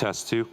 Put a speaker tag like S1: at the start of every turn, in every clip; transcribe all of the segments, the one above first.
S1: Test two.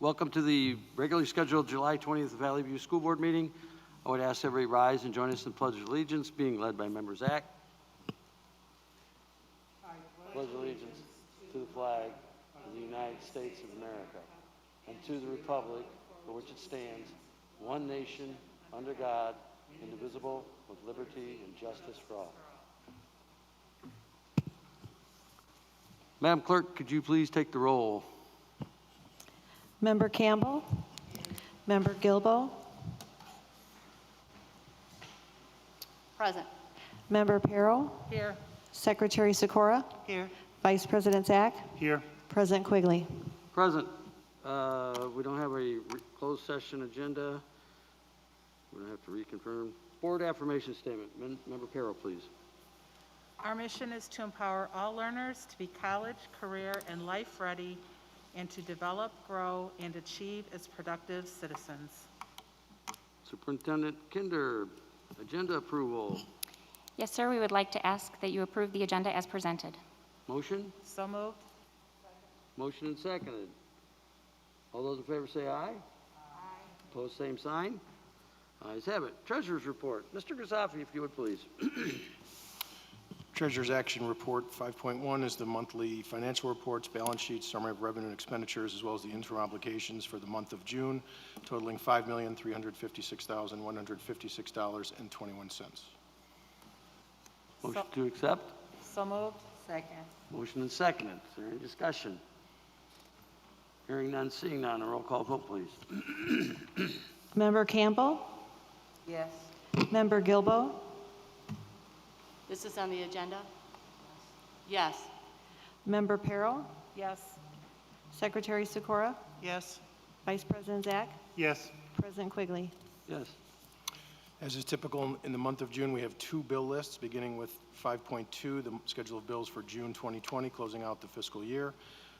S1: Welcome to the regularly scheduled July 20th Valley View School Board meeting. I would ask everybody rise and join us in the Pledge of Allegiance, being led by Member Zach. Pledge allegiance to the flag of the United States of America and to the republic for which it stands, one nation, under God, indivisible, with liberty and justice for all. Madam Clerk, could you please take the roll?
S2: Member Campbell, Member Gilbo,
S3: Present.
S2: Member Perro,
S3: Here.
S2: Secretary Sikora,
S3: Here.
S2: Vice President Zach,
S4: Here.
S2: President Quigley.
S1: Present. We don't have a closed session agenda. We don't have to reconfirm. Board affirmation statement. Member Perro, please.
S5: Our mission is to empower all learners to be college, career, and life ready, and to develop, grow, and achieve as productive citizens.
S1: Superintendent Kinder, agenda approval.
S3: Yes, sir. We would like to ask that you approve the agenda as presented.
S1: Motion?
S5: So moved.
S1: Motion and seconded. All those in favor say aye. Aye. Opposed, same sign. Ayes have it. Treasurer's report. Mr. Grisafi, if you would please.
S4: Treasurer's Action Report 5.1 is the monthly financial reports, balance sheets, summary of revenue and expenditures, as well as the interim obligations for the month of June, totaling $5,356,156.21.
S1: Motion to accept.
S5: So moved. Second.
S1: Motion and seconded. Is there any discussion? Hearing none, seeing none. A roll call vote, please.
S2: Member Campbell,
S5: Yes.
S2: Member Gilbo,
S3: This is on the agenda? Yes.
S2: Member Perro,
S5: Yes.
S2: Secretary Sikora,
S5: Yes.
S2: Vice President Zach,
S4: Yes.
S2: President Quigley.
S1: Yes.
S4: As is typical in the month of June, we have two bill lists, beginning with 5.2, the schedule of bills for June 2020, closing out the fiscal year.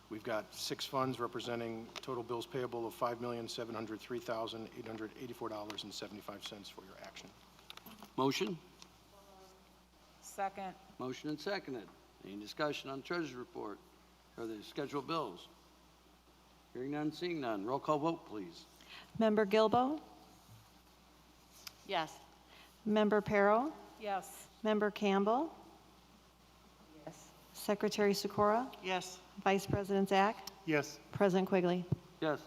S4: We've got 6 funds representing total bills payable of $5,703,884.75 for your action.
S1: Motion?
S5: Second.
S1: Motion and seconded. Any discussion on the treasurer's report or the scheduled bills? Hearing none, seeing none. Roll call vote, please.
S2: Member Gilbo,
S3: Yes.
S2: Member Perro,
S5: Yes.
S2: Member Campbell,
S5: Yes.
S2: Secretary Sikora,
S5: Yes.
S2: Vice President Zach,
S4: Yes.
S2: President Quigley.
S1: Yes.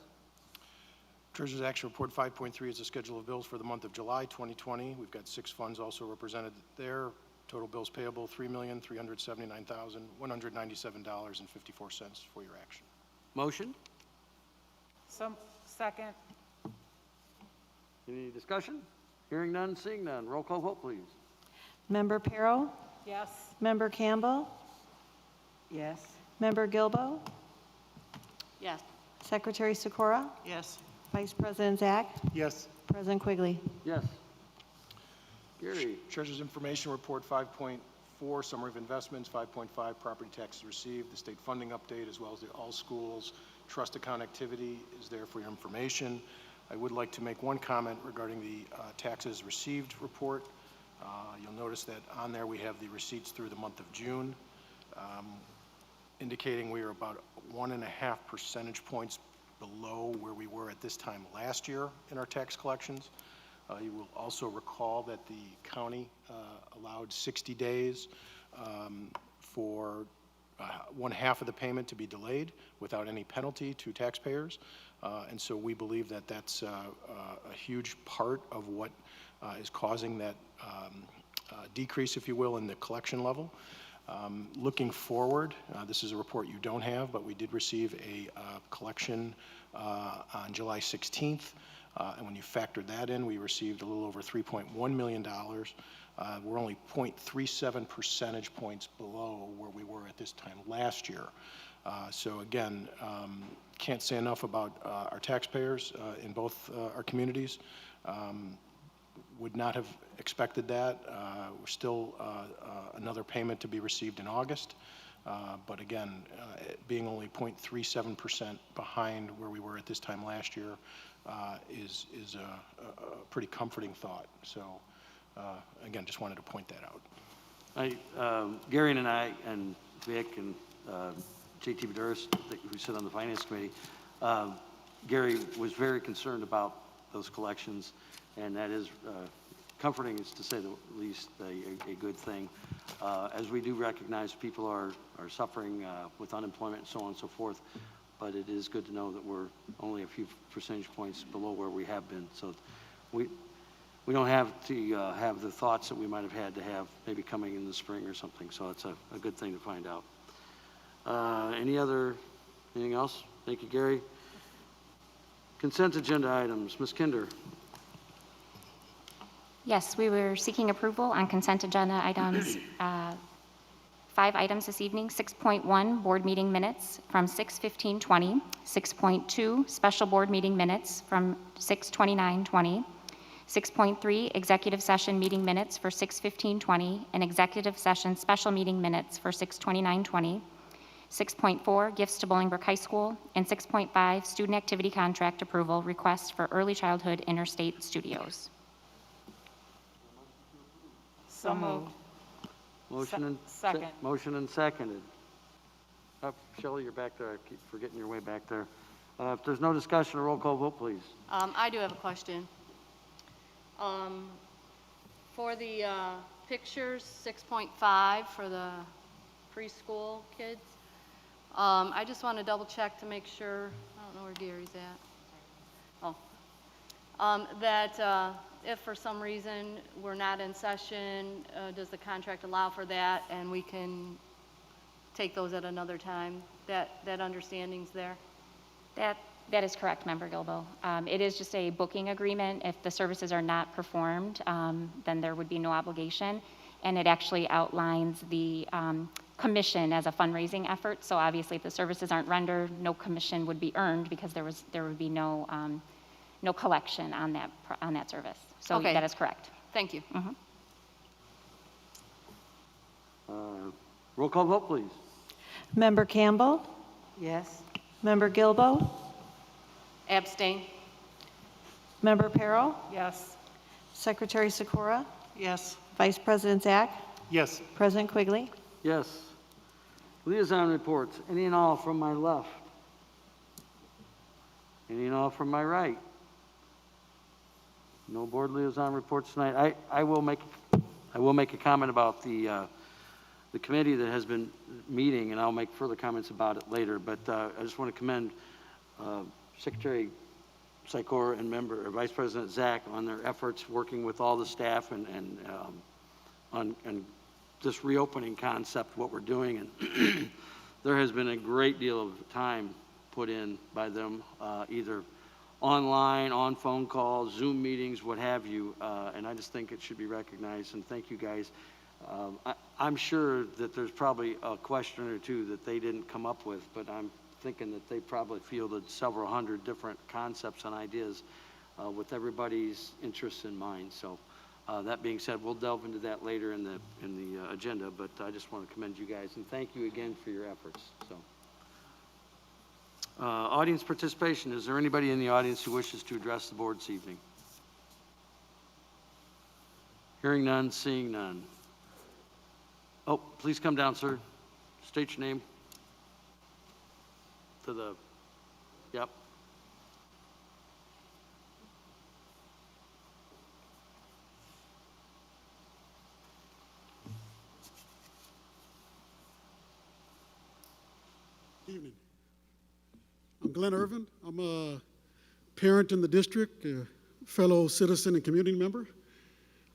S4: Treasurer's Action Report 5.3 is the schedule of bills for the month of July 2020. We've got 6 funds also represented there. Total bills payable, $3,379,197.54 for your action.
S1: Motion?
S5: Second.
S1: Any discussion? Hearing none, seeing none. Roll call vote, please.
S2: Member Perro,
S5: Yes.
S2: Member Campbell,
S5: Yes.
S2: Member Gilbo,
S3: Yes.
S2: Secretary Sikora,
S5: Yes.
S2: Vice President Zach,
S4: Yes.
S2: President Quigley.
S1: Yes. Gary?
S4: Treasurer's Information Report 5.4, Summary of Investments, 5.5, Property Taxes Received, the State Funding Update, as well as the All Schools Trust Account Activity is there for your information. I would like to make one comment regarding the Taxes Received report. You'll notice that on there we have the receipts through the month of June, indicating we are about 1.5 percentage points below where we were at this time last year in our tax collections. You will also recall that the county allowed 60 days for 1/2 of the payment to be delayed without any penalty to taxpayers. And so we believe that that's a huge part of what is causing that decrease, if you will, in the collection level. Looking forward, this is a report you don't have, but we did receive a collection on July 16th. And when you factor that in, we received a little over $3.1 million. We're only 0.37 percentage points below where we were at this time last year. So again, can't say enough about our taxpayers in both our communities. Would not have expected that. We're still another payment to be received in August. But again, being only 0.37% behind where we were at this time last year is a pretty comforting thought. So again, just wanted to point that out.
S1: Gary and I and Vic and J.T. Baduris, who sit on the Finance Committee, Gary was very concerned about those collections, and that is comforting, is to say the least, a good thing. As we do recognize people are suffering with unemployment and so on and so forth, but it is good to know that we're only a few percentage points below where we have been. So we don't have to have the thoughts that we might have had to have maybe coming in the spring or something. So it's a good thing to find out. Anything else? Thank you, Gary. Consent agenda items. Ms. Kinder.
S3: Yes, we were seeking approval on consent agenda items, 5 items this evening. 6.1, board meeting minutes from 6:15:20. 6.2, special board meeting minutes from 6:29:20. 6.3, executive session meeting minutes for 6:15:20, and executive session special meeting minutes for 6:29:20. 6.4, gifts to Bolingbrook High School, and 6.5, student activity contract approval request for early childhood interstate studios.
S5: So moved.
S1: Motion and
S5: Second.
S1: Motion and seconded. Shelley, you're back there. I keep forgetting your way back there. If there's no discussion, a roll call vote, please.
S6: I do have a question. For the pictures, 6.5 for the preschool kids, I just want to double check to make sure, I don't know where Gary's at. That if for some reason we're not in session, does the contract allow for that and we can take those at another time? That understanding's there?
S3: That is correct, Member Gilbo. It is just a booking agreement. If the services are not performed, then there would be no obligation. And it actually outlines the commission as a fundraising effort. So obviously, if the services aren't rendered, no commission would be earned because there would be no collection on that service. So
S6: Okay.
S3: that is correct.
S6: Thank you.
S1: Roll call vote, please.
S2: Member Campbell,
S5: Yes.
S2: Member Gilbo,
S6: Abstain?
S2: Member Perro,
S5: Yes.
S2: Secretary Sikora,
S5: Yes.
S2: Vice President Zach,
S4: Yes.
S2: President Quigley.
S1: Yes. Liaison reports. Any and all from my left? Any and all from my right? No board liaison reports tonight. I will make a comment about the committee that has been meeting, and I'll make further comments about it later. But I just want to commend Secretary Sikora and Vice President Zach on their efforts working with all the staff and on this reopening concept, what we're doing. And there has been a great deal of time put in by them, either online, on phone calls, Zoom meetings, what have you, and I just think it should be recognized, and thank you guys. I'm sure that there's probably a question or two that they didn't come up with, but I'm thinking that they probably fielded several hundred different concepts and ideas with everybody's interests in mind. So that being said, we'll delve into that later in the agenda, but I just want to commend you guys and thank you again for your efforts. So. Audience participation. Is there anybody in the audience who wishes to address the board this evening? Hearing none, seeing none. Oh, please come down, sir. State your name. Yep.
S7: Evening. I'm Glenn Irvin. I'm a parent in the district, a fellow citizen and community member.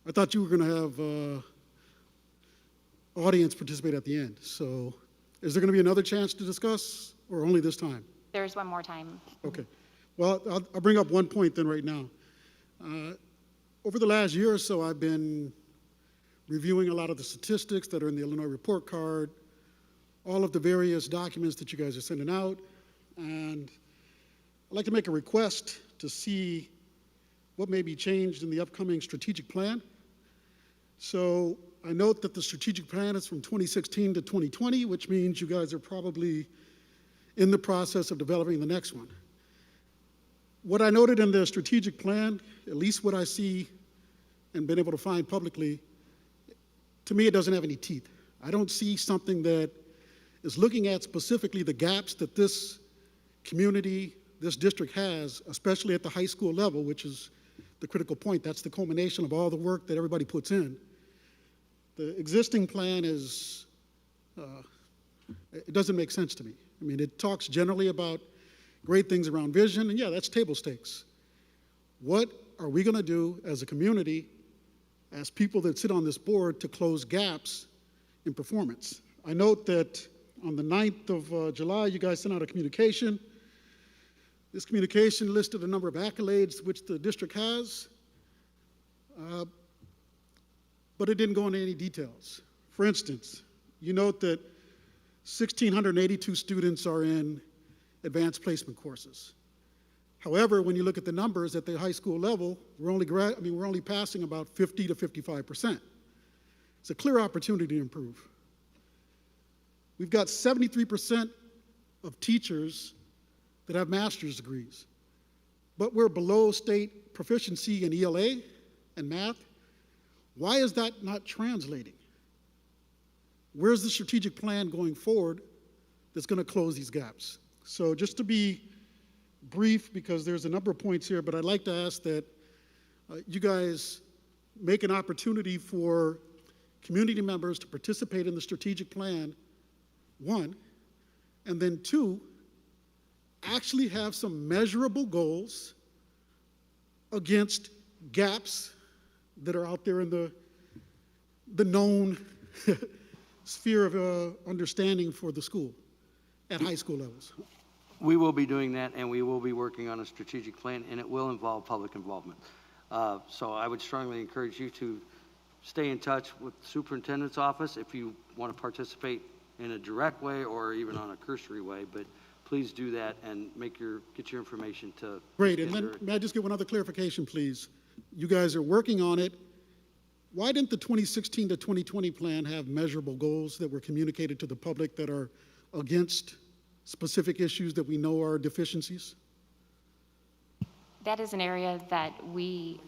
S7: I thought you were going to have audience participate at the end. So is there going to be another chance to discuss or only this time?
S3: There's one more time.
S7: Okay. Well, I'll bring up one point then right now. Over the last year or so, I've been reviewing a lot of the statistics that are in the Illinois report card, all of the various documents that you guys are sending out, and I'd like to make a request to see what may be changed in the upcoming strategic plan. So I note that the strategic plan is from 2016 to 2020, which means you guys are probably in the process of developing the next one. What I noted in the strategic plan, at least what I see and been able to find publicly, to me it doesn't have any teeth. I don't see something that is looking at specifically the gaps that this community this district has, especially at the high school level, which is the critical point. That's the culmination of all the work that everybody puts in. The existing plan is, it doesn't make sense to me. I mean, it talks generally about great things around vision, and yeah, that's table stakes. What are we going to do as a community, as people that sit on this board, to close gaps in performance? I note that on the 9th of July, you guys sent out a communication. This communication listed a number of accolades which the district has, but it didn't go into any details. For instance, you note that 1,682 students are in advanced placement courses. However, when you look at the numbers at the high school level, we're only passing about 50 to 55%. It's a clear opportunity to improve. We've got 73% of teachers that have master's degrees, but we're below state proficiency in ELA and math. Why is that not translating? Where's the strategic plan going forward that's going to close these gaps? So just to be brief, because there's a number of points here, but I'd like to ask that you guys make an opportunity for community members to participate in the strategic plan, one, and then two, actually have some measurable goals against gaps that are out there in the known sphere of understanding for the school at high school levels.
S1: We will be doing that, and we will be working on a strategic plan, and it will involve public involvement. So I would strongly encourage you to stay in touch with the superintendent's office if you want to participate in a direct way or even on a cursory way, but please do that and get your information to.
S7: Great, and then may I just get one other clarification, please? You guys are working on it. Why didn't the 2016 to 2020 plan have measurable goals that were communicated to the public that are against specific issues that we know are deficiencies?
S3: That is an area that we,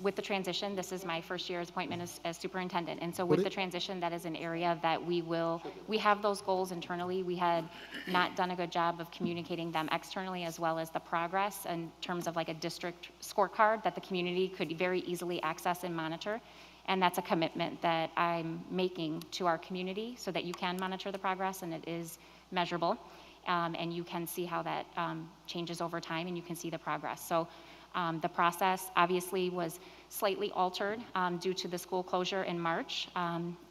S3: with the transition, this is my first year's appointment as superintendent, and so with the transition, that is an area that we have those goals internally. We had not done a good job of communicating them externally, as well as the progress in terms of like a district scorecard that the community could very easily access and monitor. And that's a commitment that I'm making to our community so that you can monitor the progress and it is measurable. And you can see how that changes over time and you can see the progress. So the process obviously was slightly altered due to the school closure in March.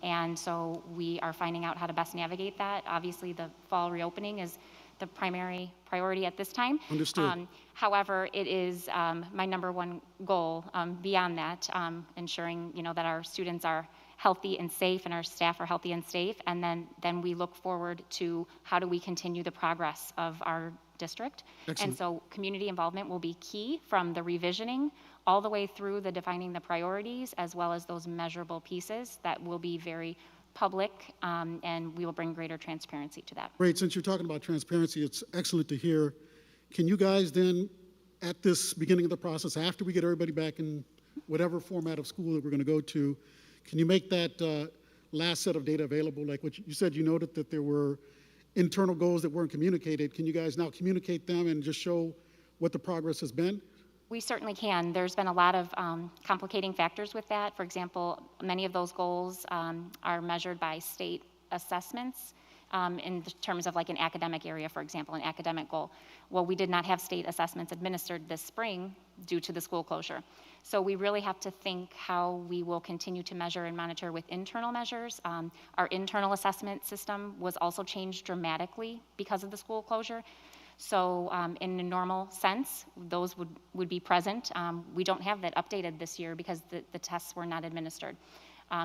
S3: And so we are finding out how to best navigate that. Obviously the fall reopening is the primary priority at this time.
S7: Understood.
S3: However, it is my number one goal beyond that, ensuring that our students are healthy and safe and our staff are healthy and safe, and then we look forward to how do we continue the progress of our district.
S7: Excellent.
S3: And so community involvement will be key from the revisioning all the way through the defining the priorities, as well as those measurable pieces that will be very public, and we will bring greater transparency to that.
S7: Great, since you're talking about transparency, it's excellent to hear. Can you guys then, at this beginning of the process, after we get everybody back in whatever format of school that we're going to go to, can you make that last set of data available? Like what you said, you noted that there were internal goals that weren't communicated. Can you guys now communicate them and just show what the progress has been?
S3: We certainly can. There's been a lot of complicating factors with that. For example, many of those goals are measured by state assessments in terms of like an academic area, for example, an academic goal. Well, we did not have state assessments administered this spring due to the school closure. So we really have to think how we will continue to measure and monitor with internal measures. Our internal assessment system was also changed dramatically because of the school closure. So in a normal sense, those would be present. We don't have that updated this year because the tests were not administered.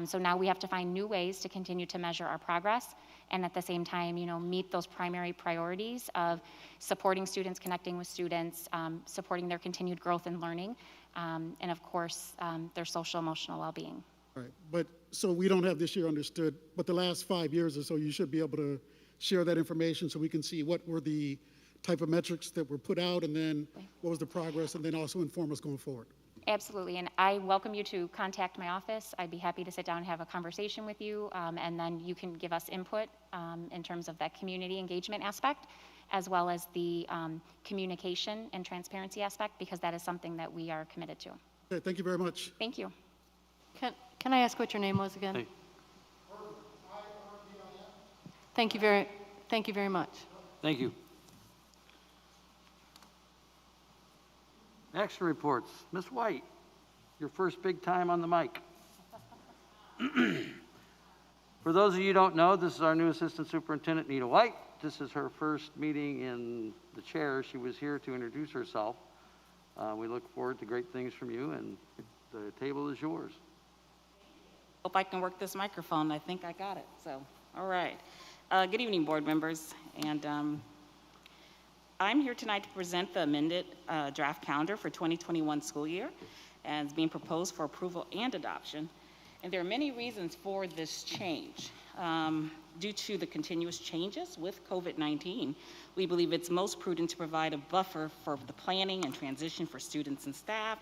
S3: So now we have to find new ways to continue to measure our progress and at the same time, meet those primary priorities of supporting students, connecting with students, supporting their continued growth and learning, and of course, their social emotional well-being.
S7: All right, but so we don't have this year understood, but the last 5 years or so, you should be able to share that information so we can see what were the type of metrics that were put out, and then what was the progress, and then also inform us going forward.
S3: Absolutely, and I welcome you to contact my office. I'd be happy to sit down and have a conversation with you, and then you can give us input in terms of that community engagement aspect. as well as the communication and transparency aspect, because that is something that we are committed to.
S7: Okay, thank you very much.
S3: Thank you.
S6: Can I ask what your name was again?
S1: Hey.
S6: Thank you very much.
S1: Thank you. Action reports. Ms. White, your first big time on the mic. For those of you who don't know, this is our new Assistant Superintendent, Nita White. This is her first meeting in the chair. She was here to introduce herself. We look forward to great things from you, and the table is yours.
S8: Hope I can work this microphone. I think I got it, so, all right. Good evening, board members, and I'm here tonight to present the amended draft calendar for 2021 school year, and it's being proposed for approval and adoption. And there are many reasons for this change. Due to the continuous changes with COVID-19, we believe it's most prudent to provide a buffer for the planning and transition for students and staff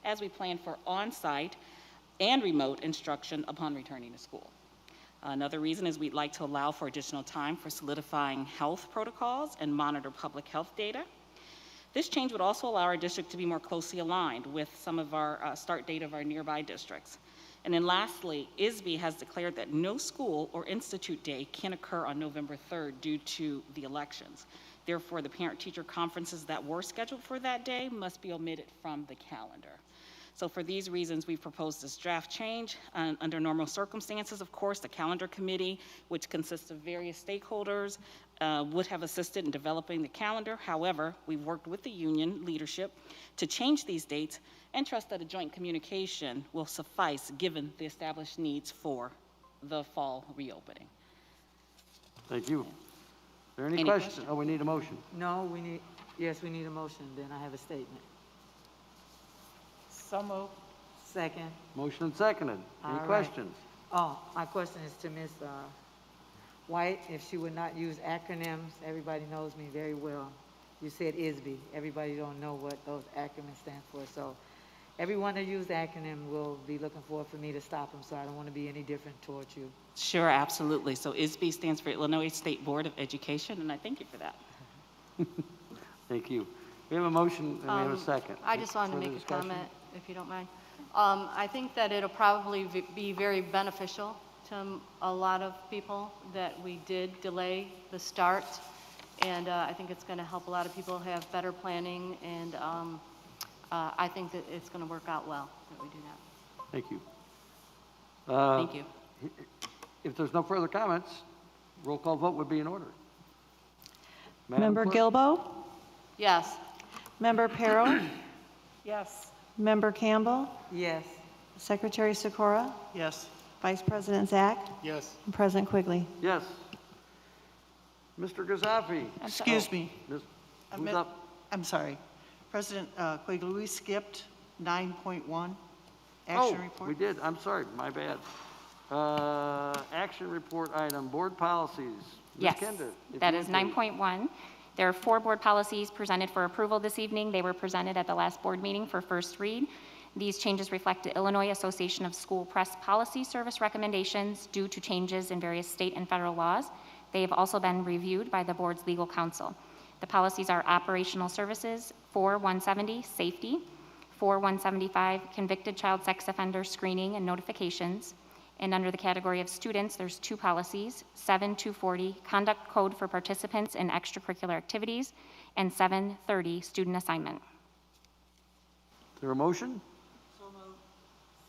S8: as we plan for on-site and remote instruction upon returning to school. Another reason is we'd like to allow for additional time for solidifying health protocols and monitor public health data. This change would also allow our district to be more closely aligned with some of our start date of our nearby districts. And then lastly, ISB has declared that no school or institute day can occur on November 3rd due to the elections. Therefore, the parent-teacher conferences that were scheduled for that day must be omitted from the calendar. So for these reasons, we've proposed this draft change. Under normal circumstances, of course, the calendar committee, which consists of various stakeholders, would have assisted in developing the calendar. However, we've worked with the union leadership to change these dates and trust that a joint communication will suffice given the established needs for the fall reopening.
S1: Thank you. Are there any
S8: Any
S1: questions?
S8: questions?
S1: Oh, we need a motion.
S9: No, yes, we need a motion, then I have a statement.
S5: So moved.
S9: Second.
S1: Motion and seconded. Any
S9: All right.
S1: questions?
S9: Oh, my question is to Ms. White, if she would not use acronyms, everybody knows me very well. You said ISB, everybody don't know what those acronyms stand for, so everyone that use the acronym will be looking for me to stop them, so I don't want to be any different towards you.
S8: Sure, absolutely. So ISB stands for Illinois State Board of Education, and I thank you for that.
S1: Thank you. We have a motion and we have a second.
S6: I just wanted to
S1: Further
S6: make a
S1: discussion?
S6: comment, if you don't mind. I think that it'll probably be very beneficial to a lot of people that we did delay the start. And I think it's going to help a lot of people have better planning, and I think that it's going to work out well that we do that.
S1: Thank you.
S8: Thank you.
S1: If there's no further comments, roll call vote would be in order. Madam
S2: Member
S1: Clerk?
S2: Gilbo,
S6: Yes.
S2: Member Perro,
S5: Yes.
S2: Member Campbell,
S9: Yes.
S2: Secretary Sikora,
S5: Yes.
S2: Vice President Zach,
S4: Yes.
S2: and President Quigley.
S1: Yes. Mr. Gazafi?
S10: Excuse me,
S1: Who's
S10: Admit-
S1: up?
S10: I'm sorry. President Quigley, we skipped 9.1,
S1: Oh,
S10: action report.
S1: we did. I'm sorry. My bad. Action report item, board policies. Ms.
S3: Yes,
S1: Kinder, if
S3: that
S1: you
S3: is
S1: would, please.
S3: 9.1. There are 4 board policies presented for approval this evening. They were presented at the last board meeting for first read. These changes reflect the Illinois Association of School Press Policy Service recommendations due to changes in various state and federal laws. They have also been reviewed by the board's legal counsel. The policies are operational services, 4170, safety, 4175, convicted child sex offender screening and notifications. And under the category of students, there's 2 policies, 7240, conduct code for participants in extracurricular activities, and 730, student assignment.
S1: Is there a motion? So moved.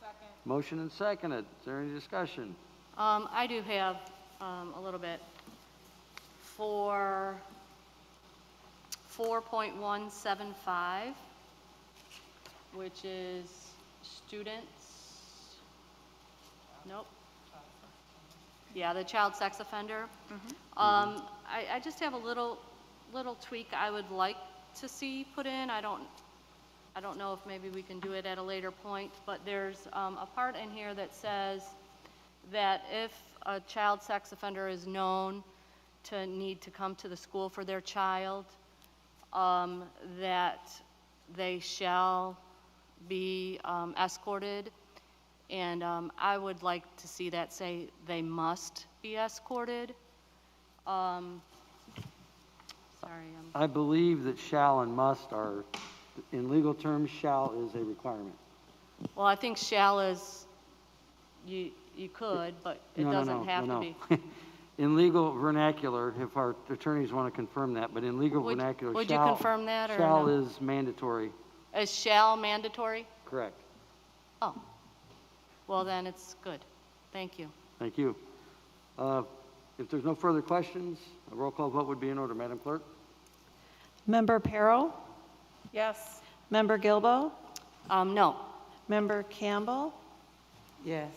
S1: Second. Motion and seconded. Is there any discussion?
S6: I do have a little bit. For 4.175, which is students, nope. Yeah, the child sex offender. I just have a little tweak I would like to see put in. I don't know if maybe we can do it at a later point, but there's a part in here that says that if a child sex offender is known to need to come to the school for their child, that they shall be escorted. And I would like to see that say they must be escorted. So Sorry,
S1: I believe that shall and must are, in legal terms, shall is a requirement.
S6: well, I think shall is, you could, but it
S1: No, no,
S6: doesn't
S1: no,
S6: have
S1: no,
S6: to
S1: no.
S6: be.
S1: In legal vernacular, if our attorneys want to confirm that, but in legal
S6: Would-
S1: vernacular,
S6: would you
S1: shall.
S6: confirm that or
S1: Shall
S6: no?
S1: is mandatory,
S6: Is shall mandatory?
S1: correct.
S6: Oh, well, then it's good. Thank you.
S1: Thank you. If there's no further questions, a roll call vote would be in order, Madam Clerk.
S2: Member Perro,
S5: Yes.
S2: Member Gilbo,
S6: No.
S2: Member Campbell,
S9: Yes.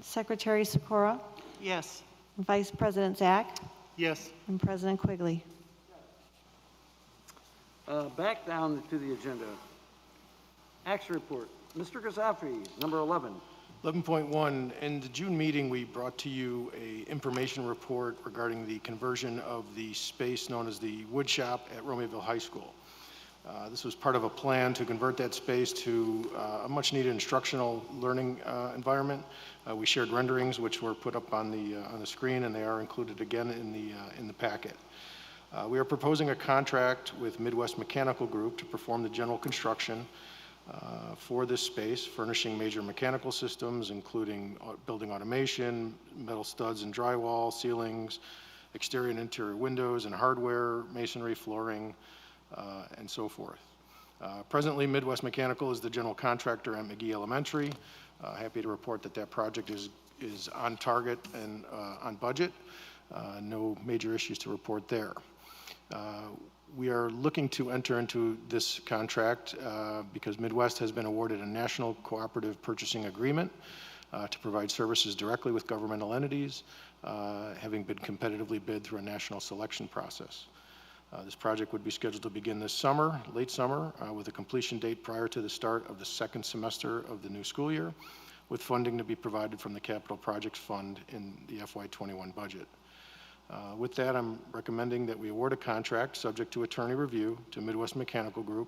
S2: Secretary Sikora,
S10: Yes.
S2: Vice President Zach,
S10: Yes.
S2: and President Quigley.
S1: Back down to the agenda. Action report. Mr. Gazafi, number 11.
S4: 11.1, in the June meeting, we brought to you a information report regarding the conversion of the space known as the wood shop at Romeoville High School. This was part of a plan to convert that space to a much-needed instructional learning environment. We shared renderings, which were put up on the screen, and they are included again in the packet. We are proposing a contract with Midwest Mechanical Group to perform the general construction for this space, furnishing major mechanical systems, including building automation, metal studs and drywall, ceilings, exterior and interior windows and hardware, masonry, flooring, and so forth. Presently, Midwest Mechanical is the general contractor at McGee Elementary. Happy to report that that project is on target and on budget. No major issues to report there. We are looking to enter into this contract because Midwest has been awarded a national cooperative purchasing agreement to provide services directly with governmental entities, having been competitively bid through a national selection process. This project would be scheduled to begin this summer, late summer, with a completion date prior to the start of the second semester of the new school year, with funding to be provided from the Capital Projects Fund in the FY21 budget. With that, I'm recommending that we award a contract subject to attorney review to Midwest Mechanical Group,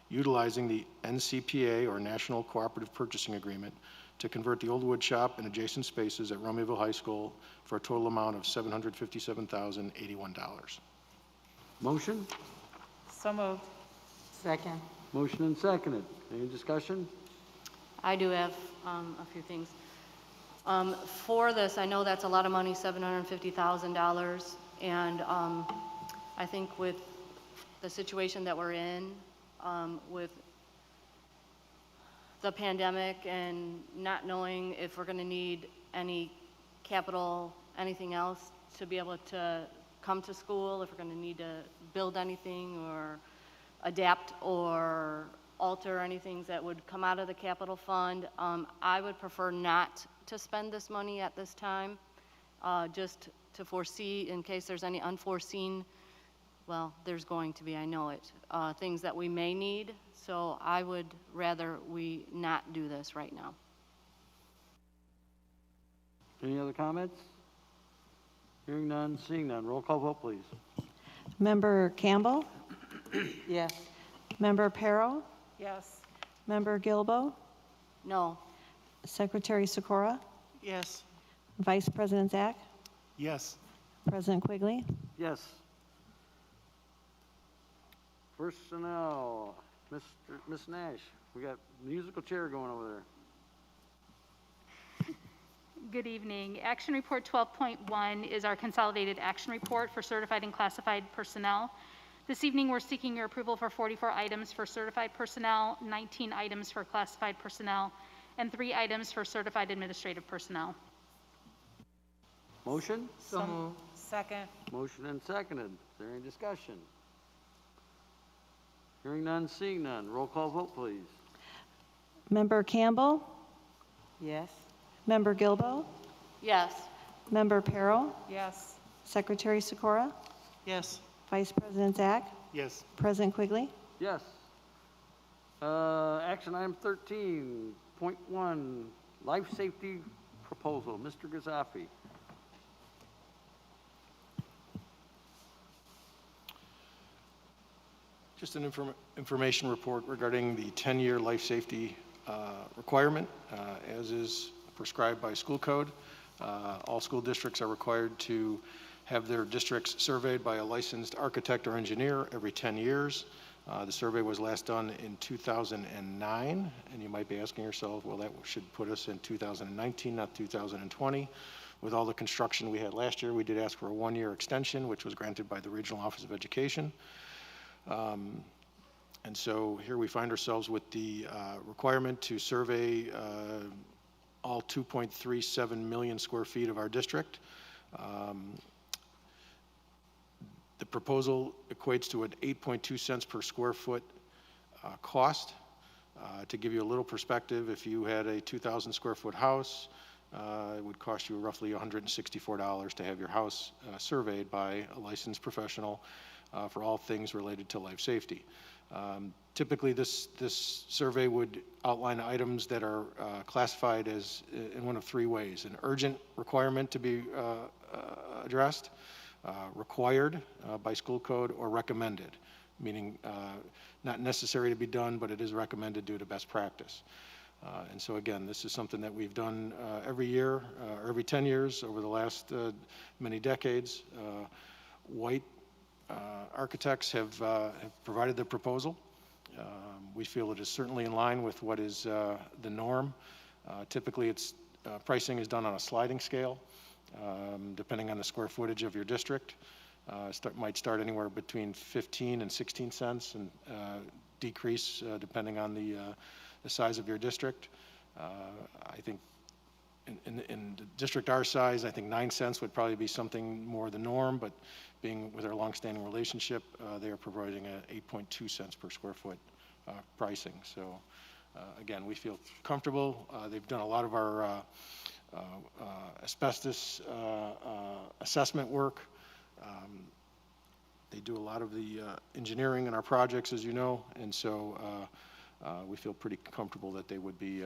S4: utilizing the NCPA, or National Cooperative Purchasing Agreement, to convert the old wood shop and adjacent spaces at Romeoville High School for a total amount of $757,081.
S1: Motion?
S5: So moved.
S9: Second.
S1: Motion and seconded. Any discussion?
S6: I do have a few things. For this, I know that's a lot of money, $750,000, and I think with the situation that we're in, with the pandemic and not knowing if we're going to need any capital, anything else to be able to come to school, if we're going to need to build anything or adapt or alter anything that would come out of the capital fund, I would prefer not to spend this money at this time, just to foresee in case there's any unforeseen, well, there's going to be, I know it, things that we may need. So I would rather we not do this right now.
S1: Any other comments? Hearing none, seeing none. Roll call vote, please.
S2: Member Campbell,
S9: Yes.
S2: Member Perro,
S5: Yes.
S2: Member Gilbo,
S6: No.
S2: Secretary Sikora,
S10: Yes.
S2: Vice President Zach,
S10: Yes.
S2: President Quigley.
S1: Yes. Personnel, Ms. Nash, we got musical chair going over there.
S11: Good evening. Action Report 12.1 is our consolidated action report for certified and classified personnel. This evening, we're seeking your approval for 44 items for certified personnel, 19 items for classified personnel, and 3 items for certified administrative personnel.
S1: Motion?
S9: So moved.
S5: Second.
S1: Motion and seconded. Is there any discussion? Hearing none, seeing none. Roll call vote, please.
S2: Member Campbell,
S9: Yes.
S2: Member Gilbo,
S6: Yes.
S2: Member Perro,
S5: Yes.
S2: Secretary Sikora,
S10: Yes.
S2: Vice President Zach,
S10: Yes.
S2: President Quigley.
S1: Yes. Action item 13.1, life safety proposal. Mr. Gazafi.
S4: Just an information report regarding the 10-year life safety requirement, as is prescribed by school code. All school districts are required to have their districts surveyed by a licensed architect or engineer every 10 years. The survey was last done in 2009, and you might be asking yourself, well, that should put us in 2019, not 2020. With all the construction we had last year, we did ask for a one-year extension, which was granted by the Regional Office of Education. And so here we find ourselves with the requirement to survey all 2.37 million square feet of our district. The proposal equates to an 8.2 cents per square foot cost. To give you a little perspective, if you had a 2,000 square foot house, it would cost you roughly $164 to have your house surveyed by a licensed professional for all things related to life safety. Typically, this survey would outline items that are classified as in one of three ways: an urgent requirement to be addressed, required by school code, or recommended, meaning not necessary to be done, but it is recommended due to best practice. And so again, this is something that we've done every year, or every 10 years over the last many decades. White architects have provided the proposal. We feel it is certainly in line with what is the norm. Typically, it's pricing is done on a sliding scale, depending on the square footage of your district. Might start anywhere between 15 and 16 cents and decrease depending on the size of your district. I think in the district our size, I think 9 cents would probably be something more the norm, but being with our longstanding relationship, they are providing a 8.2 cents per square foot pricing. So again, we feel comfortable. They've done a lot of our asbestos assessment work. They do a lot of the engineering in our projects, as you know, and so we feel pretty comfortable that they would be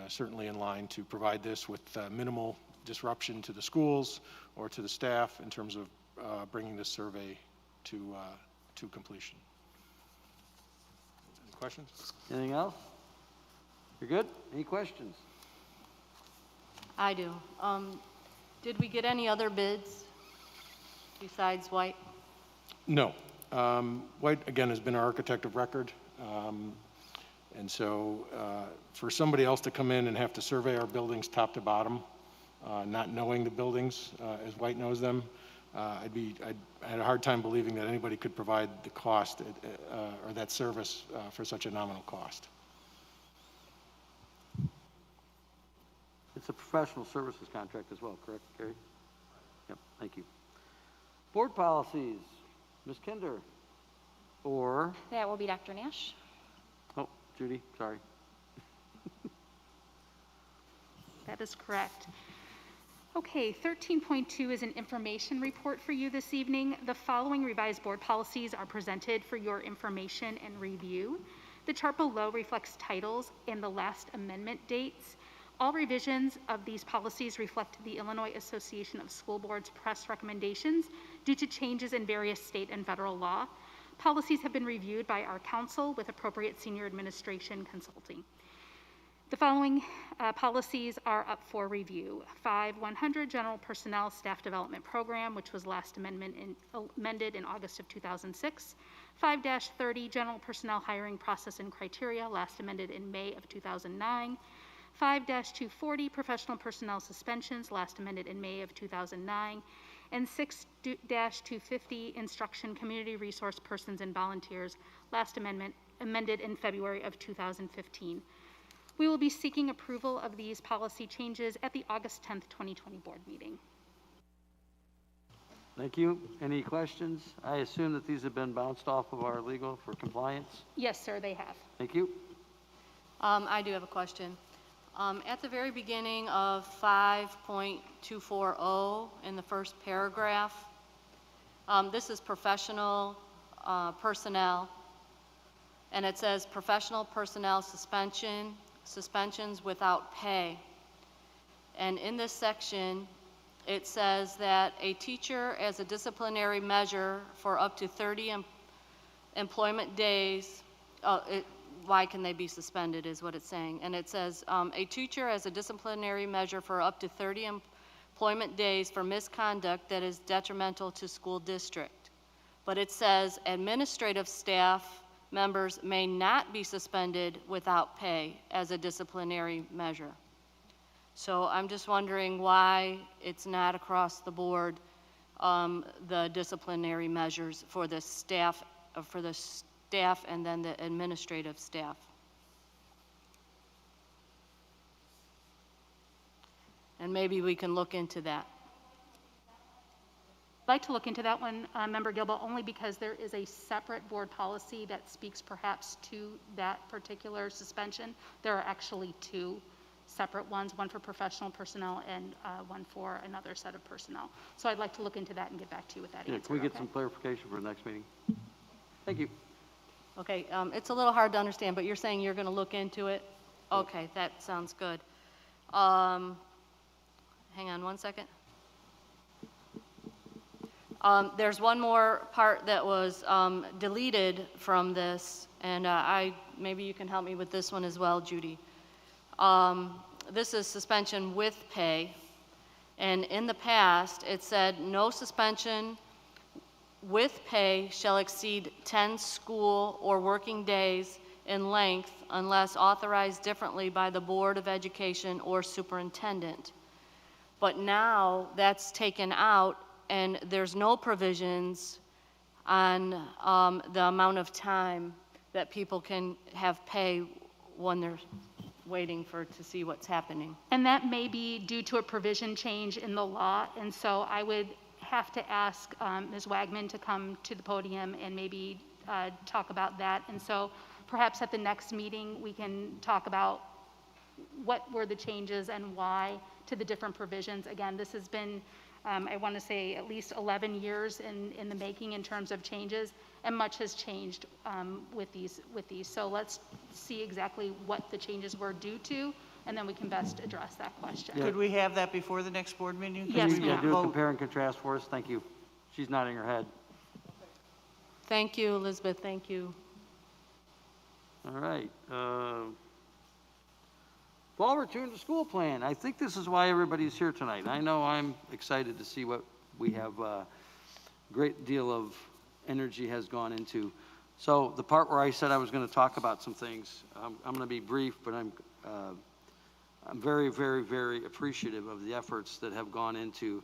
S4: certainly in line to provide this with minimal disruption to the schools or to the staff in terms of bringing this survey to completion. Any questions?
S1: Anything else? You're good? Any questions?
S6: I do. Did we get any other bids besides White?
S4: No. White, again, has been our architect of record. And so for somebody else to come in and have to survey our buildings top to bottom, not knowing the buildings as White knows them, I had a hard time believing that anybody could provide the cost or that service for such a nominal cost.
S1: It's a professional services contract as well, correct, Gary? Yep, thank you. Board policies, Ms. Kinder, or,
S3: That will be Dr. Nash.
S1: oh, Judy, sorry.
S11: That is correct. Okay, 13.2 is an information report for you this evening. The following revised board policies are presented for your information and review. The chart below reflects titles and the last amendment dates. All revisions of these policies reflect the Illinois Association of School Boards press recommendations due to changes in various state and federal law. Policies have been reviewed by our council with appropriate senior administration consulting. The following policies are up for review. 5.100 General Personnel Staff Development Program, which was last amended in August of 2006. 5-30 General Personnel Hiring Process and Criteria, last amended in May of 2009. 5-240 Professional Personnel Suspensions, last amended in May of 2009. And 6-250 Instruction Community Resource Persons and Volunteers, last amended in February of 2015. We will be seeking approval of these policy changes at the August 10th, 2020 board meeting.
S1: Thank you. Any questions? I assume that these have been bounced off of our legal for compliance.
S11: Yes, sir, they have.
S1: Thank you.
S6: I do have a question. At the very beginning of 5.240 in the first paragraph, this is professional personnel, and it says professional personnel suspensions without pay. And in this section, it says that a teacher, as a disciplinary measure for up to 30 employment days, why can they be suspended is what it's saying. And it says a teacher, as a disciplinary measure for up to 30 employment days for misconduct that is detrimental to school district. But it says administrative staff members may not be suspended without pay as a disciplinary measure. So I'm just wondering why it's not across the board, the disciplinary measures for the staff and then the administrative staff. And maybe we can look into that.
S11: I'd like to look into that one, Member Gilbo, only because there is a separate board policy that speaks perhaps to that particular suspension. There are actually two separate ones, one for professional personnel and one for another set of personnel. So I'd like to look into that and get back to you with that
S1: Yeah,
S11: answer.
S1: can we get
S11: okay?
S1: some clarification for the next meeting? Thank you.
S6: Okay, it's a little hard to understand, but you're saying you're going to look into it? Okay, that sounds good. Hang on one second. There's one more part that was deleted from this, and maybe you can help me with this one as well, Judy. This is suspension with pay, and in the past, it said no suspension with pay shall exceed 10 school or working days in length unless authorized differently by the Board of Education or superintendent. But now that's taken out, and there's no provisions on the amount of time that people can have pay when they're waiting to see what's happening.
S11: And that may be due to a provision change in the law, and so I would have to ask Ms. Wagman to come to the podium and maybe talk about that. And so perhaps at the next meeting, we can talk about what were the changes and why to the different provisions. Again, this has been, I want to say, at least 11 years in the making in terms of changes, and much has changed with these. So let's see exactly what the changes were due to, and then we can best address that question.
S10: Could we have that before the next board meeting? Could
S11: Yes,
S10: we
S11: ma'am.
S1: Do a
S10: vote?
S1: compare and contrast for us. Thank you. She's nodding her head.
S6: Thank you, Elizabeth, thank you.
S1: All right. Fall return to school plan. I think this is why everybody's here tonight. I know I'm excited to see what we have. A great deal of energy has gone into. So the part where I said I was going to talk about some things, I'm going to be brief, but I'm very, very, very appreciative of the efforts that have gone into,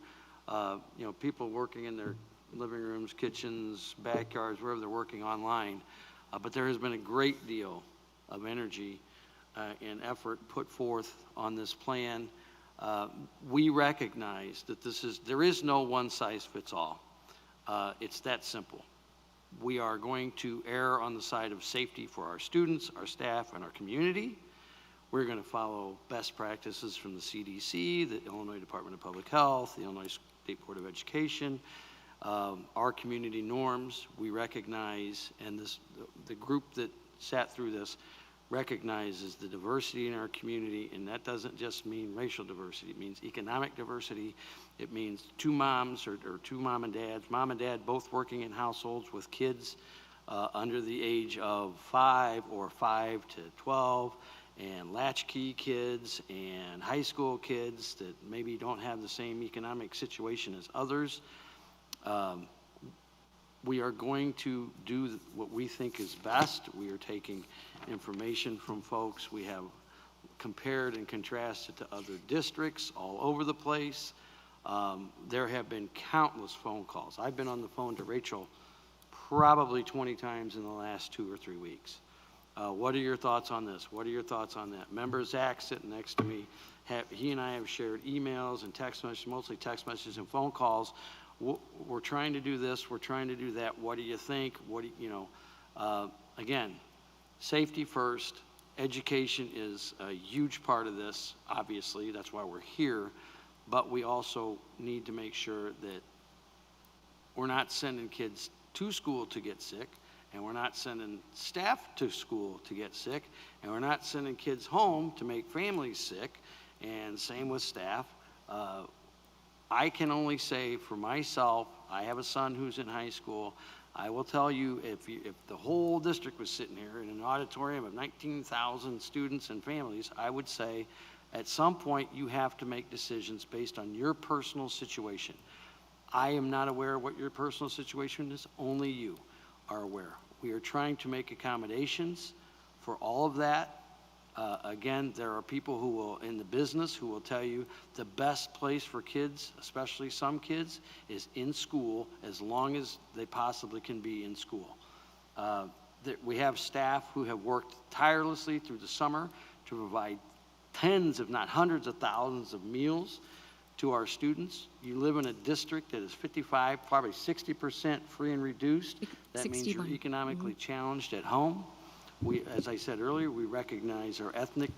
S1: people working in their living rooms, kitchens, backyards, wherever they're working online. But there has been a great deal of energy and effort put forth on this plan. We recognize that there is no one size fits all. It's that simple. We are going to err on the side of safety for our students, our staff, and our community. We're going to follow best practices from the CDC, the Illinois Department of Public Health, the Illinois State Board of Education, our community norms. We recognize, and the group that sat through this recognizes the diversity in our community, and that doesn't just mean racial diversity. It means economic diversity. It means two moms or two mom and dad both working in households with kids under the age of 5 or 5 to 12, and latchkey kids and high school kids that maybe don't have the same economic situation as others. We are going to do what we think is best. We are taking information from folks. We have compared and contrasted to other districts all over the place. There have been countless phone calls. I've been on the phone to Rachel probably 20 times in the last 2 or 3 weeks. What are your thoughts on this? What are your thoughts on that? Member Zach sitting next to me, he and I have shared emails and text messages, mostly text messages and phone calls. We're trying to do this, we're trying to do that. What do you think? Again, safety first. Education is a huge part of this, obviously. That's why we're here. But we also need to make sure that we're not sending kids to school to get sick, and we're not sending staff to school to get sick, and we're not sending kids home to make families sick, and same with staff. I can only say for myself, I have a son who's in high school. I will tell you, if the whole district was sitting here in an auditorium of 19,000 students and families, I would say At some point, you have to make decisions based on your personal situation. I am not aware of what your personal situation is, only you are aware. We are trying to make accommodations for all of that. Again, there are people who will, in the business, who will tell you the best place for kids, especially some kids, is in school as long as they possibly can be in school. We have staff who have worked tirelessly through the summer to provide tens, if not hundreds of thousands of meals to our students. You live in a district that is 55, probably 60% free and reduced. That means you're
S3: 61.
S1: economically challenged at home. We, as I said earlier, we recognize our ethnic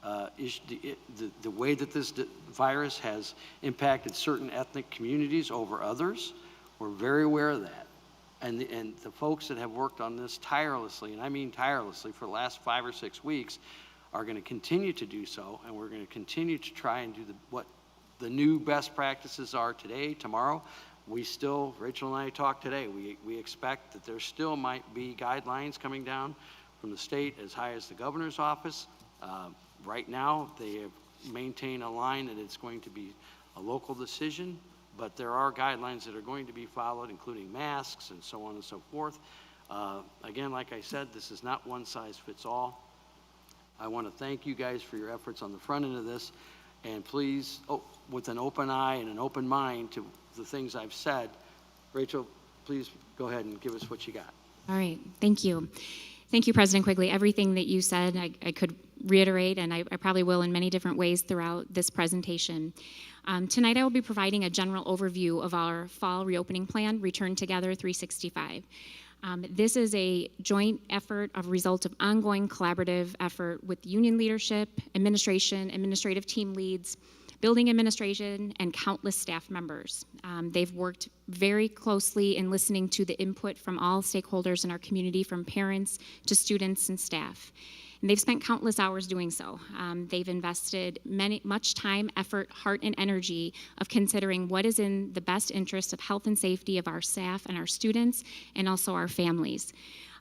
S1: the way that this virus has impacted certain ethnic communities over others. We're very aware of that. And the folks that have worked on this tirelessly, and I mean tirelessly, for the last 5 or 6 weeks, are going to continue to do so, and we're going to continue to try and do what the new best practices are today, tomorrow. We still, Rachel and I talked today, we expect that there still might be guidelines coming down from the state as high as the governor's office. Right now, they have maintained a line that it's going to be a local decision, but there are guidelines that are going to be followed, including masks and so on and so forth. Again, like I said, this is not one size fits all. I want to thank you guys for your efforts on the front end of this, and please, with an open eye and an open mind to the things I've said, Rachel, please go ahead and give us what you got.
S3: All right, thank you. Thank you, President Quigley. Everything that you said, I could reiterate, and I probably will in many different ways throughout this presentation. Tonight, I will be providing a general overview of our fall reopening plan, Return Together 365. This is a joint effort, a result of ongoing collaborative effort with union leadership, administration, administrative team leads, building administration, and countless staff members. They've worked very closely in listening to the input from all stakeholders in our community, from parents to students and staff. And they've spent countless hours doing so. They've invested much time, effort, heart, and energy of considering what is in the best interest of health and safety of our staff and our students, and also our families.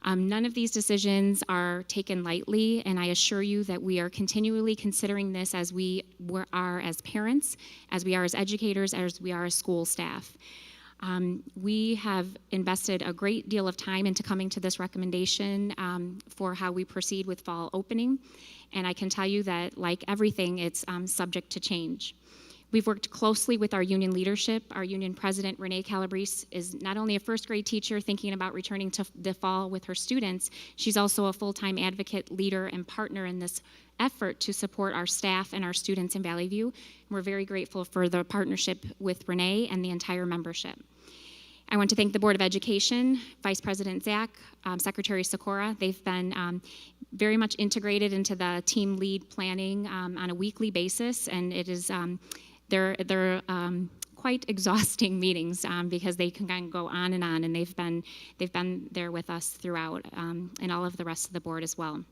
S3: None of these decisions are taken lightly, and I assure you that we are continually considering this as we are as parents, as we are as educators, as we are as school staff. We have invested a great deal of time into coming to this recommendation for how we proceed with fall opening, and I can tell you that, like everything, it's subject to change. We've worked closely with our union leadership. Our union president, Renee Calabrese, is not only a first grade teacher thinking about returning to the fall with her students, she's also a full-time advocate, leader, and partner in this effort to support our staff and our students in Valley View. We're very grateful for the partnership with Renee and the entire membership. I want to thank the Board of Education, Vice President Zach, Secretary Sikora. They've been very much integrated into the team lead planning on a weekly basis, and it is they're quite exhausting meetings because they can kind of go on, and they've been there with us throughout, and all of the rest of the board as well.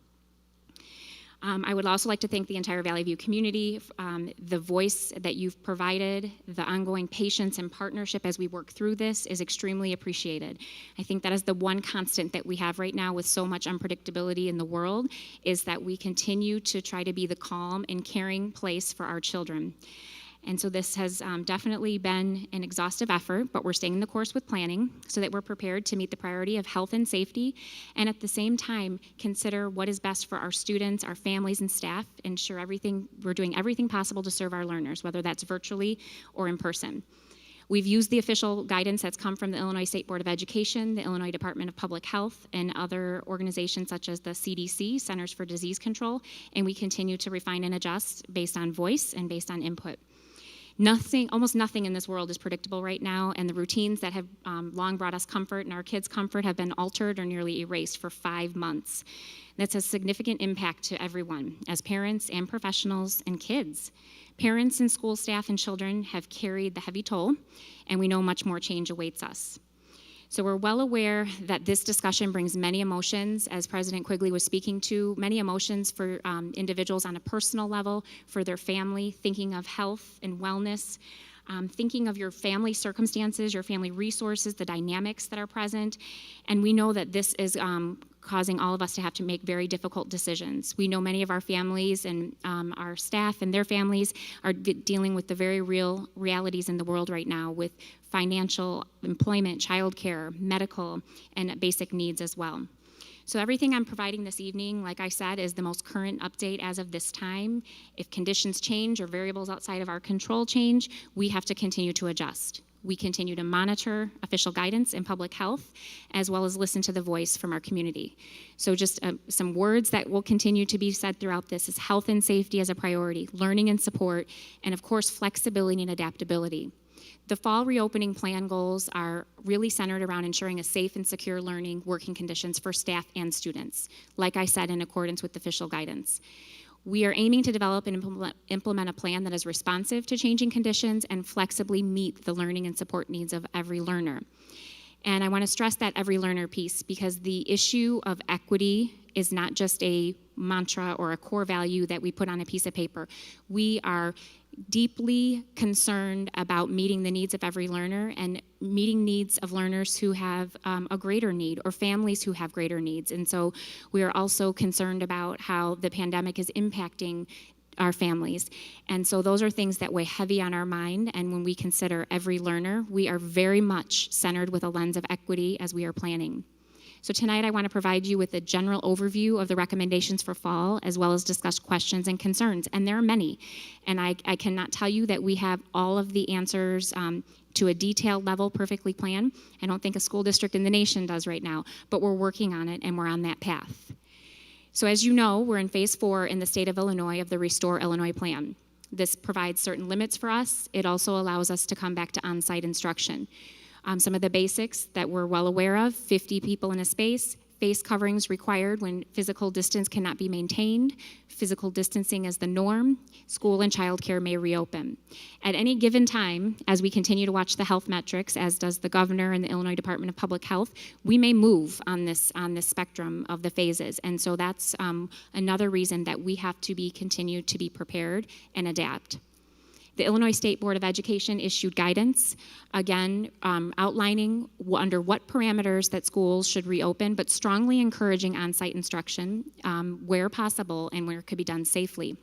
S3: I would also like to thank the entire Valley View community, the voice that you've provided, the ongoing patience and partnership as we work through this is extremely appreciated. I think that is the one constant that we have right now with so much unpredictability in the world, is that we continue to try to be the calm and caring place for our children. And so this has definitely been an exhaustive effort, but we're staying the course with planning so that we're prepared to meet the priority of health and safety, and at the same time consider what is best for our students, our families, and staff, ensure we're doing everything possible to serve our learners, whether that's virtually or in person. We've used the official guidance that's come from the Illinois State Board of Education, the Illinois Department of Public Health, and other organizations such as the CDC, Centers for Disease Control, and we continue to refine and adjust based on voice and based on input. Almost nothing in this world is predictable right now, and the routines that have long brought us comfort and our kids' comfort have been altered or nearly erased for 5 months. That's a significant impact to everyone, as parents and professionals and kids. Parents and school staff and children have carried the heavy toll, and we know much more change awaits us. So we're well aware that this discussion brings many emotions, as President Quigley was speaking to, many emotions for individuals on a personal level, for their family, thinking of health and wellness, thinking of your family circumstances, your family resources, the dynamics that are present. And we know that this is causing all of us to have to make very difficult decisions. We know many of our families and our staff and their families are dealing with the very real realities in the world right now with financial, employment, childcare, medical, and basic needs as well. So everything I'm providing this evening, like I said, is the most current update as of this time. If conditions change or variables outside of our control change, we have to continue to adjust. We continue to monitor official guidance in public health, as well as listen to the voice from our community. So just some words that will continue to be said throughout this is health and safety as a priority, learning and support, and of course, flexibility and adaptability. The fall reopening plan goals are really centered around ensuring a safe and secure learning working conditions for staff and students, like I said, in accordance with official guidance. We are aiming to develop and implement a plan that is responsive to changing conditions and flexibly meet the learning and support needs of every learner. And I want to stress that every learner piece, because the issue of equity is not just a mantra or a core value that we put on a piece of paper. We are deeply concerned about meeting the needs of every learner and meeting needs of learners who have a greater need or families who have greater needs. And so we are also concerned about how the pandemic is impacting our families. And so those are things that weigh heavy on our mind. And when we consider every learner, we are very much centered with a lens of equity as we are planning. So tonight I want to provide you with a general overview of the recommendations for fall, as well as discuss questions and concerns. And there are many. And I cannot tell you that we have all of the answers to a detailed level perfectly planned. I don't think a school district in the nation does right now, but we're working on it and we're on that path. So as you know, we're in phase 4 in the state of Illinois of the Restore Illinois plan. This provides certain limits for us. It also allows us to come back to on-site instruction. Some of the basics that we're well aware of: 50 people in a space, face coverings required when physical distance cannot be maintained, physical distancing as the norm, school and childcare may reopen. At any given time, as we continue to watch the health metrics, as does the governor and the Illinois Department of Public Health, we may move on this spectrum of the phases. And so that's another reason that we have to continue to be prepared and adapt. The Illinois State Board of Education issued guidance, again, outlining under what parameters that schools should reopen, but strongly encouraging on-site instruction where possible and where it could be done safely.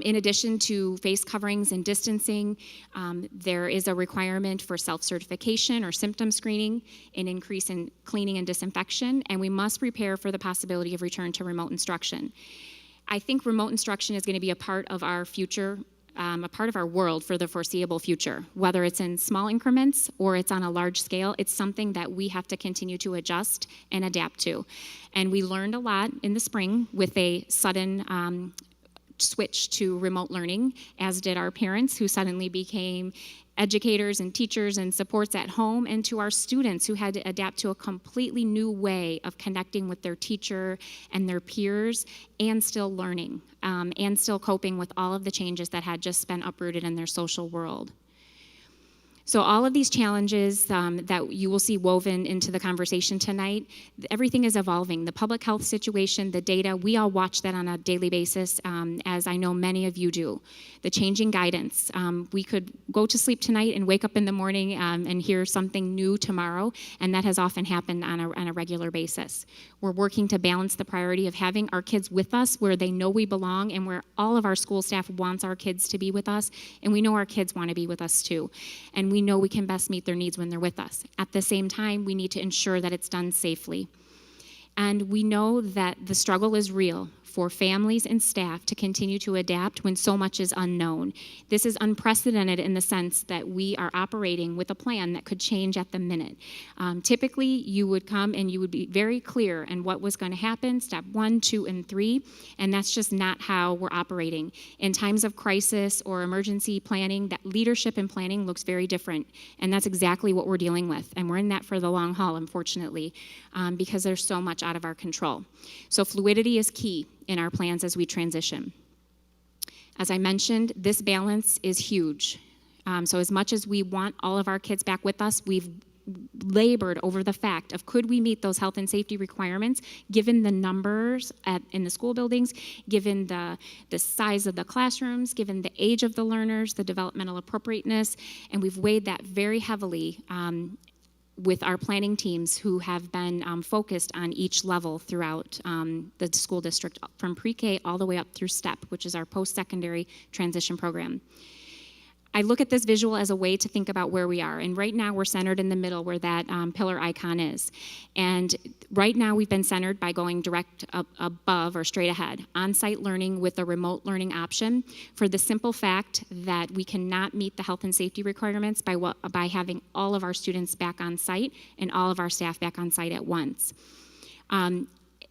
S3: In addition to face coverings and distancing, there is a requirement for self-certification or symptom screening, an increase in cleaning and disinfection, and we must prepare for the possibility of return to remote instruction. I think remote instruction is going to be a part of our future, a part of our world for the foreseeable future. Whether it's in small increments or it's on a large scale, it's something that we have to continue to adjust and adapt to. And we learned a lot in the spring with a sudden switch to remote learning, as did our parents, who suddenly became educators and teachers and supports at home, and to our students who had to adapt to a completely new way of connecting with their teacher and their peers and still learning and still coping with all of the changes that had just been uprooted in their social world. So all of these challenges that you will see woven into the conversation tonight, everything is evolving. The public health situation, the data, we all watch that on a daily basis, as I know many of you do. The changing guidance. We could go to sleep tonight and wake up in the morning and hear something new tomorrow, and that has often happened on a regular basis. We're working to balance the priority of having our kids with us where they know we belong and where all of our school staff wants our kids to be with us, and we know our kids want to be with us too. And we know we can best meet their needs when they're with us. At the same time, we need to ensure that it's done safely. And we know that the struggle is real for families and staff to continue to adapt when so much is unknown. This is unprecedented in the sense that we are operating with a plan that could change at the minute. Typically, you would come and you would be very clear in what was going to happen, step 1, 2, and 3, and that's just not how we're operating. In times of crisis or emergency planning, that leadership and planning looks very different, and that's exactly what we're dealing with, and we're in that for the long haul, unfortunately, because there's so much out of our control. So fluidity is key in our plans as we transition. As I mentioned, this balance is huge. So as much as we want all of our kids back with us, we've labored over the fact of could we meet those health and safety requirements given the numbers in the school buildings, given the size of the classrooms, given the age of the learners, the developmental appropriateness, and we've weighed that very heavily with our planning teams who have been focused on each level throughout the school district, from pre-K all the way up through STEP, which is our post-secondary transition program. I look at this visual as a way to think about where we are. And right now we're centered in the middle where that pillar icon is. And right now we've been centered by going direct up above or straight ahead. On-site learning with a remote learning option for the simple fact that we cannot meet the health and safety requirements by having all of our students back on site and all of our staff back on site at once.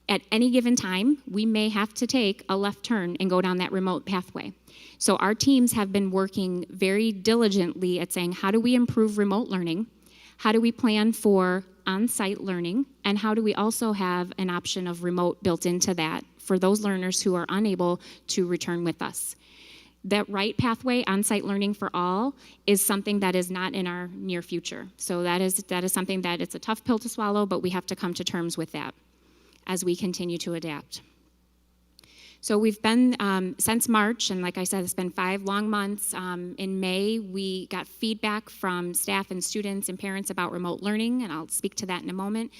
S3: At any given time, we may have to take a left turn and go down that remote pathway. So our teams have been working very diligently at saying, how do we improve remote learning? How do we plan for on-site learning? And how do we also have an option of remote built into that for those learners who are unable to return with us? That right pathway, on-site learning for all, is something that is not in our near future. So that is something that it's a tough pill to swallow, but we have to come to terms with that as we continue to adapt. So we've been, since March, and like I said, it's been 5 long months. In May, we got feedback from staff and students and parents about remote learning, and I'll speak to that in a moment.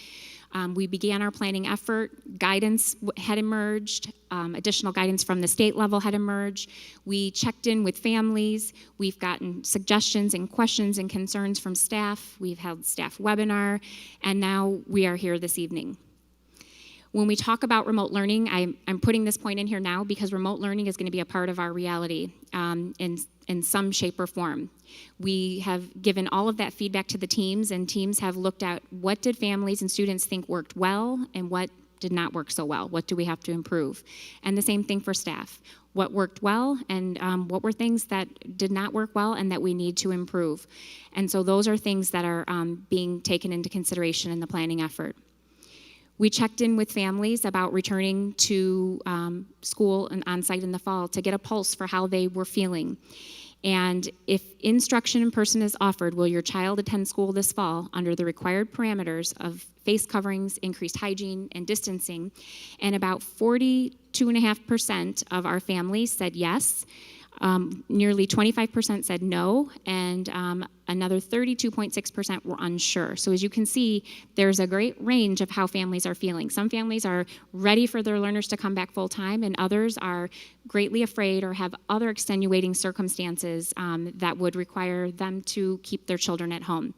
S3: We began our planning effort. Guidance had emerged. Additional guidance from the state level had emerged. We checked in with families. We've gotten suggestions and questions and concerns from staff. We've held staff webinar, and now we are here this evening. When we talk about remote learning, I'm putting this point in here now because remote learning is going to be a part of our reality in some shape or form. We have given all of that feedback to the teams, and teams have looked at what did families and students think worked well and what did not work so well. What do we have to improve? And the same thing for staff. What worked well and what were things that did not work well and that we need to improve. And so those are things that are being taken into consideration in the planning effort. We checked in with families about returning to school and on-site in the fall to get a pulse for how they were feeling. And if instruction in person is offered, will your child attend school this fall under the required parameters of face coverings, increased hygiene, and distancing? And about 42.5% of our families said yes. Nearly 25% said no, and another 32.6% were unsure. So as you can see, there's a great range of how families are feeling. Some families are ready for their learners to come back full time, and others are greatly afraid or have other extenuating circumstances that would require them to keep their children at home.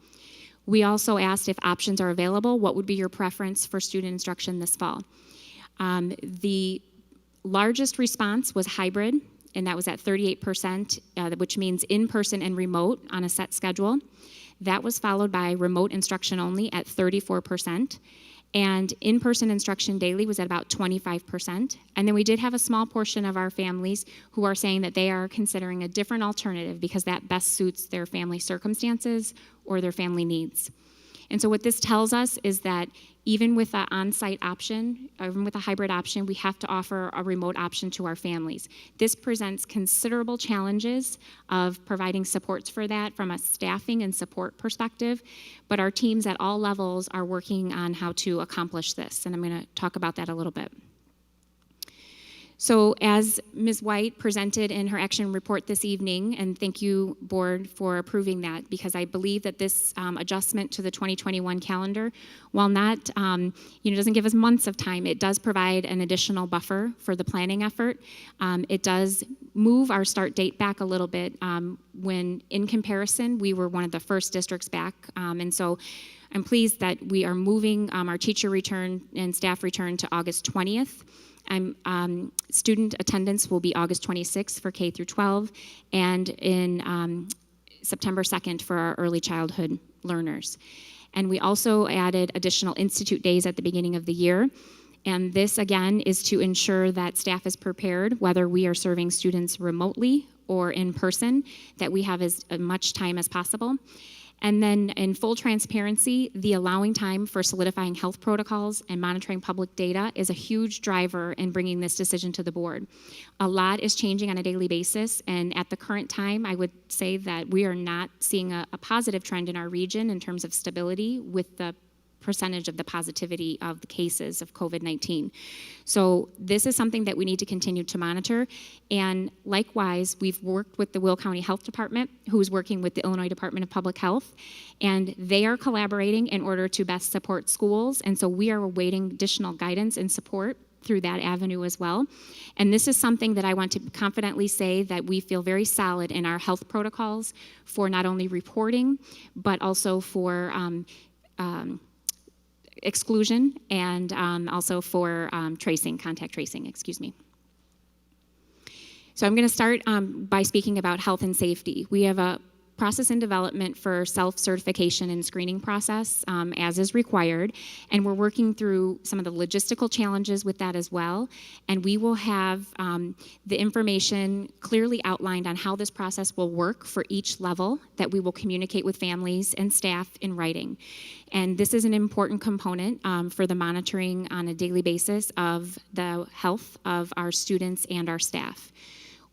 S3: We also asked if options are available, what would be your preference for student instruction this fall? The largest response was hybrid, and that was at 38%, which means in-person and remote on a set schedule. That was followed by remote instruction only at 34%, and in-person instruction daily was at about 25%. And then we did have a small portion of our families who are saying that they are considering a different alternative because that best suits their family circumstances or their family needs. And so what this tells us is that even with an on-site option, or even with a hybrid option, we have to offer a remote option to our families. This presents considerable challenges of providing supports for that from a staffing and support perspective, but our teams at all levels are working on how to accomplish this, and I'm going to talk about that a little bit. So as Ms. White presented in her action report this evening, and thank you, board, for approving that, because I believe that this adjustment to the 2021 calendar, while not, doesn't give us months of time, it does provide an additional buffer for the planning effort. It does move our start date back a little bit when, in comparison, we were one of the first districts back, and so I'm pleased that we are moving our teacher return and staff return to August 20th. Student attendance will be August 26th for K through 12, and in September 2nd for our early childhood learners. And we also added additional institute days at the beginning of the year. And this, again, is to ensure that staff is prepared, whether we are serving students remotely or in person, that we have as much time as possible. And then in full transparency, the allowing time for solidifying health protocols and monitoring public data is a huge driver in bringing this decision to the board. A lot is changing on a daily basis, and at the current time, I would say that we are not seeing a positive trend in our region in terms of stability with the percentage of the positivity of the cases of COVID-19. So this is something that we need to continue to monitor. And likewise, we've worked with the Will County Health Department, who is working with the Illinois Department of Public Health, and they are collaborating in order to best support schools. And so we are awaiting additional guidance and support through that avenue as well. And this is something that I want to confidently say that we feel very solid in our health protocols for not only reporting, but also for exclusion and also for contact tracing, excuse me. So I'm going to start by speaking about health and safety. We have a process in development for self-certification and screening process as is required, and we're working through some of the logistical challenges with that as well, and we will have the information clearly outlined on how this process will work for each level that we will communicate with families and staff in writing. And this is an important component for the monitoring on a daily basis of the health of our students and our staff.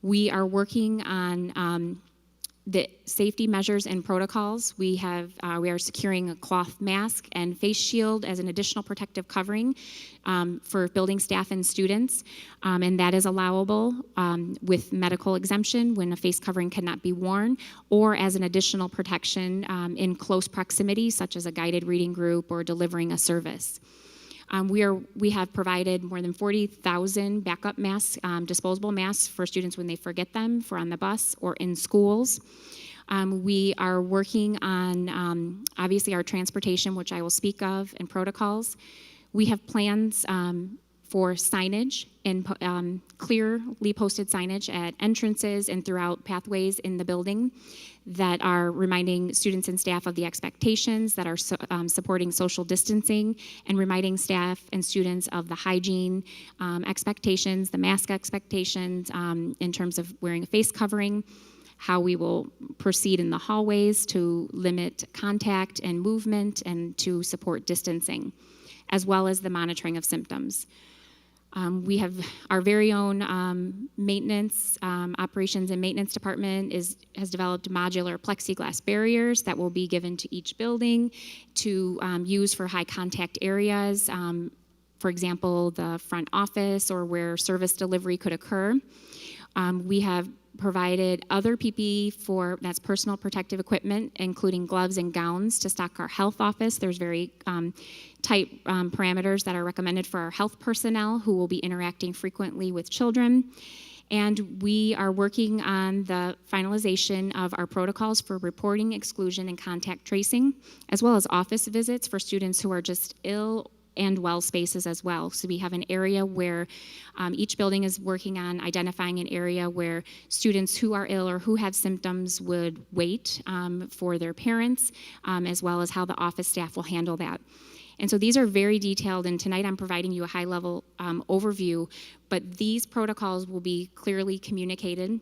S3: We are working on the safety measures and protocols. We are securing a cloth mask and face shield as an additional protective covering for building staff and students, and that is allowable with medical exemption when a face covering cannot be worn, or as an additional protection in close proximity, such as a guided reading group or delivering a service. We have provided more than 40,000 backup masks, disposable masks for students when they forget them, for on the bus or in schools. We are working on, obviously, our transportation, which I will speak of, and protocols. We have plans for signage and clearly posted signage at entrances and throughout pathways in the building that are reminding students and staff of the expectations, that are supporting social distancing, and reminding staff and students of the hygiene expectations, the mask expectations in terms of wearing a face covering, how we will proceed in the hallways to limit contact and movement and to support distancing, as well as the monitoring of symptoms. We have our very own maintenance, operations and maintenance department has developed modular plexiglass barriers that will be given to each building to use for high contact areas, for example, the front office or where service delivery could occur. We have provided other PPE that's personal protective equipment, including gloves and gowns, to stock our health office. There's very tight parameters that are recommended for our health personnel who will be interacting frequently with children. And we are working on the finalization of our protocols for reporting, exclusion, and contact tracing, as well as office visits for students who are just ill and well spaces as well. So we have an area where each building is working on identifying an area where students who are ill or who have symptoms would wait for their parents, as well as how the office staff will handle that. And so these are very detailed, and tonight I'm providing you a high-level overview, but these protocols will be clearly communicated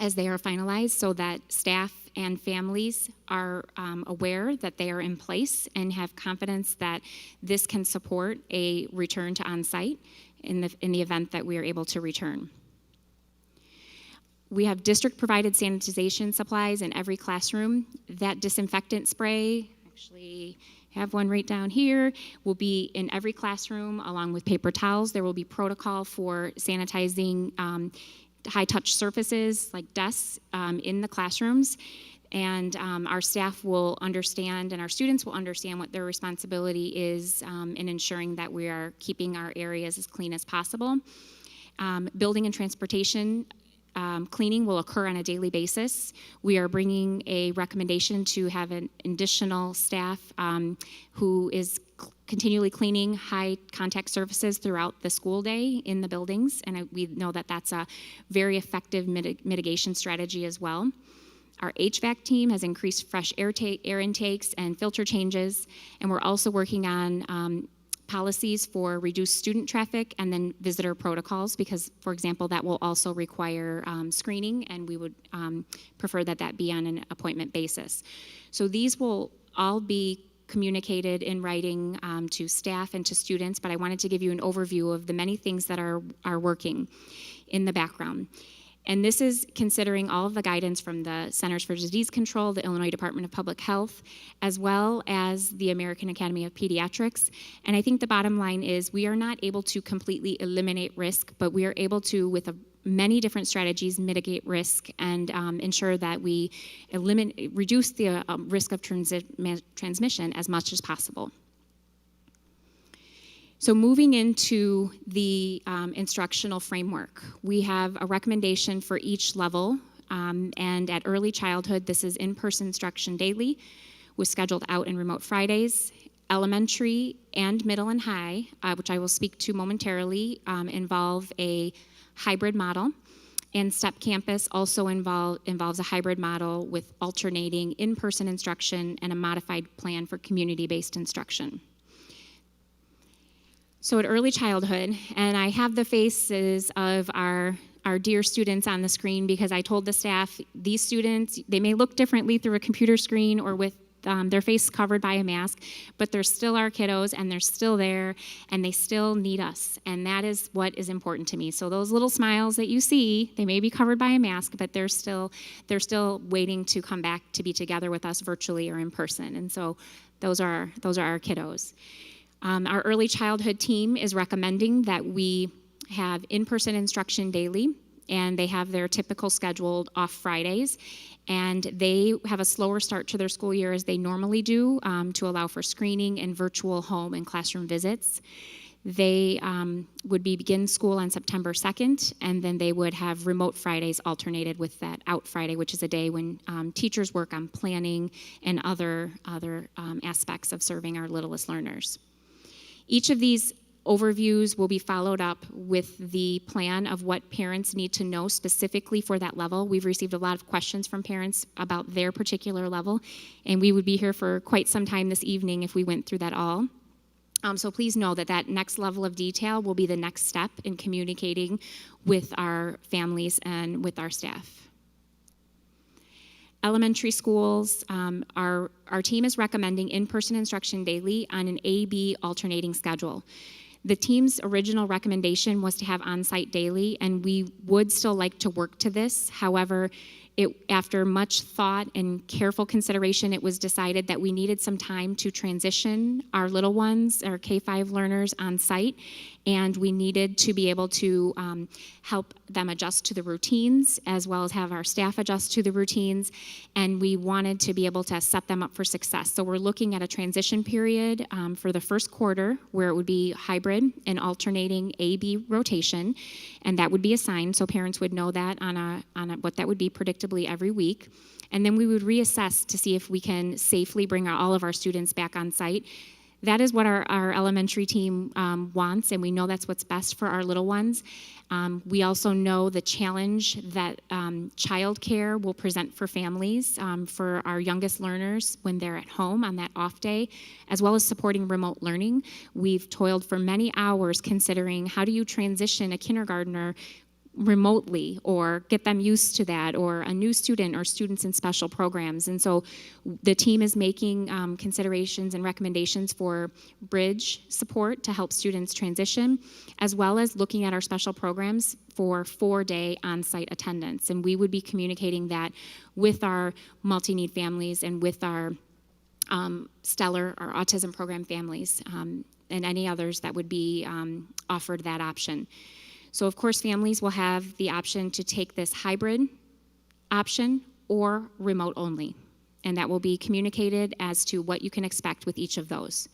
S3: as they are finalized so that staff and families are aware that they are in place and have confidence that this can support a return to on-site in the event that we are able to return. We have district-provided sanitization supplies in every classroom. That disinfectant spray, actually have one right down here, will be in every classroom along with paper towels. There will be protocol for sanitizing high-touch surfaces like desks in the classrooms, and our staff will understand and our students will understand what their responsibility is in ensuring that we are keeping our areas as clean as possible. Building and transportation cleaning will occur on a daily basis. We are bringing a recommendation to have an additional staff who is continually cleaning high contact surfaces throughout the school day in the buildings, and we know that that's a very effective mitigation strategy as well. Our HVAC team has increased fresh air intakes and filter changes, and we're also working on policies for reduced student traffic and then visitor protocols because, for example, that will also require screening, and we would prefer that that be on an appointment basis. So these will all be communicated in writing to staff and to students, but I wanted to give you an overview of the many things that are working in the background. And this is considering all of the guidance from the Centers for Disease Control, the Illinois Department of Public Health, as well as the American Academy of Pediatrics. And I think the bottom line is we are not able to completely eliminate risk, but we are able to, with many different strategies, mitigate risk and ensure that we reduce the risk of transmission as much as possible. So moving into the instructional framework, we have a recommendation for each level, and at early childhood, this is in-person instruction daily with scheduled out and remote Fridays. Elementary and middle and high, which I will speak to momentarily, involve a hybrid model, and STEP Campus also involves a hybrid model with alternating in-person instruction and a modified plan for community-based instruction. So at early childhood, and I have the faces of our dear students on the screen because I told the staff, these students, they may look differently through a computer screen or with their face covered by a mask, but they're still our kiddos and they're still there and they still need us. And that is what is important to me. So those little smiles that you see, they may be covered by a mask, but they're still waiting to come back to be together with us virtually or in person. And so those are our kiddos. Our early childhood team is recommending that we have in-person instruction daily, and they have their typical scheduled off Fridays, and they have a slower start to their school year as they normally do to allow for screening and virtual home and classroom visits. They would begin school on September 2nd, and then they would have remote Fridays alternated with that out Friday, which is a day when teachers work on planning and other aspects of serving our littlest learners. Each of these overviews will be followed up with the plan of what parents need to know specifically for that level. We've received a lot of questions from parents about their particular level, and we would be here for quite some time this evening if we went through that all. So please know that next level of detail will be the next step in communicating with our families and with our staff. Elementary schools, our team is recommending in-person instruction daily on an A-B alternating schedule. The team's original recommendation was to have on-site daily, and we would still like to work to this. However, after much thought and careful consideration, it was decided that we needed some time to transition our little ones, our K-5 learners, on site, and we needed to be able to help them adjust to the routines as well as have our staff adjust to the routines, and we wanted to be able to set them up for success. So we're looking at a transition period for the first quarter where it would be hybrid and alternating A-B rotation, and that would be assigned so parents would know that on what that would be predictably every week. And then we would reassess to see if we can safely bring all of our students back on site. That is what our elementary team wants, and we know that's what's best for our little ones. We also know the challenge that childcare will present for families, for our youngest learners when they're at home on that off day, as well as supporting remote learning. We've toiled for many hours considering how do you transition a kindergartner remotely or get them used to that, or a new student or students in special programs. And so the team is making considerations and recommendations for bridge support to help students transition, as well as looking at our special programs for 4-day on-site attendance. And we would be communicating that with our multi-need families and with our Stellar, our autism program families, and any others that would be offered that option. So of course, families will have the option to take this hybrid option or remote only, and that will be communicated as to what you can expect with each of those.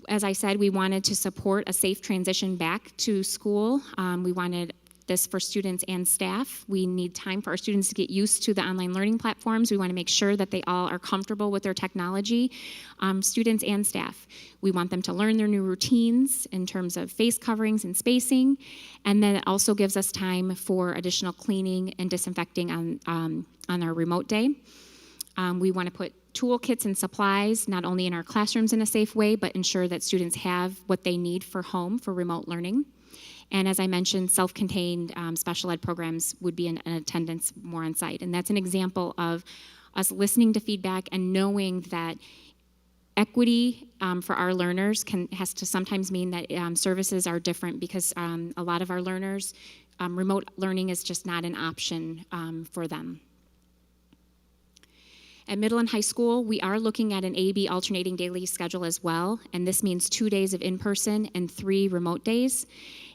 S3: As I said, we wanted to support a safe transition back to school. We wanted this for students and staff. We need time for our students to get used to the online learning platforms. We want to make sure that they all are comfortable with their technology, students and staff. We want them to learn their new routines in terms of face coverings and spacing, and then it also gives us time for additional cleaning and disinfecting on our remote day. We want to put toolkits and supplies not only in our classrooms in a safe way, but ensure that students have what they need for home for remote learning. And as I mentioned, self-contained special ed programs would be in attendance more on site. And that's an example of us listening to feedback and knowing that equity for our learners has to sometimes mean that services are different, because a lot of our learners remote learning is just not an option for them. At middle and high school, we are looking at an A-B alternating daily schedule as well, and this means 2 days of in-person and 3 remote days.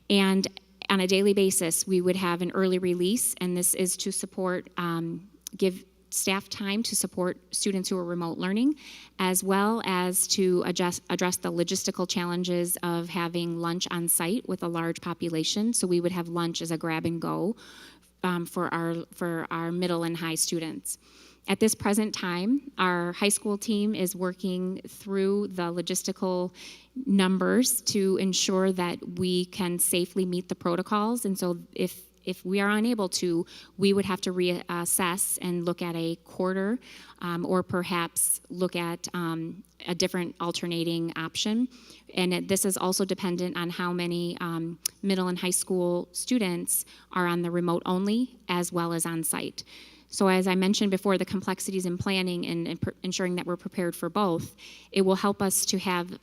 S3: And on a daily basis, we would have an early release, and this is to support, give staff time to support students who are remote learning, as well as to address the logistical challenges of having lunch on site with a large population. So we would have lunch as a grab and go for our middle and high students. At this present time, our high school team is working through the logistical numbers to ensure that we can safely meet the protocols. And so if we are unable to, we would have to reassess and look at a quarter or perhaps look at a different alternating option. And this is also dependent on how many middle and high school students are on the remote only as well as on site. So as I mentioned before, the complexities in planning and ensuring that we're prepared for both, it will help us to have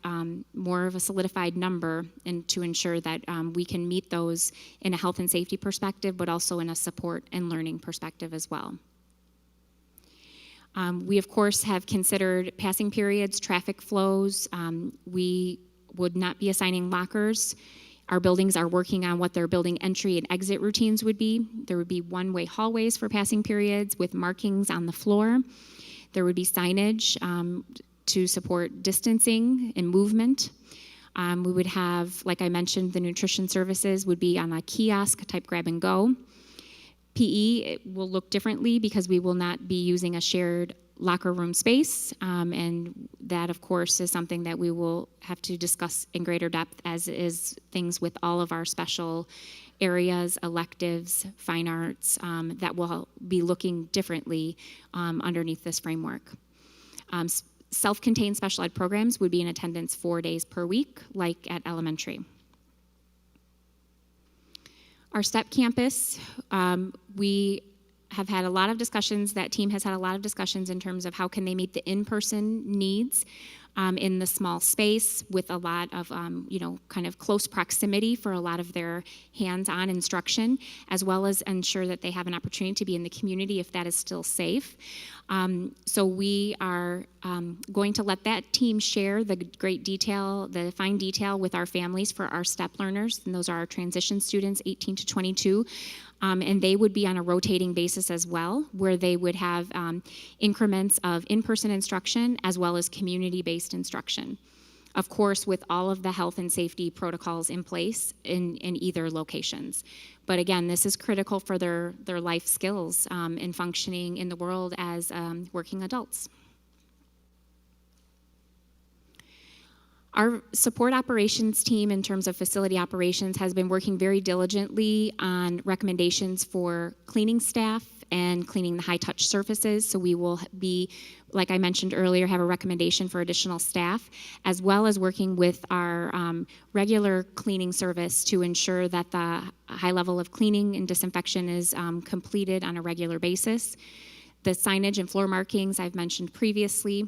S3: more of a solidified number and to ensure that we can meet those in a health and safety perspective, but also in a support and learning perspective as well. We, of course, have considered passing periods, traffic flows. We would not be assigning lockers. Our buildings are working on what their building entry and exit routines would be. There would be one-way hallways for passing periods with markings on the floor. There would be signage to support distancing and movement. We would have, like I mentioned, the nutrition services would be on a kiosk type grab and go. PE will look differently because we will not be using a shared locker room space, and that, of course, is something that we will have to discuss in greater depth, as is things with all of our special areas, electives, fine arts, that will be looking differently underneath this framework. Self-contained special ed programs would be in attendance 4 days per week, like at elementary. Our STEP campus, we have had a lot of discussions, that team has had a lot of discussions in terms of how can they meet the in-person needs in the small space with a lot of, kind of close proximity for a lot of their hands-on instruction, as well as ensure that they have an opportunity to be in the community if that is still safe. So we are going to let that team share the great detail, the fine detail with our families for our STEP learners, and those are our transition students, 18 to 22. And they would be on a rotating basis as well, where they would have increments of in-person instruction as well as community-based instruction. Of course, with all of the health and safety protocols in place in either locations. But again, this is critical for their life skills in functioning in the world as working adults. Our support operations team, in terms of facility operations, has been working very diligently on recommendations for cleaning staff and cleaning the high-touch surfaces. So we will be, like I mentioned earlier, have a recommendation for additional staff, as well as working with our regular cleaning service to ensure that the high level of cleaning and disinfection is completed on a regular basis. The signage and floor markings I've mentioned previously,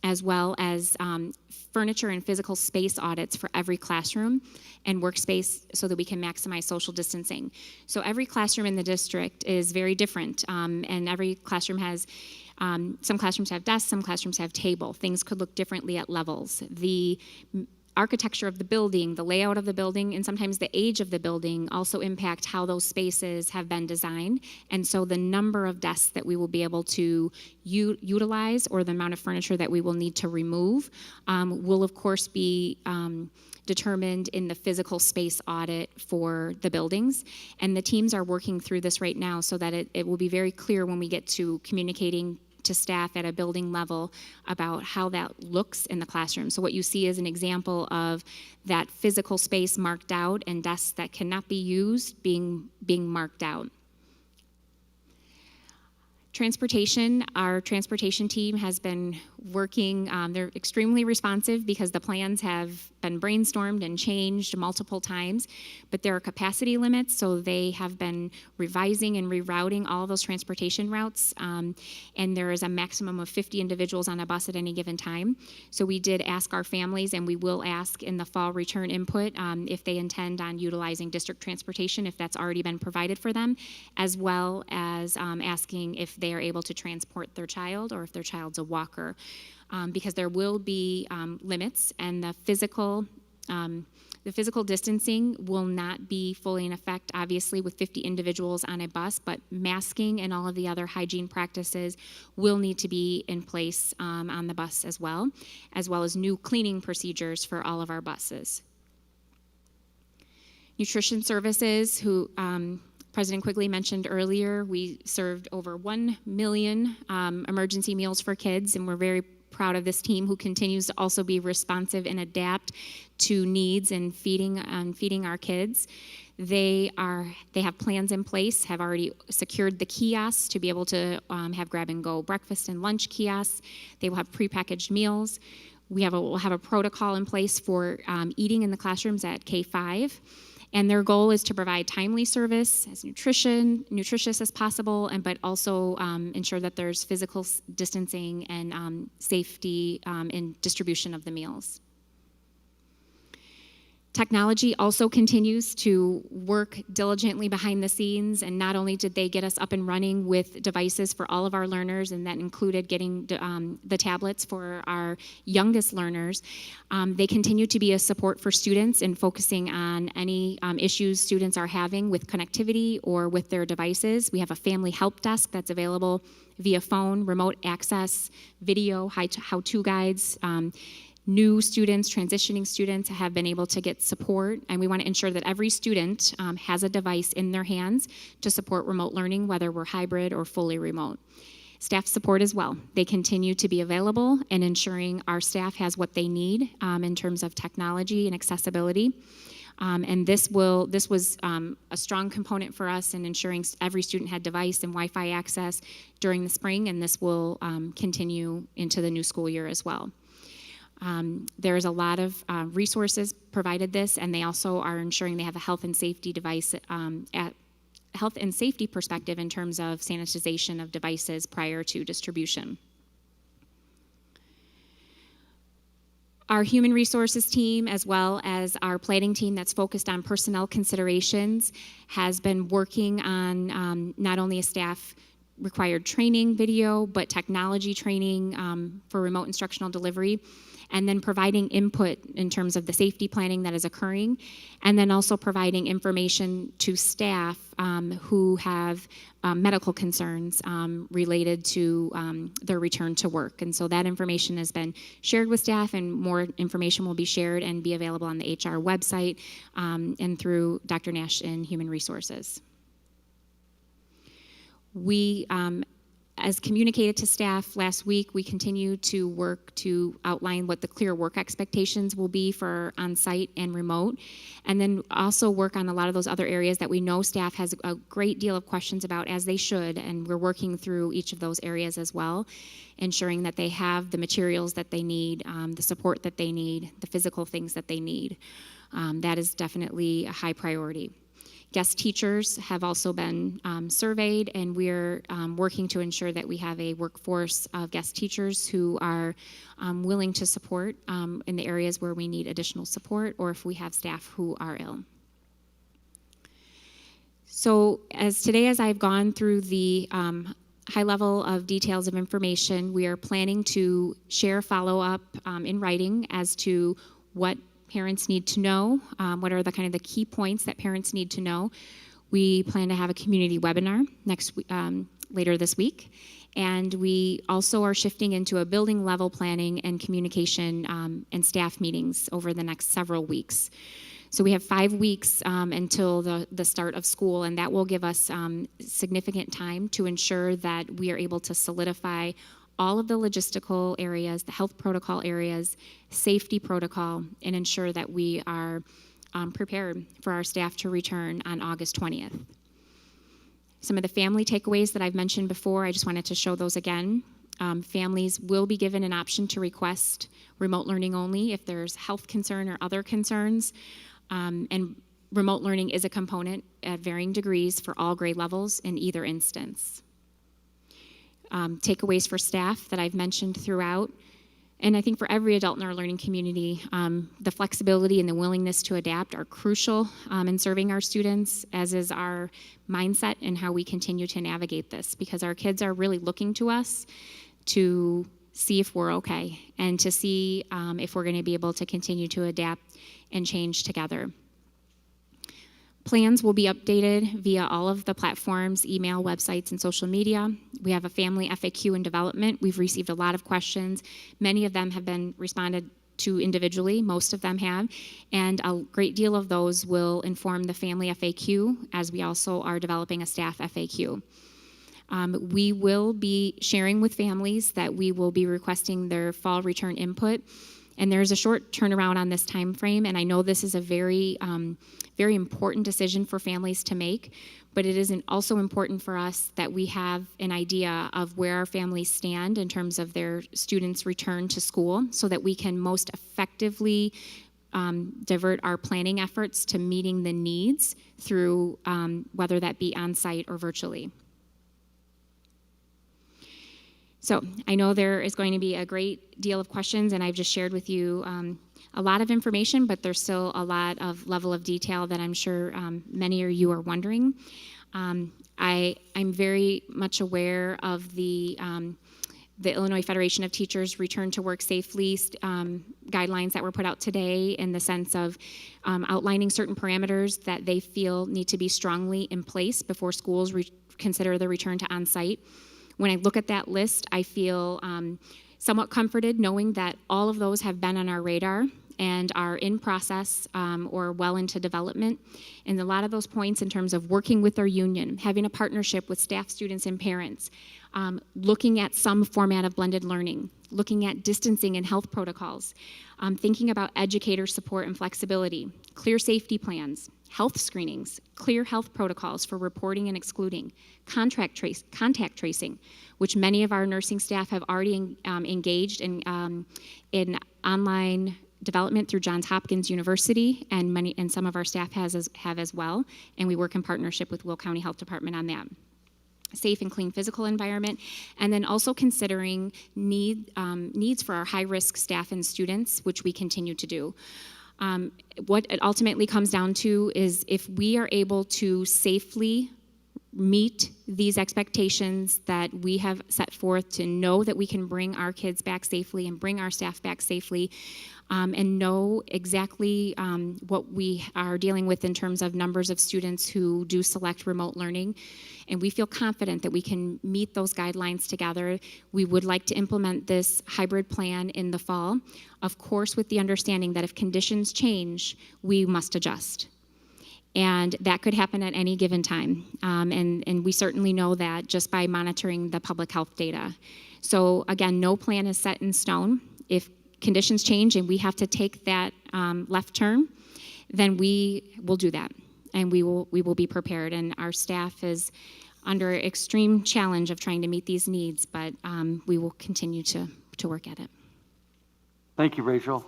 S3: as well as furniture and physical space audits for every classroom and workspace so that we can maximize social distancing. So every classroom in the district is very different, and every classroom has, some classrooms have desks, some classrooms have table. Things could look differently at levels. The architecture of the building, the layout of the building, and sometimes the age of the building also impact how those spaces have been designed. And so the number of desks that we will be able to utilize, or the amount of furniture that we will need to remove, will of course be determined in the physical space audit for the buildings. And the teams are working through this right now so that it will be very clear when we get to communicating to staff at a building level about how that looks in the classroom. So what you see is an example of that physical space marked out and desks that cannot be used being marked out. Transportation, our transportation team has been working, they're extremely responsive because the plans have been brainstormed and changed multiple times, but there are capacity limits, so they have been revising and rerouting all of those transportation routes, and there is a maximum of 50 individuals on a bus at any given time. So we did ask our families, and we will ask in the fall return input if they intend on utilizing district transportation, if that's already been provided for them, as well as asking if they are able to transport their child or if their child's a walker, because there will be limits, and the physical distancing will not be fully in effect, obviously, with 50 individuals on a bus, but masking and all of the other hygiene practices will need to be in place on the bus as well as new cleaning procedures for all of our buses. Nutrition services, who President Quigley mentioned earlier, we served over 1 million emergency meals for kids, and we're very proud of this team who continues to also be responsive and adapt to needs and feeding our kids. They have plans in place, have already secured the kiosks to be able to have grab-and-go breakfast and lunch kiosks. They will have prepackaged meals. We'll have a protocol in place for eating in the classrooms at K-5. And their goal is to provide timely service, as nutritious as possible, but also ensure that there's physical distancing and safety in distribution of the meals. Technology also continues to work diligently behind the scenes, and not only did they get us up and running with devices for all of our learners, and that included getting the tablets for our youngest learners, they continue to be a support for students in focusing on any issues students are having with connectivity or with their devices. We have a family help desk that's available via phone, remote access, video, how-to guides. New students, transitioning students have been able to get support, and we want to ensure that every student has a device in their hands to support remote learning, whether we're hybrid or fully remote. Staff support as well. They continue to be available and ensuring our staff has what they need in terms of technology and accessibility. And this was a strong component for us in ensuring every student had device and Wi-Fi access during the spring, and this will continue into the new school year as well. There's a lot of resources provided this, and they also are ensuring they have a health and safety device health and safety perspective in terms of sanitization of devices prior to distribution. Our human resources team, as well as our planning team that's focused on personnel considerations, has been working on not only a staff required training video, but technology training for remote instructional delivery, and then providing input in terms of the safety planning that is occurring, and then also providing information to staff who have medical concerns related to their return to work. And so that information has been shared with staff, and more information will be shared and be available on the HR website and through Dr. Nash in Human Resources. We, as communicated to staff last week, we continue to work to outline what the clear work expectations will be for on-site and remote, and then also work on a lot of those other areas that we know staff has a great deal of questions about, as they should, and we're working through each of those areas as well, ensuring that they have the materials that they need, the support that they need, the physical things that they need. That is definitely a high priority. Guest teachers have also been surveyed, and we're working to ensure that we have a workforce of guest teachers who are willing to support in the areas where we need additional support, or if we have staff who are ill. So as I've gone through the high level of details of information, we are planning to share follow-up in writing as to what parents need to know, what are the key points that parents need to know. We plan to have a community webinar later this week, and we also are shifting into a building level planning and communication and staff meetings over the next several weeks. So we have 5 weeks until the start of school, and that will give us significant time to ensure that we are able to solidify all of the logistical areas, the health protocol areas, safety protocol, and ensure that we are prepared for our staff to return on August 20th. Some of the family takeaways that I've mentioned before, I just wanted to show those again. Families will be given an option to request remote learning only if there's health concern or other concerns. And remote learning is a component at varying degrees for all grade levels in either instance. Takeaways for staff that I've mentioned throughout. And I think for every adult in our learning community, the flexibility and the willingness to adapt are crucial in serving our students, as is our mindset and how we continue to navigate this, because our kids are really looking to us to see if we're okay and to see if we're going to be able to continue to adapt and change together. Plans will be updated via all of the platforms, email, websites, and social media. We have a family FAQ in development. We've received a lot of questions. Many of them have been responded to individually, most of them have, and a great deal of those will inform the family FAQ, as we also are developing a staff FAQ. We will be sharing with families that we will be requesting their fall return input. And there's a short turnaround on this time frame, and I know this is a very, very important decision for families to make, but it is also important for us that we have an idea of where our families stand in terms of their students' return to school, so that we can most effectively divert our planning efforts to meeting the needs through whether that be on-site or virtually. So I know there is going to be a great deal of questions, and I've just shared with you a lot of information, but there's still a lot of level of detail that I'm sure many of you are wondering. I'm very much aware of the Illinois Federation of Teachers Return to Work Safely guidelines that were put out today, in the sense of outlining certain parameters that they feel need to be strongly in place before schools consider the return to on-site. When I look at that list, I feel somewhat comforted knowing that all of those have been on our radar and are in process or well into development. And a lot of those points in terms of working with our union, having a partnership with staff, students, and parents, looking at some format of blended learning, looking at distancing and health protocols, thinking about educator support and flexibility, clear safety plans, health screenings, clear health protocols for reporting and excluding, contact tracing, which many of our nursing staff have already engaged in online development through Johns Hopkins University, and some of our staff have as well, and we work in partnership with Will County Health Department on that. Safe and clean physical environment, and then also considering needs for our high-risk staff and students, which we continue to do. What it ultimately comes down to is if we are able to safely meet these expectations that we have set forth, to know that we can bring our kids back safely and bring our staff back safely, and know exactly what we are dealing with in terms of numbers of students who do select remote learning, and we feel confident that we can meet those guidelines together, we would like to implement this hybrid plan in the fall, of course with the understanding that if conditions change, we must adjust. And that could happen at any given time. And we certainly know that just by monitoring the public health data. So again, no plan is set in stone. If conditions change and we have to take that left turn, then we will do that. And we will be prepared. And our staff is under extreme challenge of trying to meet these needs, but we will continue to work at it.
S1: Thank you, Rachel.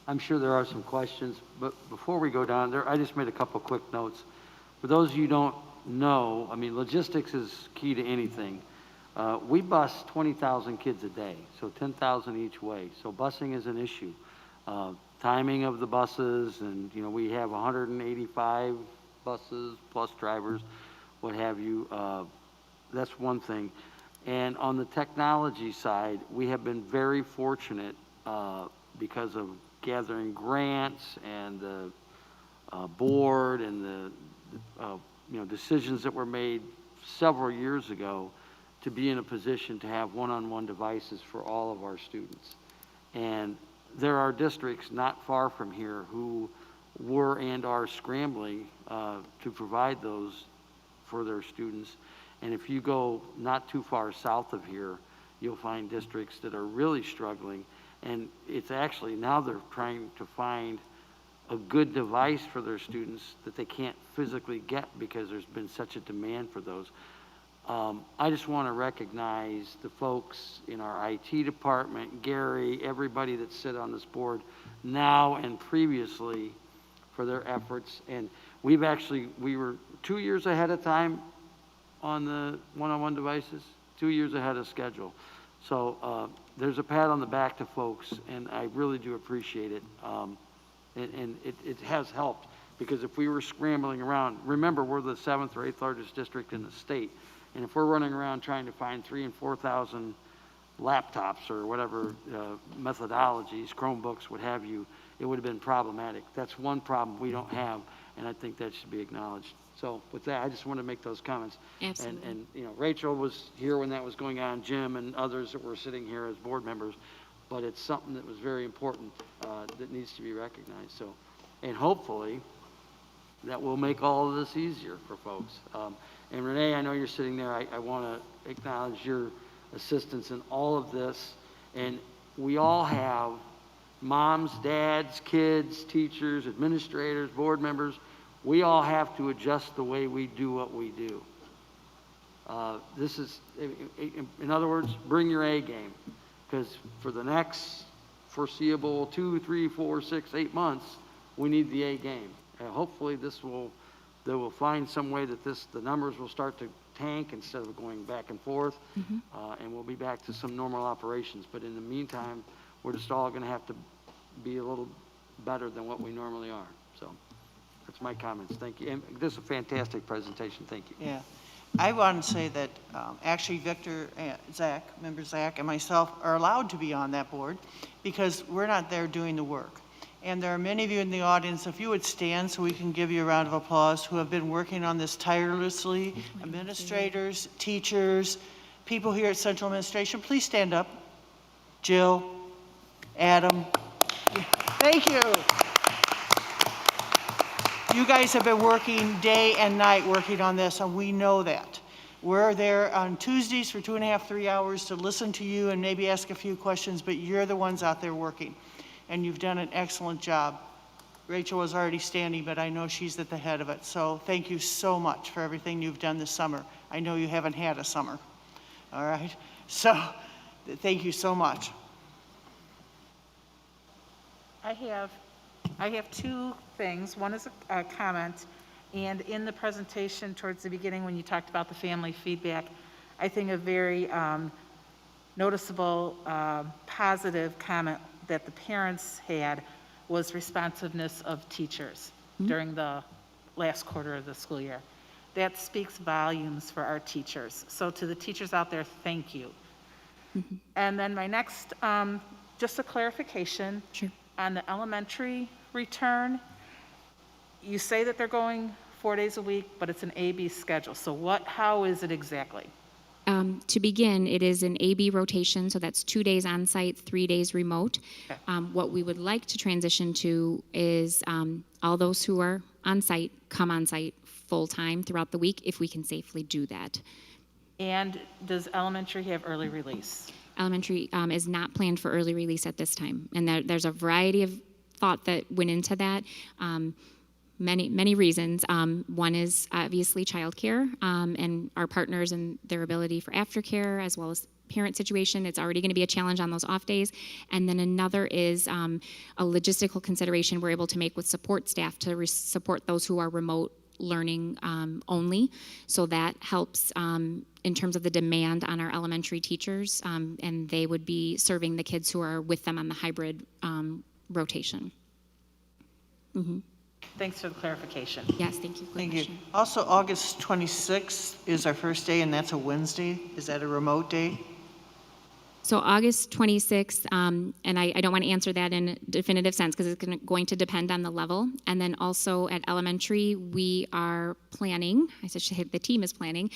S1: I'm sure there are some questions, but before we go down there, I just made a couple quick notes. For those of you who don't know, I mean, logistics is key to anything. We bus 20,000 kids a day, so 10,000 each way. So busing is an issue. Timing of the buses, and you know, we have 185 buses plus drivers, what have you. That's one thing. And on the technology side, we have been very fortunate because of gathering grants and the board and the decisions that were made several years ago to be in a position to have one-on-one devices for all of our students. And there are districts not far from here who were and are scrambling to provide those for their students. And if you go not too far south of here, you'll find districts that are really struggling. And it's actually, now they're trying to find a good device for their students that they can't physically get because there's been such a demand for those. I just want to recognize the folks in our IT department, Gary, everybody that sit on this board now and previously for their efforts. And we were 2 years ahead of time on the one-on-one devices, 2 years ahead of schedule. So there's a pat on the back to folks, and I really do appreciate it. And it has helped, because if we were scrambling around, remember, we're the 7th or 8th largest district in the state. And if we're running around trying to find 3,000 and 4,000 laptops or whatever methodologies, Chromebooks, what have you, it would have been problematic. That's one problem we don't have, and I think that should be acknowledged. So with that, I just want to make those comments.
S3: Absolutely.
S1: And you know, Rachel was here when that was going on, Jim and others that were sitting here as board members, but it's something that was very important that needs to be recognized. So, and hopefully that will make all of this easier for folks. And Renee, I know you're sitting there. I want to acknowledge your assistance in all of this. And we all have moms, dads, kids, teachers, administrators, board members. We all have to adjust the way we do what we do. This is, in other words, bring your A game. Because for the next foreseeable 2, 3, 4, 6, 8 months, we need the A game. And hopefully they will find some way that the numbers will start to tank instead of going back and forth, and we'll be back to some normal operations. But in the meantime, we're just all going to have to be a little better than what we normally are. So that's my comments. Thank you. And this is a fantastic presentation. Thank you.
S10: Yeah. I want to say that actually Victor, Zach, member Zach, and myself are allowed to be on that board because we're not there doing the work. And there are many of you in the audience, if you would stand so we can give you a round of applause, who have been working on this tirelessly, administrators, teachers, people here at Central Administration. Please stand up. Jill, Adam, thank you. You guys have been working day and night working on this, and we know that. We're there on Tuesdays for 2.5, 3 hours to listen to you and maybe ask a few questions, but you're the ones out there working, and you've done an excellent job. Rachel was already standing, but I know she's at the head of it. So thank you so much for everything you've done this summer. I know you haven't had a summer, all right? So thank you so much.
S5: I have two things. One is a comment, and in the presentation towards the beginning when you talked about the family feedback, I think a very noticeable positive comment that the parents had was responsiveness of teachers during the last quarter of the school year. That speaks volumes for our teachers. So to the teachers out there, thank you. And then my next, just a clarification.
S3: Sure.
S5: On the elementary return, you say that they're going 4 days a week, but it's an A-B schedule. So how is it exactly?
S3: To begin, it is an A-B rotation, so that's 2 days on site, 3 days remote.
S5: Okay.
S3: What we would like to transition to is all those who are on site come on site full-time throughout the week, if we can safely do that.
S5: And does elementary have early release?
S3: Elementary is not planned for early release at this time, and there's a variety of thought that went into that. Many reasons. One is obviously childcare and our partners and their ability for aftercare, as well as parent situation. It's already going to be a challenge on those off days. And then another is a logistical consideration we're able to make with support staff to support those who are remote learning only. So that helps in terms of the demand on our elementary teachers, and they would be serving the kids who are with them on the hybrid rotation.
S5: Thanks for the clarification.
S3: Yes, thank you for the
S10: Thank you.
S3: question.
S10: Also, August 26th is our first day, and that's a Wednesday. Is that a remote day?
S3: So August 26th, and I don't want to answer that in a definitive sense because it's going to depend on the level. And then also at elementary, we are planning, I should say the team is planning,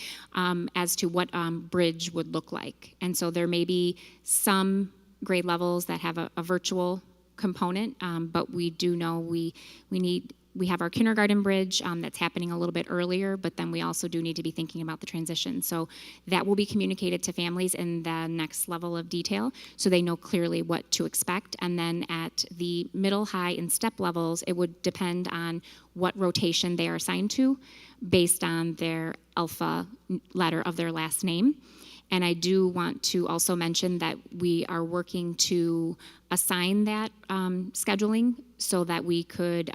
S3: as to what bridge would look like. And so there may be some grade levels that have a virtual component, but we do know we need we have our kindergarten bridge that's happening a little bit earlier, but then we also do need to be thinking about the transition. So that will be communicated to families in the next level of detail so they know clearly what to expect. And then at the middle, high, and step levels, it would depend on what rotation they are assigned to based on their alpha letter of their last name. And I do want to also mention that we are working to assign that scheduling so that we could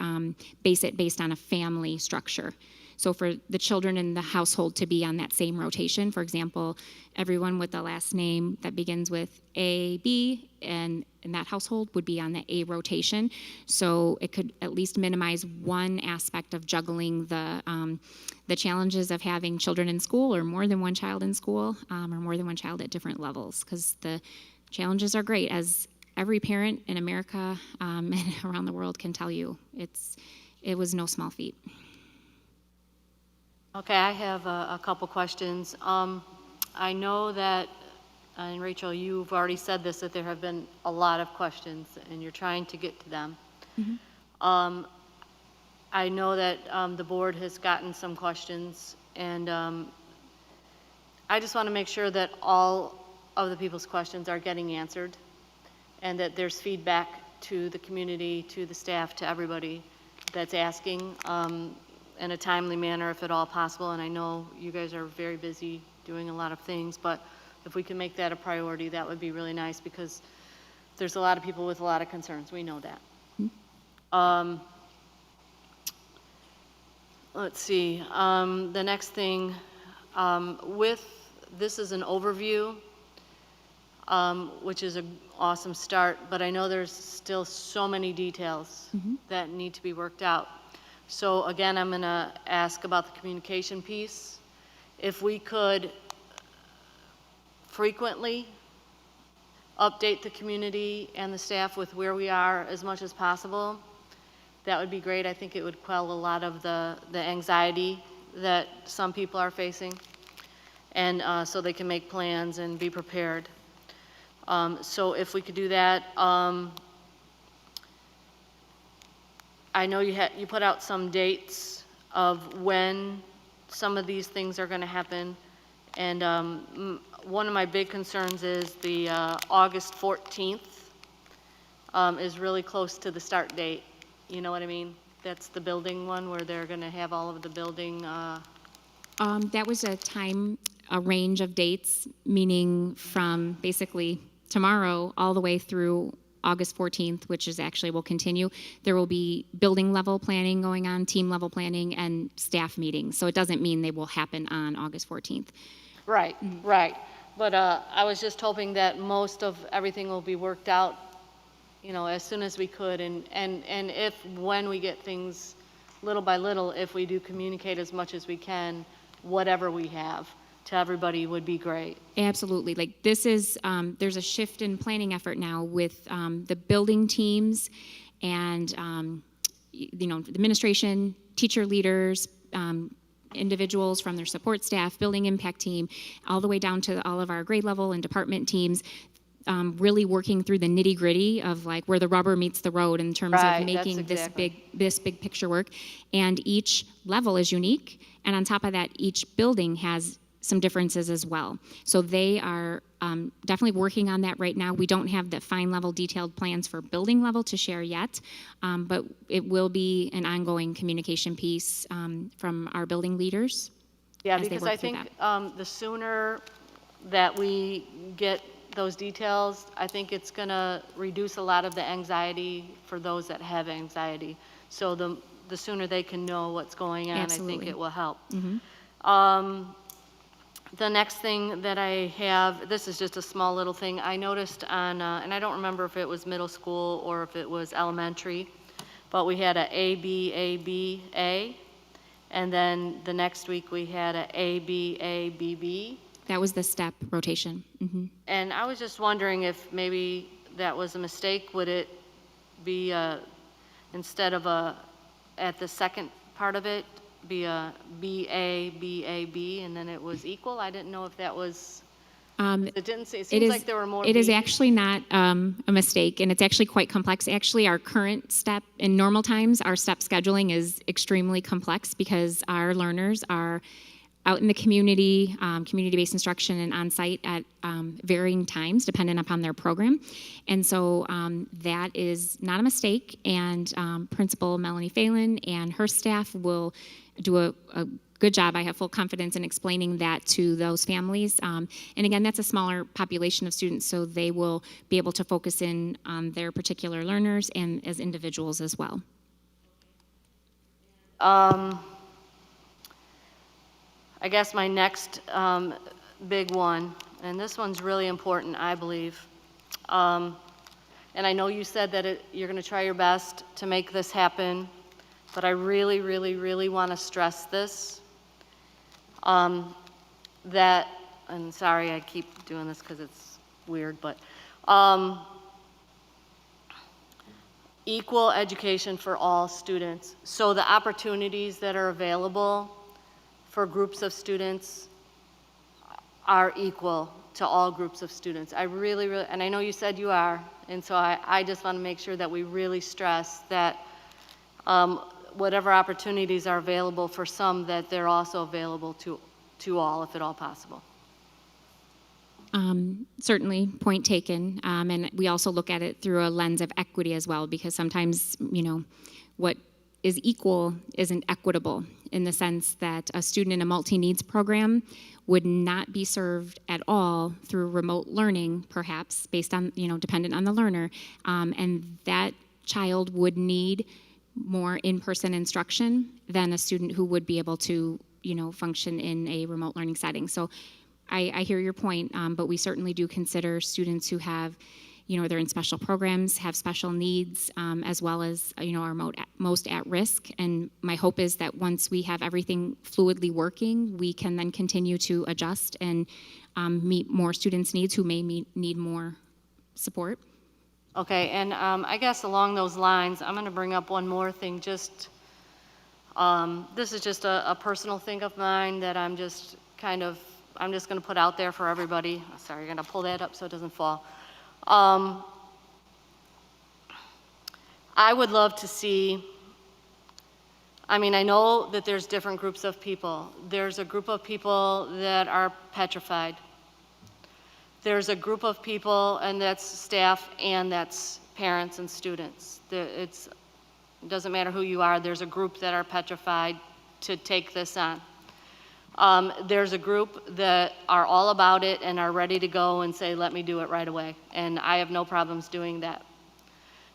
S3: base it based on a family structure. So for the children in the household to be on that same rotation, for example, everyone with the last name that begins with A, B, and in that household would be on the A rotation. So it could at least minimize one aspect of juggling the challenges of having children in school or more than one child in school or more than one child at different levels, because the challenges are great, as every parent in America and around the world can tell you. It was no small feat.
S6: Okay, I have a couple questions. I know that, and Rachel, you've already said this, that there have been a lot of questions, and you're trying to get to them. I know that the board has gotten some questions, and I just want to make sure that all of the people's questions are getting answered, and that there's feedback to the community, to the staff, to everybody that's asking in a timely manner, if at all possible. And I know you guys are very busy doing a lot of things, but if we can make that a priority, that would be really nice, because there's a lot of people with a lot of concerns. We know that. Let's see. The next thing, this is an overview, which is an awesome start, but I know there's still so many details that need to be worked out. So again, I'm going to ask about the communication piece. If we could frequently update the community and the staff with where we are as much as possible, that would be great. I think it would quell a lot of the anxiety that some people are facing, and so they can make plans and be prepared. So if we could do that. I know you put out some dates of when some of these things are going to happen, and one of my big concerns is the August 14th is really close to the start date. You know what I mean? That's the building one where they're going to have all of the building.
S3: That was a range of dates, meaning from basically tomorrow all the way through August 14th, which is actually will continue. There will be building level planning going on, team level planning, and staff meetings. So it doesn't mean they will happen on August 14th.
S6: Right, right. But I was just hoping that most of everything will be worked out, you know, as soon as we could. And when we get things little by little, if we do communicate as much as we can, whatever we have to everybody would be great.
S3: Absolutely. Like this is, there's a shift in planning effort now with the building teams and, you know, administration, teacher leaders, individuals from their support staff, building impact team, all the way down to all of our grade level and department teams, really working through the nitty gritty of like where the rubber meets the road in terms of making this big picture work. And each level is unique. And on top of that, each building has some differences as well. So they are definitely working on that right now. We don't have the fine level detailed plans for building level to share yet, but it will be an ongoing communication piece from our building leaders.
S6: Yeah, because I think the sooner that we get those details, I think it's going to reduce a lot of the anxiety for those that have anxiety. So the sooner they can know what's going on,
S3: Absolutely.
S6: I think it will help.
S3: Mm-hmm.
S6: The next thing that I have, this is just a small little thing. I noticed on, and I don't remember if it was middle school or if it was elementary, but we had a A, and then the next week we had a A,
S3: That was the step rotation. Mm-hmm.
S6: And I was just wondering if maybe that was a mistake. Would it be instead of at the second part of it, be a B, and then it was equal? I didn't know if that was It didn't say, it
S3: It
S6: seems
S3: is,
S6: like there were more
S3: it is
S6: Bs.
S3: actually not a mistake, and it's actually quite complex. Actually, our current STEP, in normal times, our STEP scheduling is extremely complex because our learners are out in the community, community-based instruction and on-site at varying times, dependent upon their program. And so that is not a mistake, and Principal Melanie Phelan and her staff will do a good job. I have full confidence in explaining that to those families. And again, that's a smaller population of students, so they will be able to focus in on their particular learners and as individuals as well.
S6: I guess my next big one, and this one's really important, I believe. And I know you said that you're going to try your best to make this happen, but I really, really, really want to stress this. That, and sorry I keep doing this because it's weird, but equal education for all students. So the opportunities that are available for groups of students are equal to all groups of students. I really, really, and I know you said you are, and so I just want to make sure that we really stress that whatever opportunities are available for some, that they're also available to all, if at all possible.
S3: Certainly, point taken. And we also look at it through a lens of equity as well, because sometimes, you know, what is equal isn't equitable, in the sense that a student in a multi-needs program would not be served at all through remote learning, perhaps, based on, you know, dependent on the learner. And that child would need more in-person instruction than a student who would be able to, you know, function in a remote learning setting. So I hear your point, but we certainly do consider students who have, you know, they're in special programs, have special needs, as well as, you know, are most at risk. And my hope is that once we have everything fluidly working, we can then continue to adjust and meet more students' needs who may need more support.
S6: Okay, and I guess along those lines, I'm going to bring up one more thing. Just this is just a personal thing of mine that I'm just going to put out there for everybody. Sorry, you're going to pull that up so it doesn't fall. I would love to see, I mean, I know that there's different groups of people. There's a group of people that are petrified. There's a group of people, and that's staff and that's parents and students. It doesn't matter who you are, there's a group that are petrified to take this on. There's a group that are all about it and are ready to go and say, let me do it right away. And I have no problems doing that.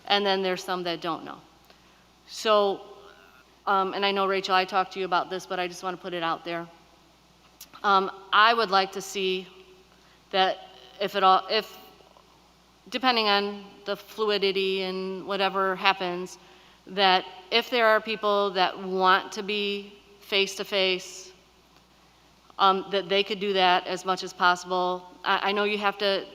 S6: And then there's some that don't know. So, and I know, Rachel, I talked to you about this, but I just want to put it out there. I would like to see that if depending on the fluidity and whatever happens, that if there are people that want to be face-to-face, that they could do that as much as possible. I know you have to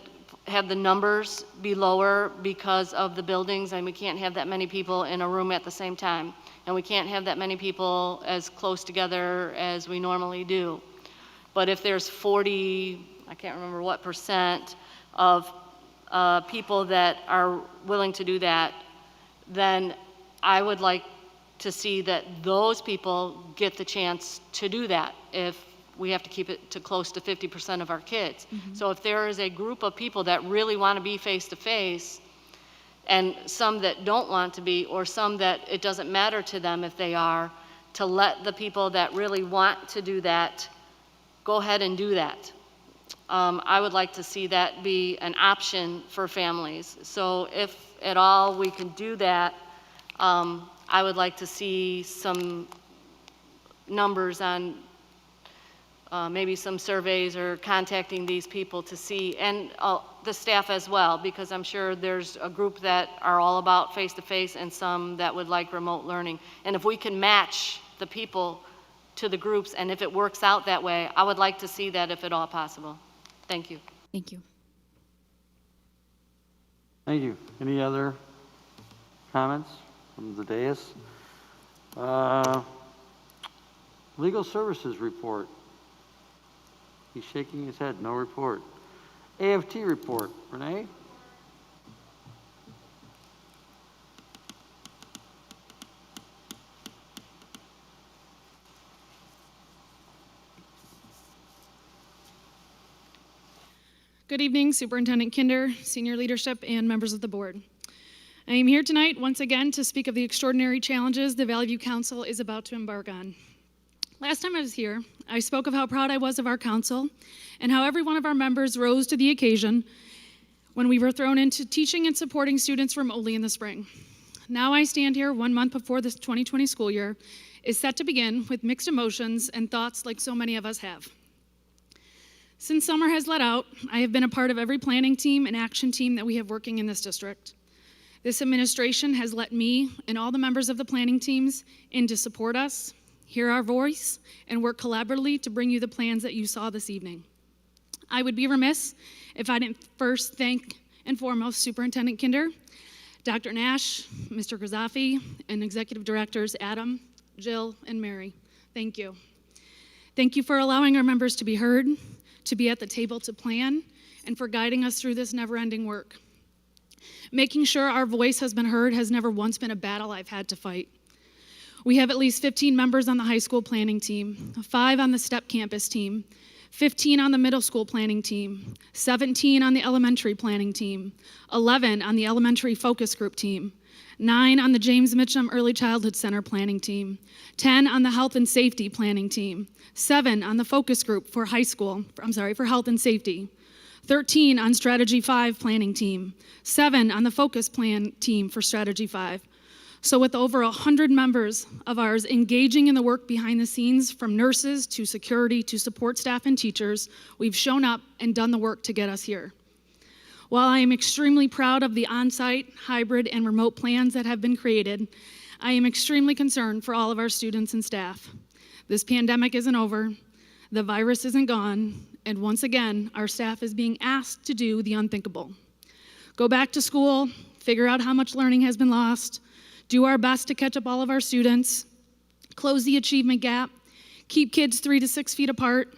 S6: have the numbers be lower because of the buildings, and we can't have that many people in a room at the same time, and we can't have that many people as close together as we normally do. But if there's 40, I can't remember what % of people that are willing to do that, then I would like to see that those people get the chance to do that if we have to keep it to close to 50% of our kids. Mm-hmm. So if there is a group of people that really want to be face-to-face, and some that don't want to be, or some that it doesn't matter to them if they are, to let the people that really want to do that go ahead and do that. I would like to see that be an option for families. So if at all we can do that, I would like to see some numbers on maybe some surveys or contacting these people to see, and the staff as well, because I'm sure there's a group that are all about face-to-face and some that would like remote learning. And if we can match the people to the groups, and if it works out that way, I would like to see that if at all possible. Thank you.
S3: Thank you.
S1: Thank you. Any other comments from the dais? Legal services report. He's shaking his head, no report. AFT report, Renee?
S12: Good evening, Superintendent Kinder, senior leadership, and members of the board. I am here tonight once again to speak of the extraordinary challenges the Valley View Council is about to embark on. Last time I was here, I spoke of how proud I was of our council and how every one of our members rose to the occasion when we were thrown into teaching and supporting students remotely in the spring. Now I stand here 1 month before this 2020 school year is set to begin with mixed emotions and thoughts like so many of us have. Since summer has let out, I have been a part of every planning team and action team that we have working in this district. This administration has let me and all the members of the planning teams in to support us, hear our voice, and work collaboratively to bring you the plans that you saw this evening. I would be remiss if I didn't first thank and foremost Superintendent Kinder, Dr. Nash, Mr. Grazafi, and Executive Directors Adam, Jill, and Mary. Thank you. Thank you for allowing our members to be heard, to be at the table to plan, and for guiding us through this never-ending work. Making sure our voice has been heard has never once been a battle I've had to fight. We have at least 15 members on the high school planning team, 5 on the STEP campus team, 15 on the middle school planning team, 17 on the elementary planning team, 11 on the elementary focus group team, 9 on the James Mitchum Early Childhood Center planning team, 10 on the health and safety planning team, 7 on the focus group for for health and safety, 13 on Strategy 5 planning team, 7 on the focus plan team for Strategy 5. So with over 100 members of ours engaging in the work behind the scenes, from nurses to security to support staff and teachers, we've shown up and done the work to get us here. While I am extremely proud of the on-site, hybrid, and remote plans that have been created, I am extremely concerned for all of our students and staff. This pandemic isn't over, the virus isn't gone, and once again, our staff is being asked to do the unthinkable. Go back to school, figure out how much learning has been lost, do our best to catch up all of our students, close the achievement gap, keep kids 3 to 6 feet apart,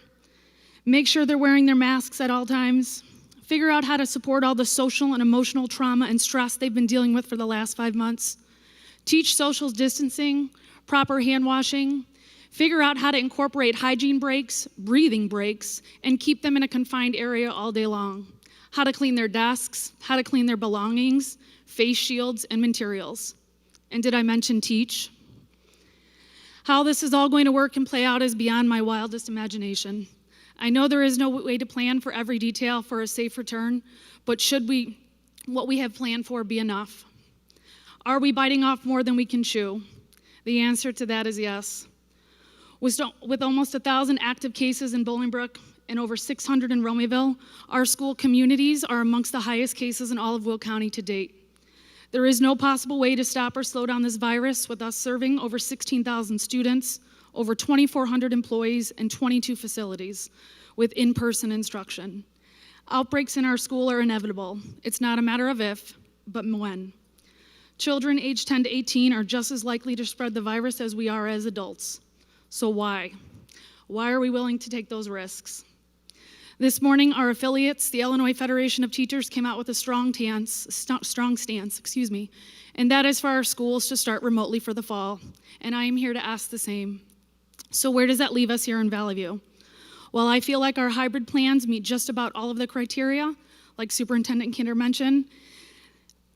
S12: make sure they're wearing their masks at all times, figure out how to support all the social and emotional trauma and stress they've been dealing with for the last 5 months, teach social distancing, proper hand washing, figure out how to incorporate hygiene breaks, breathing breaks, and keep them in a confined area all day long, how to clean their desks, how to clean their belongings, face shields, and materials. And did I mention teach? How this is all going to work and play out is beyond my wildest imagination. I know there is no way to plan for every detail for a safe return, but should what we have planned for be enough? Are we biting off more than we can chew? The answer to that is yes. With almost 1,000 active cases in Bolingbrook and over 600 in Romeyville, our school communities are amongst the highest cases in all of Will County to date. There is no possible way to stop or slow down this virus with us serving over 16,000 students, over 2,400 employees, and 22 facilities with in-person instruction. Outbreaks in our school are inevitable. It's not a matter of if, but when. Children aged 10 to 18 are just as likely to spread the virus as we are as adults. So why? Why are we willing to take those risks? This morning, our affiliates, the Illinois Federation of Teachers, came out with a strong stance, and that is for our schools to start remotely for the fall. And I am here to ask the same. So where does that leave us here in Valley View? While I feel like our hybrid plans meet just about all of the criteria, like Superintendent Kinder mentioned,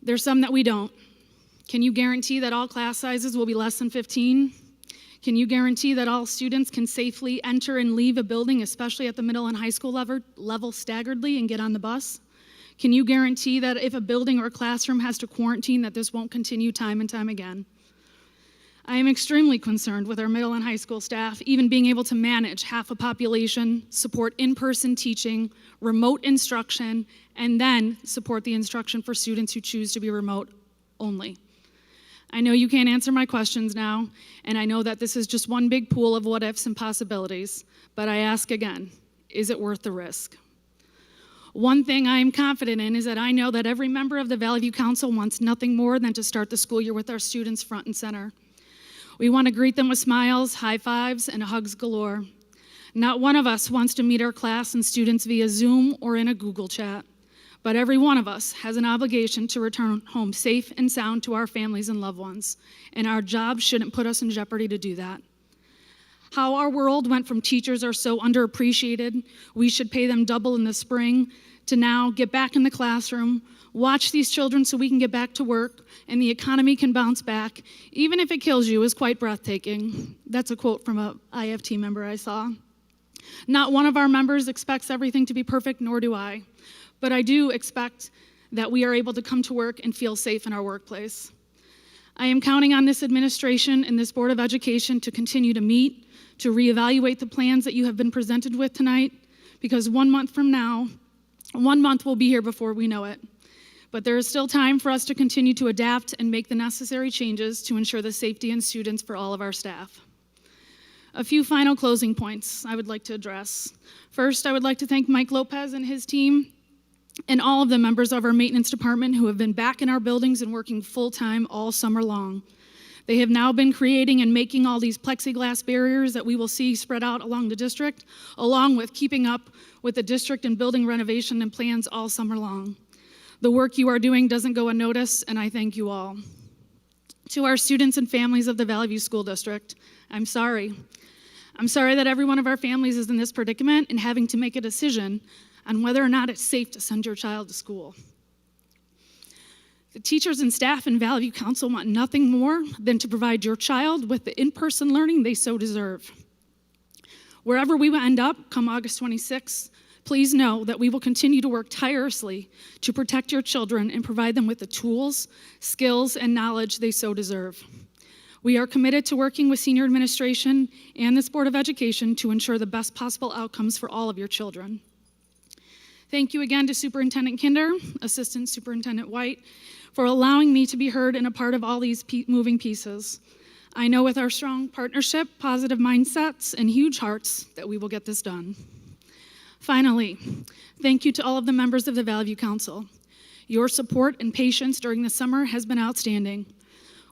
S12: there's some that we don't. Can you guarantee that all class sizes will be less than 15? Can you guarantee that all students can safely enter and leave a building, especially at the middle and high school level staggeredly, and get on the bus? Can you guarantee that if a building or classroom has to quarantine, that this won't continue time and time again? I am extremely concerned with our middle and high school staff even being able to manage half a population, support in-person teaching, remote instruction, and then support the instruction for students who choose to be remote only. I know you can't answer my questions now, and I know that this is just one big pool of what-ifs and possibilities, but I ask again, is it worth the risk? One thing I am confident in is that I know that every member of the Valley View Council wants nothing more than to start the school year with our students front and center. We want to greet them with smiles, high fives, and hugs galore. Not one of us wants to meet our class and students via Zoom or in a Google chat, but every one of us has an obligation to return home safe and sound to our families and loved ones, and our job shouldn't put us in jeopardy to do that. How our world went from teachers are so underappreciated, we should pay them double in the spring, to now get back in the classroom, watch these children so we can get back to work, and the economy can bounce back, even if it kills you, is quite breathtaking. That's a quote from a IFT member I saw. Not one of our members expects everything to be perfect, nor do I. But I do expect that we are able to come to work and feel safe in our workplace. I am counting on this administration and this Board of Education to continue to meet, to reevaluate the plans that you have been presented with tonight, because 1 month from now, 1 month will be here before we know it. But there is still time for us to continue to adapt and make the necessary changes to ensure the safety and students for all of our staff. A few final closing points I would like to address. First, I would like to thank Mike Lopez and his team and all of the members of our maintenance department who have been back in our buildings and working full-time all summer long. They have now been creating and making all these plexiglass barriers that we will see spread out along the district, along with keeping up with the district and building renovation and plans all summer long. The work you are doing doesn't go unnoticed, and I thank you all. To our students and families of the Valley View School District, I'm sorry. I'm sorry that every one of our families is in this predicament and having to make a decision on whether or not it's safe to send your child to school. The teachers and staff in Valley View Council want nothing more than to provide your child with the in-person learning they so deserve. Wherever we will end up come August 26th, please know that we will continue to work tirelessly to protect your children and provide them with the tools, skills, and knowledge they so deserve. We are committed to working with senior administration and this Board of Education to ensure the best possible outcomes for all of your children. Thank you again to Superintendent Kinder, Assistant Superintendent White, for allowing me to be heard and a part of all these moving pieces. I know with our strong partnership, positive mindsets, and huge hearts that we will get this done. Finally, thank you to all of the members of the Valley View Council. Your support and patience during the summer has been outstanding.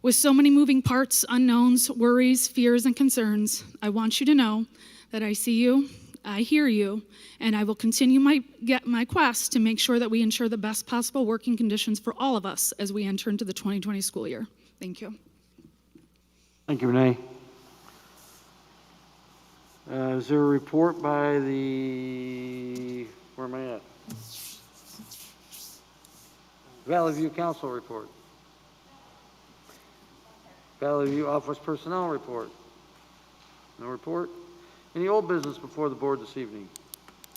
S12: With so many moving parts, unknowns, worries, fears, and concerns, I want you to know that I see you, I hear you, and I will continue my quest to make sure that we ensure the best possible working conditions for all of us as we enter into the 2020 school year. Thank you.
S1: Thank you, Renee. Is there a report by where am I at? Valley View Council report. Valley View Office Personnel report. No report. Any old business before the board this evening?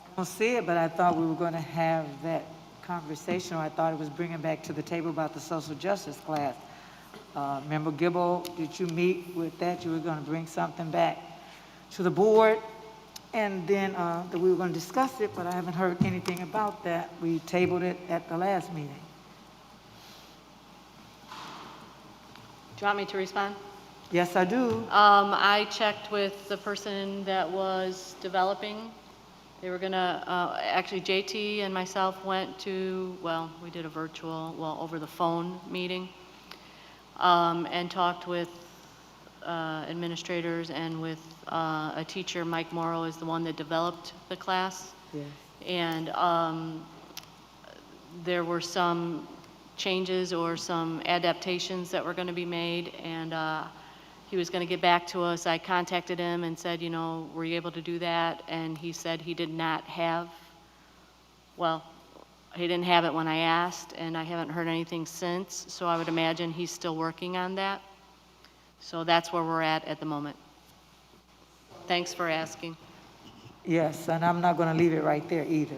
S9: I don't see it, but I thought we were going to have that conversation, or I thought it was bringing back to the table about the social justice class. Member Gibble, did you meet with that? You were going to bring something back to the board, and then that we were going to discuss it, but I haven't heard anything about that. We tabled it at the last meeting.
S6: Do you want me to respond?
S9: Yes, I do.
S6: I checked with the person that was developing. They were gonna, actually JT and myself went to, well, we did a virtual, over the phone meeting, and talked with administrators and with a teacher. Mike Morrow is the one that developed the class.
S9: Yes.
S6: And there were some changes or some adaptations that were going to be made, and he was going to get back to us. I contacted him and said, you know, were you able to do that? And he said he did not have, well, he didn't have it when I asked, and I haven't heard anything since, so I would imagine he's still working on that. So that's where we're at the moment. Thanks for asking.
S9: Yes, and I'm not going to leave it right there either.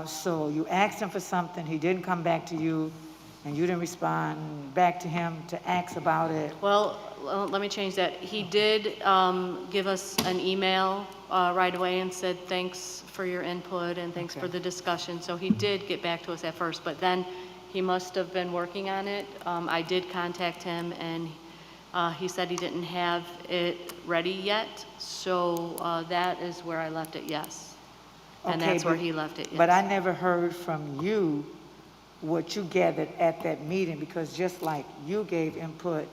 S9: So you asked him for something, he didn't come back to you, and you didn't respond back to him to ask about it.
S6: Well, let me change that. He did give us an email right away and said, thanks for your input and thanks for the discussion. So he did get back to us at first, but then he must have been working on it. I did contact him, and he said he didn't have it ready yet. So that is where I left it, yes. And
S9: Okay,
S6: that's where he left it, yes.
S9: But I never heard from you what you gathered at that meeting, because just like you gave input,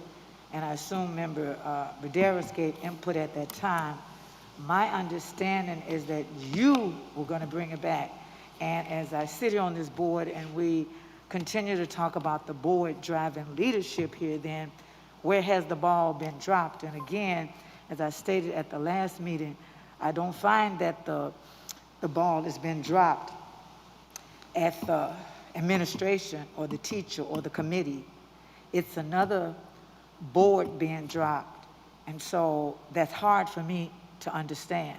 S9: and I assume member Braderas gave input at that time, My understanding is that you were going to bring it back. And as I sit here on this board and we continue to talk about the board driving leadership here, then where has the ball been dropped? And again, as I stated at the last meeting, I don't find that the ball has been dropped at the administration or the teacher or the committee. It's another board being dropped. And so that's hard for me to understand,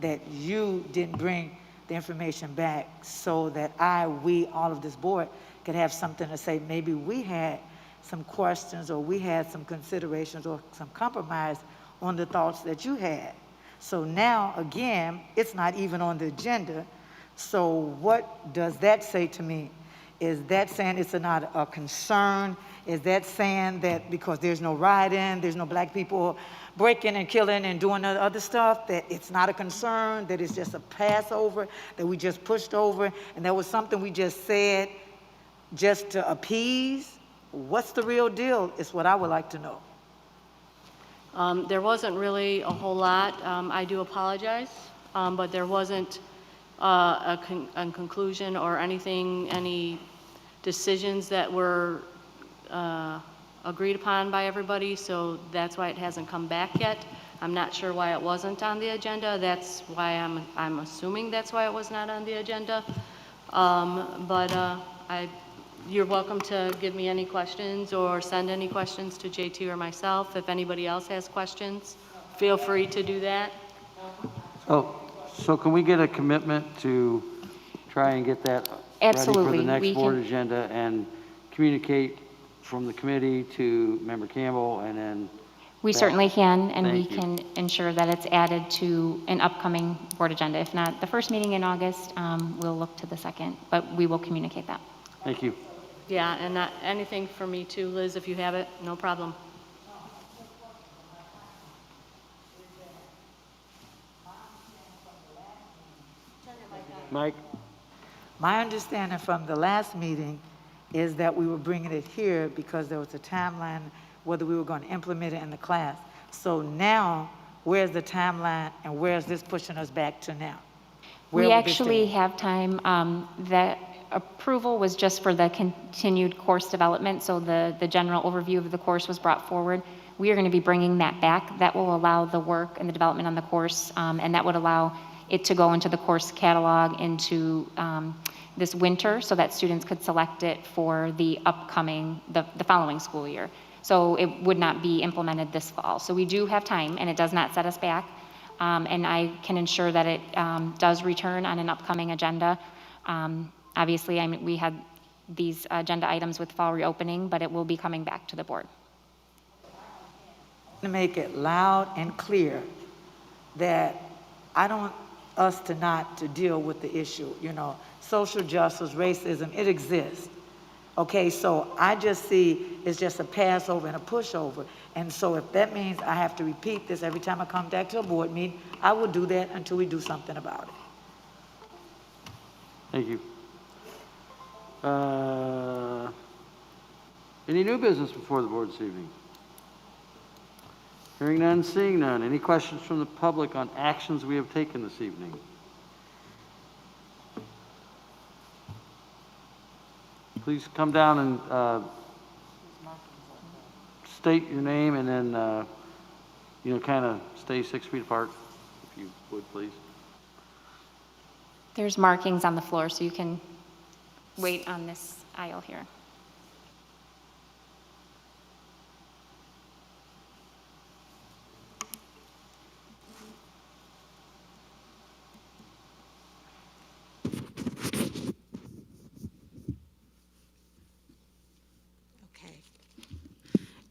S9: that you didn't bring the information back so that we, all of this board, could have something to say. Maybe we had some questions or we had some considerations or some compromise on the thoughts that you had. So now, again, it's not even on the agenda. So what does that say to me? Is that saying it's not a concern? Is that saying that because there's no rioting, there's no black people breaking and killing and doing other stuff, that it's not a concern, that it's just a passover, that we just pushed over, and that was something we just said just to appease? What's the real deal is what I would like to know.
S6: There wasn't really a whole lot. I do apologize, but there wasn't a conclusion or anything, any decisions that were agreed upon by everybody, so that's why it hasn't come back yet. I'm not sure why it wasn't on the agenda. That's why I'm assuming that's why it was not on the agenda. You're welcome to give me any questions or send any questions to JT or myself. If anybody else has questions, feel free to do that.
S1: So can we get a commitment to try and get that ready for
S3: Absolutely,
S1: the next
S3: we
S1: board
S3: can-
S1: agenda and communicate from the committee to Member Campbell and then?
S3: We
S1: back?
S3: certainly can, and we
S1: Thank you.
S3: can ensure that it's added to an upcoming board agenda. If not the first meeting in August, we'll look to the second, but we will communicate that.
S1: Thank you.
S6: Yeah, and anything for me too, Liz, if you have it, no problem.
S1: Mike?
S9: My understanding from the last meeting is that we were bringing it here because there was a timeline whether we were going to implement it in the class. So now, where's the timeline and where's this pushing us back to now? Where
S3: We
S9: would this
S3: actually
S9: take?
S3: have time. The approval was just for the continued course development, so the general overview of the course was brought forward. We are going to be bringing that back. That will allow the work and the development on the course, and that would allow it to go into the course catalog into this winter so that students could select it for the upcoming, the following school year. So it would not be implemented this fall. So we do have time, and it does not set us back. And I can ensure that it does return on an upcoming agenda. Obviously, we had these agenda items with fall reopening, but it will be coming back to the board.
S9: To make it loud and clear that I don't want us to not to deal with the issue, social justice, racism, it exists. Okay, so I just see it's just a passover and a pushover. And so if that means I have to repeat this every time I come back to a board meeting, I will do that until we do something about it.
S1: Thank you. Any new business before the board this evening? Hearing none, seeing none. Any questions from the public on actions we have taken this evening? Please come down and state your name and then, kind of stay 6 feet apart, if you would, please.
S3: There's markings on the floor, so you can wait on this aisle here.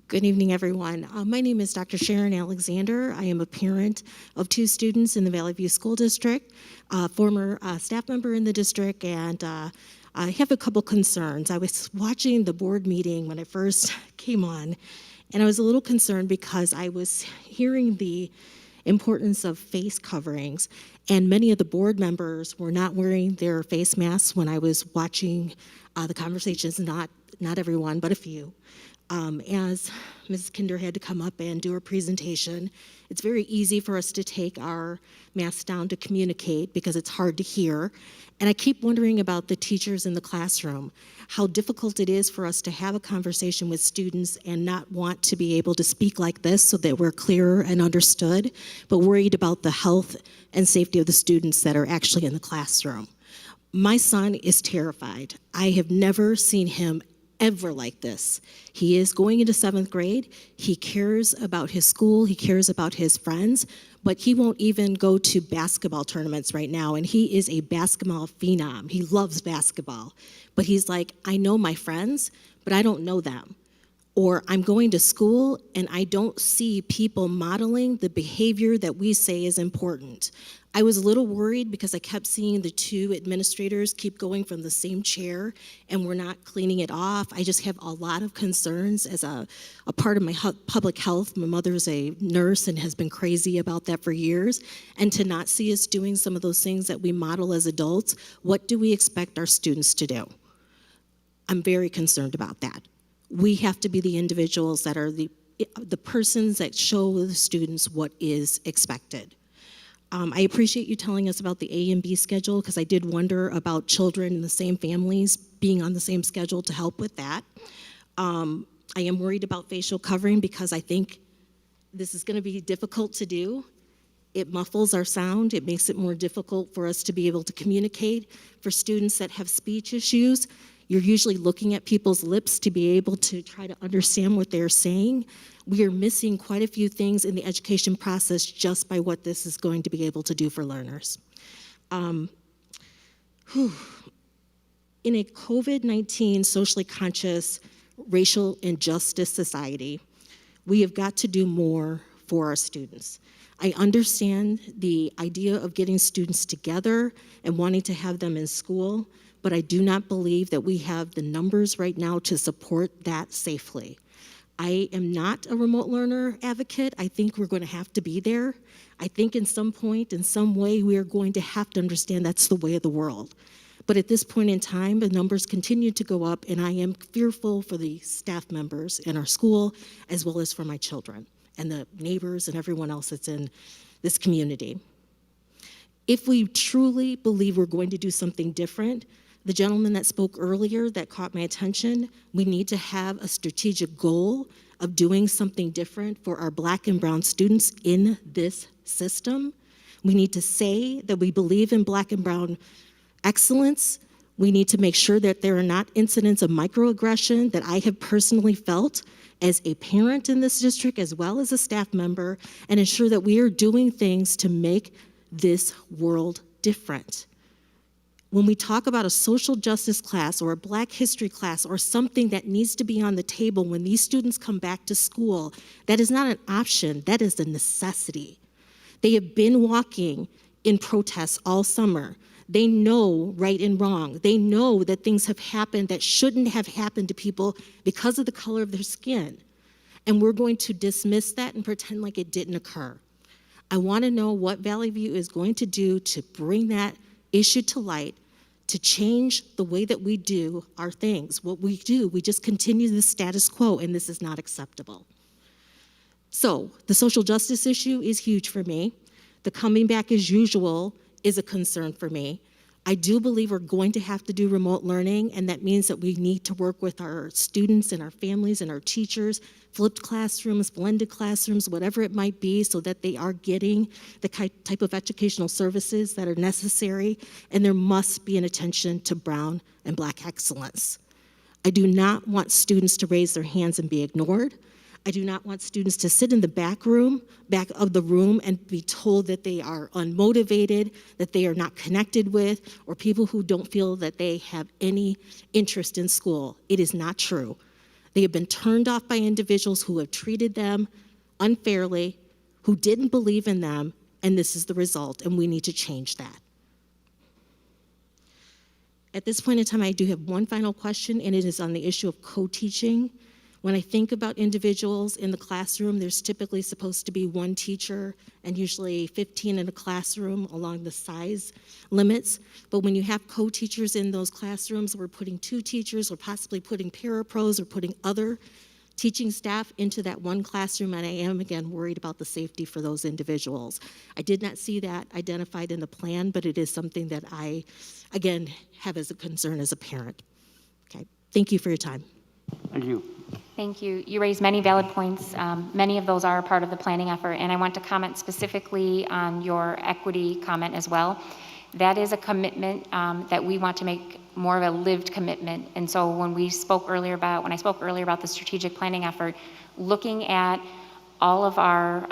S13: Good evening, everyone. My name is Dr. Sharon Alexander. I am a parent of 2 students in the Valley View School District, former staff member in the district, and I have a couple concerns. I was watching the board meeting when I first came on, and I was a little concerned because I was hearing the importance of face coverings, and many of the board members were not wearing their face masks when I was watching the conversations, not everyone, but a few. As Mrs. Kinder had to come up and do her presentation, it's very easy for us to take our masks down to communicate because it's hard to hear. And I keep wondering about the teachers in the classroom, how difficult it is for us to have a conversation with students and not want to be able to speak like this so that we're clearer and understood, but worried about the health and safety of the students that are actually in the classroom. My son is terrified. I have never seen him ever like this. He is going into 7th grade. He cares about his school. He cares about his friends, but he won't even go to basketball tournaments right now. And he is a basketball phenom. He loves basketball, but he's like, I know my friends, but I don't know them. Or I'm going to school and I don't see people modeling the behavior that we say is important. I was a little worried because I kept seeing the two administrators keep going from the same chair and we're not cleaning it off. I just have a lot of concerns as a part of my public health. My mother's a nurse and has been crazy about that for years. And to not see us doing some of those things that we model as adults, what do we expect our students to do? I'm very concerned about that. We have to be the individuals that are the persons that show the students what is expected. I appreciate you telling us about the A and B schedule because I did wonder about children in the same families being on the same schedule to help with that. I am worried about facial covering because I think this is going to be difficult to do. It muffles our sound. It makes it more difficult for us to be able to communicate. For students that have speech issues, you're usually looking at people's lips to be able to try to understand what they're saying. We are missing quite a few things in the education process just by what this is going to be able to do for learners. In a COVID-19 socially conscious, racial injustice society, we have got to do more for our students. I understand the idea of getting students together and wanting to have them in school, but I do not believe that we have the numbers right now to support that safely. I am not a remote learner advocate. I think we're going to have to be there. I think in some point, in some way, we are going to have to understand that's the way of the world. But at this point in time, the numbers continue to go up, and I am fearful for the staff members in our school, as well as for my children and the neighbors and everyone else that's in this community. If we truly believe we're going to do something different, the gentleman that spoke earlier that caught my attention, we need to have a strategic goal of doing something different for our Black and brown students in this system. We need to say that we believe in Black and brown excellence. We need to make sure that there are not incidents of microaggression that I have personally felt as a parent in this district as well as a staff member, and ensure that we are doing things to make this world different. When we talk about a social justice class or a Black history class or something that needs to be on the table when these students come back to school, that is not an option, that is a necessity. They have been walking in protests all summer. They know right and wrong. They know that things have happened that shouldn't have happened to people because of the color of their skin. And we're going to dismiss that and pretend like it didn't occur. I want to know what Valley View is going to do to bring that issue to light, to change the way that we do our things. What we do, we just continue the status quo, and this is not acceptable. So the social justice issue is huge for me. The coming back as usual is a concern for me. I do believe we're going to have to do remote learning, and that means that we need to work with our students and our families and our teachers, flipped classrooms, blended classrooms, whatever it might be, so that they are getting the type of educational services that are necessary, and there must be an attention to brown and Black excellence. I do not want students to raise their hands and be ignored. I do not want students to sit in the back of the room and be told that they are unmotivated, that they are not connected with, or people who don't feel that they have any interest in school. It is not true. They have been turned off by individuals who have treated them unfairly, who didn't believe in them, and this is the result, and we need to change that. At this point in time, I do have one final question, and it is on the issue of co-teaching. When I think about individuals in the classroom, there's typically supposed to be one teacher and usually 15 in a classroom along the size limits. But when you have co-teachers in those classrooms, we're putting 2 teachers or possibly putting parapros or putting other teaching staff into that one classroom, and I am, again, worried about the safety for those individuals. I did not see that identified in the plan, but it is something that I, again, have as a concern as a parent. Okay, thank you for your time.
S1: Thank you.
S3: Thank you. You raised many valid points. Many of those are a part of the planning effort, and I want to comment specifically on your equity comment as well. That is a commitment that we want to make more of a lived commitment. And so when I spoke earlier about the strategic planning effort, looking at all of our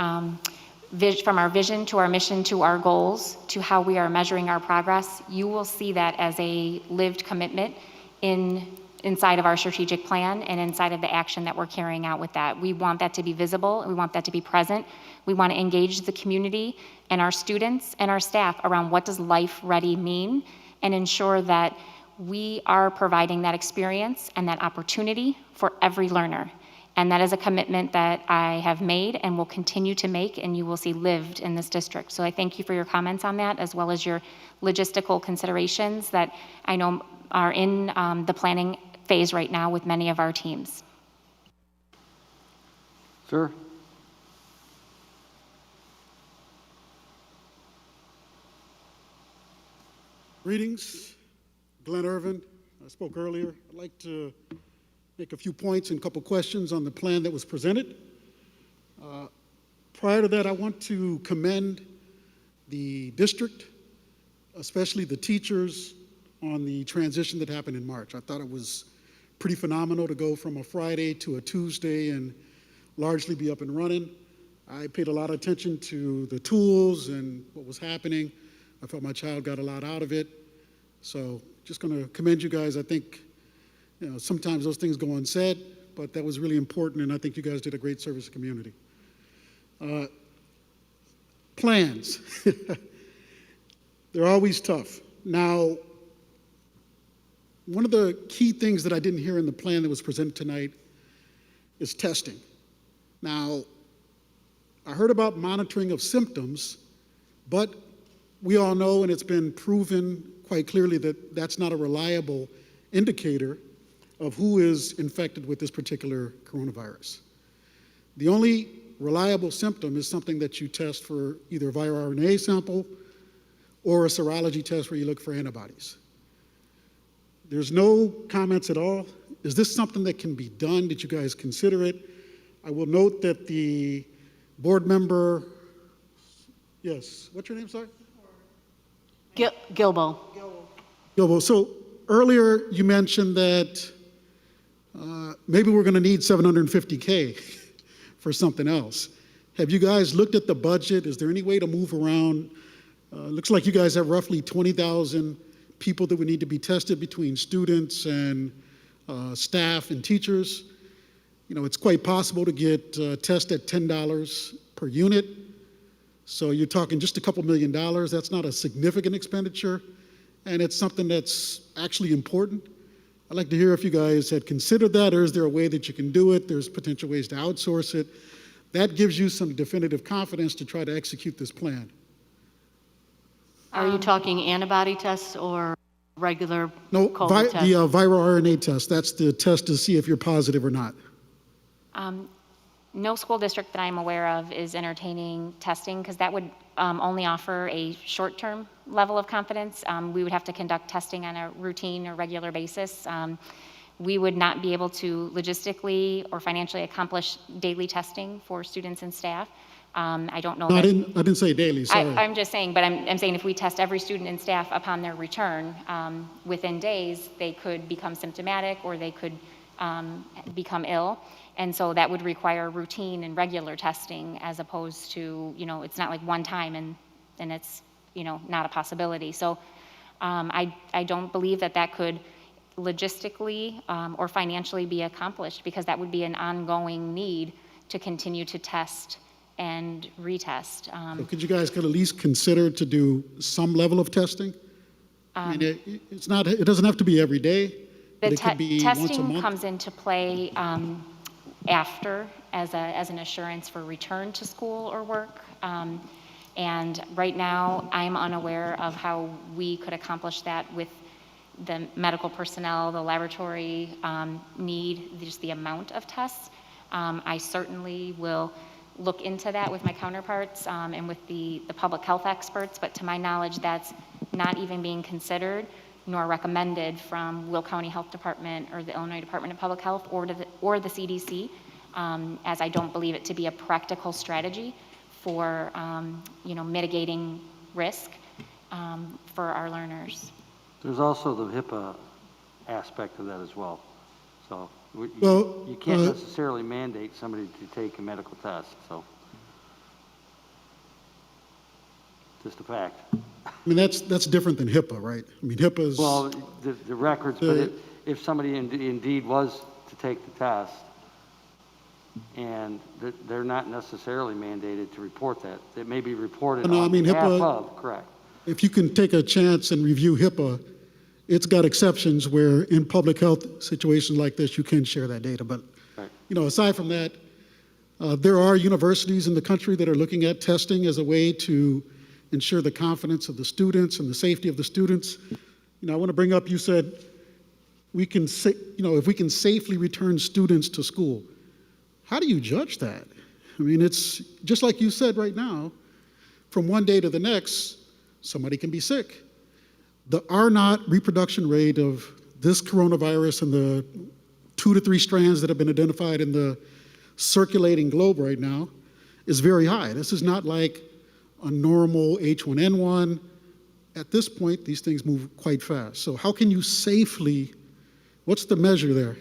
S3: from our vision to our mission to our goals to how we are measuring our progress, you will see that as a lived commitment inside of our strategic plan and inside of the action that we're carrying out with that. We want that to be visible. We want that to be present. We want to engage the community and our students and our staff around what does life ready mean, and ensure that we are providing that experience and that opportunity for every learner. And that is a commitment that I have made and will continue to make, and you will see lived in this district. So I thank you for your comments on that, as well as your logistical considerations that I know are in the planning phase right now with many of our teams.
S1: Sir?
S7: Greetings, Glenn Irvin. I spoke earlier. I'd like to make a few points and a couple questions on the plan that was presented. Prior to that, I want to commend the district, especially the teachers, on the transition that happened in March. I thought it was pretty phenomenal to go from a Friday to a Tuesday and largely be up and running. I paid a lot of attention to the tools and what was happening. I felt my child got a lot out of it. So just going to commend you guys. I think, you know, sometimes those things go unsaid, but that was really important, and I think you guys did a great service to the community. Plans. They're always tough. Now, one of the key things that I didn't hear in the plan that was presented tonight is testing. Now, I heard about monitoring of symptoms, but we all know, and it's been proven quite clearly, that that's not a reliable indicator of who is infected with this particular coronavirus. The only reliable symptom is something that you test for either a viral RNA sample or a serology test where you look for antibodies. There's no comments at all. Is this something that can be done? Did you guys consider it? I will note that the board member, yes, what's your name, sorry?
S5: Gilbo.
S7: Gilbo. So earlier you mentioned that maybe we're going to need $750K for something else. Have you guys looked at the budget? Is there any way to move around? Looks like you guys have roughly 20,000 people that would need to be tested between students and staff and teachers. You know, it's quite possible to get tests at $10 per unit. So you're talking just a couple $1 million. That's not a significant expenditure, and it's something that's actually important. I'd like to hear if you guys had considered that, or is there a way that you can do it? There's potential ways to outsource it. That gives you some definitive confidence to try to execute this plan.
S6: Are you talking antibody tests or regular
S7: No,
S6: COVID tests?
S7: the viral RNA test, that's the test to see if you're positive or not.
S3: No school district that I'm aware of is entertaining testing, because that would only offer a short-term level of confidence. We would have to conduct testing on a routine or regular basis. We would not be able to logistically or financially accomplish daily testing for students and staff. I don't know.
S7: No, I didn't say daily, sorry.
S3: I'm just saying, but I'm saying if we test every student and staff upon their return, within days, they could become symptomatic or they could become ill. And so that would require routine and regular testing, as opposed to, you know, it's not like one time and it's, you know, not a possibility. So I don't believe that that could logistically or financially be accomplished, because that would be an ongoing need to continue to test and retest.
S7: So could you guys at least consider to do some level of testing? I mean, it doesn't have to be every day, but it could be once a month.
S3: Testing comes into play after as an assurance for return to school or work. And right now, I'm unaware of how we could accomplish that with the medical personnel, the laboratory need, just the amount of tests. I certainly will look into that with my counterparts and with the public health experts, but to my knowledge, that's not even being considered nor recommended from Will County Health Department or the Illinois Department of Public Health or the CDC, as I don't believe it to be a practical strategy for mitigating risk for our learners.
S1: There's also the HIPAA aspect of that as well. So
S7: Well,
S1: you can't necessarily mandate somebody to take a medical test, so just a fact.
S7: I mean, that's different than HIPAA, right? I mean, HIPAA's.
S1: Well, the records, but if somebody indeed was to take the test, and they're not necessarily mandated to report that. It may be reported
S7: No, I
S1: on
S7: mean,
S1: behalf
S7: HIPAA,
S1: of, correct.
S7: if you can take a chance and review HIPAA, it's got exceptions where in public health situations like this, you can share that data. But,
S1: Right.
S7: aside from that, there are universities in the country that are looking at testing as a way to ensure the confidence of the students and the safety of the students. I want to bring up, you said, if we can safely return students to school. How do you judge that? I mean, it's just like you said right now, from one day to the next, somebody can be sick. The R0 reproduction rate of this coronavirus and the 2 to 3 strands that have been identified in the circulating globe right now is very high. This is not like a normal H1N1. At this point, these things move quite fast. So how can you safely, what's the measure there?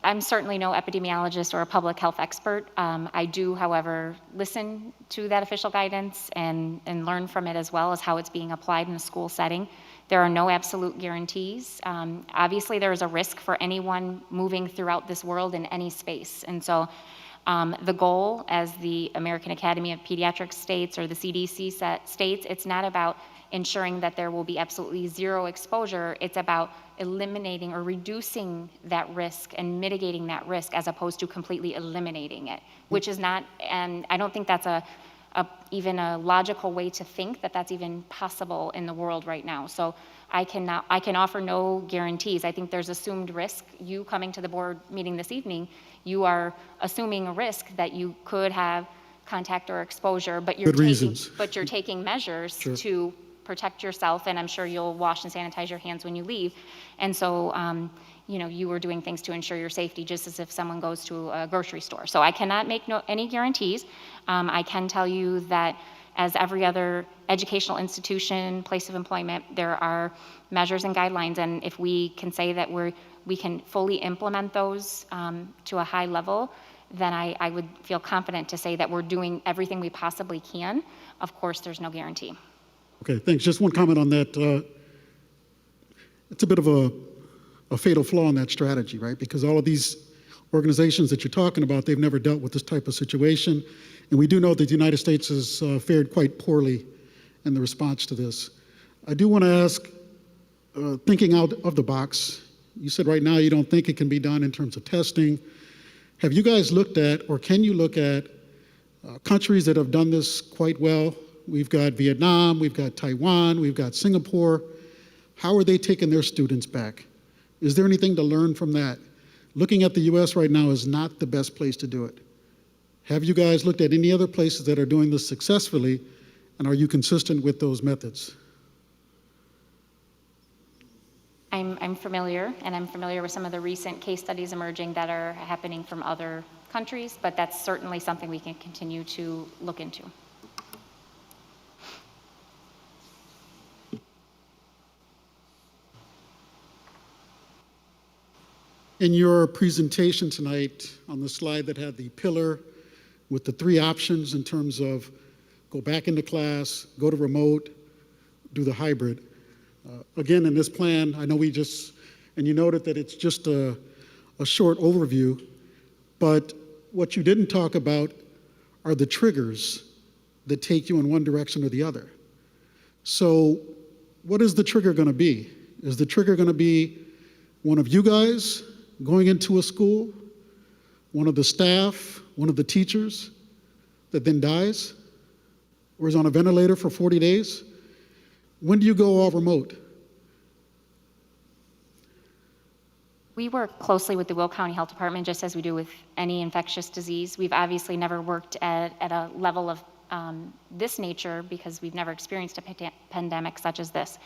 S3: I'm certainly no epidemiologist or a public health expert. I do, however, listen to that official guidance and learn from it as well as how it's being applied in a school setting. There are no absolute guarantees. Obviously, there is a risk for anyone moving throughout this world in any space. And so the goal, as the American Academy of Pediatrics states or the CDC states, it's not about ensuring that there will be absolutely zero exposure. It's about eliminating or reducing that risk and mitigating that risk as opposed to completely eliminating it, which is not, and I don't think that's even a logical way to think that that's even possible in the world right now. So I can offer no guarantees. I think there's assumed risk. You coming to the board meeting this evening, you are assuming a risk that you could have contact or exposure, but you're taking measures
S7: Sure.
S3: to protect yourself, and I'm sure you'll wash and sanitize your hands when you leave. And so, you were doing things to ensure your safety, just as if someone goes to a grocery store. So I cannot make any guarantees. I can tell you that as every other educational institution, place of employment, there are measures and guidelines, and if we can say that we can fully implement those to a high level, then I would feel confident to say that we're doing everything we possibly can. Of course, there's no guarantee.
S7: Okay, thanks. Just one comment on that. It's a bit of a fatal flaw in that strategy, right? Because all of these organizations that you're talking about, they've never dealt with this type of situation. And we do know that the United States has fared quite poorly in the response to this. I do want to ask, thinking out of the box, you said right now you don't think it can be done in terms of testing. Have you guys looked at, or can you look at, countries that have done this quite well? We've got Vietnam, we've got Taiwan, we've got Singapore. How are they taking their students back? Is there anything to learn from that? Looking at the US right now is not the best place to do it. Have you guys looked at any other places that are doing this successfully, and are you consistent with those methods?
S3: I'm familiar, and I'm familiar with some of the recent case studies emerging that are happening from other countries, but that's certainly something we can continue to look into.
S7: In your presentation tonight, on the slide that had the pillar with the 3 options in terms of go back into class, go to remote, do the hybrid. Again, in this plan, I know and you noted that it's just a short overview, but what you didn't talk about are the triggers that take you in one direction or the other. So what is the trigger going to be? Is the trigger going to be one of you guys going into a school, one of the staff, one of the teachers that then dies, or is on a ventilator for 40 days? When do you go all remote?
S3: We work closely with the Will County Health Department, just as we do with any infectious disease. We've obviously never worked at a level of this nature because we've never experienced a pandemic such as this.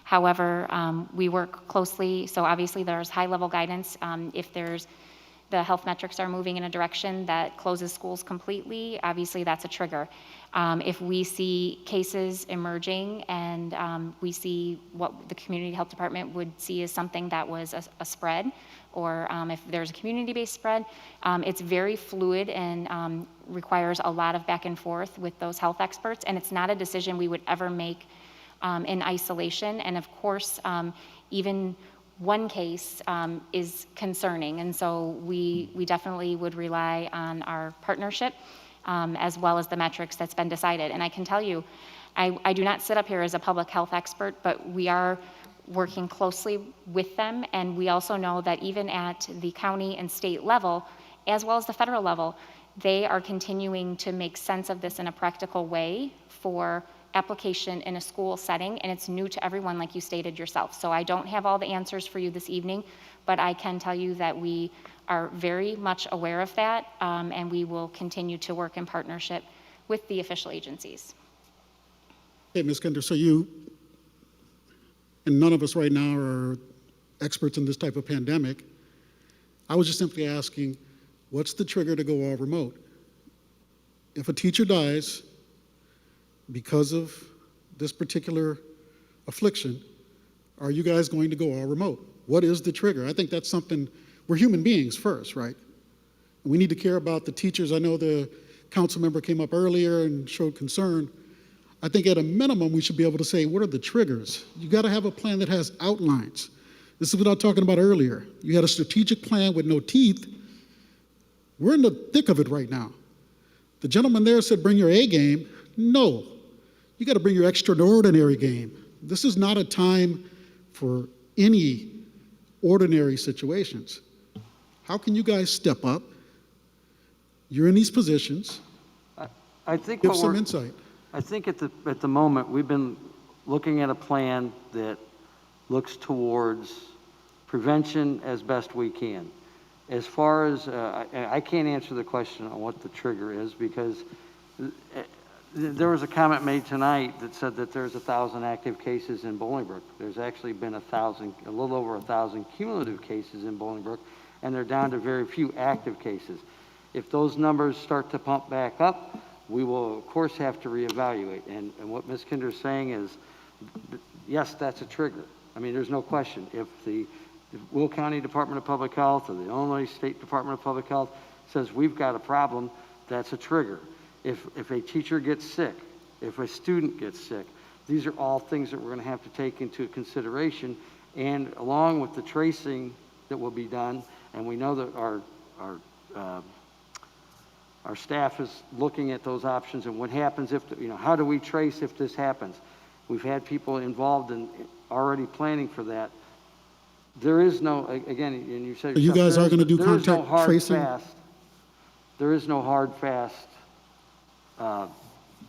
S3: However, we work closely, so obviously there's high-level guidance. If the health metrics are moving in a direction that closes schools completely, obviously that's a trigger. If we see cases emerging and we see what the community health department would see as something that was a spread, or if there's a community-based spread, it's very fluid and requires a lot of back and forth with those health experts, and it's not a decision we would ever make in isolation. And of course, even one case is concerning, and so we definitely would rely on our partnership as well as the metrics that's been decided. And I can tell you, I do not sit up here as a public health expert, but we are working closely with them, and we also know that even at the county and state level, as well as the federal level, they are continuing to make sense of this in a practical way for application in a school setting, and it's new to everyone, like you stated yourself. So I don't have all the answers for you this evening, but I can tell you that we are very much aware of that, and we will continue to work in partnership with the official agencies.
S7: Hey, Ms. Kinder, so you, and none of us right now are experts in this type of pandemic. I was just simply asking, what's the trigger to go all remote? If a teacher dies because of this particular affliction, are you guys going to go all remote? What is the trigger? I think that's something, we're human beings first, right? We need to care about the teachers. I know the council member came up earlier and showed concern. I think at a minimum, we should be able to say, what are the triggers? You got to have a plan that has outlines. This is what I was talking about earlier. You had a strategic plan with no teeth. We're in the thick of it right now. The gentleman there said, bring your A game. No, you got to bring your extraordinary game. This is not a time for any ordinary situations. How can you guys step up? You're in these positions.
S1: I think
S7: Give some insight.
S1: I think at the moment, we've been looking at a plan that looks towards prevention as best we can. As far as, I can't answer the question on what the trigger is, because there was a comment made tonight that said that there's 1,000 active cases in Bolingbrook. There's actually been a little over 1,000 cumulative cases in Bolingbrook, and they're down to very few active cases. If those numbers start to pump back up, we will of course have to reevaluate. And what Ms. Kinder is saying is, yes, that's a trigger. I mean, there's no question. If the Will County Department of Public Health or the Illinois State Department of Public Health says we've got a problem, that's a trigger. If a teacher gets sick, if a student gets sick, these are all things that we're going to have to take into consideration. And along with the tracing that will be done, and we know that our staff is looking at those options and what happens if, how do we trace if this happens? We've had people involved in already planning for that. There is no, again, and you said
S7: So you guys are going to do contact tracing?
S1: There is no hard, fast,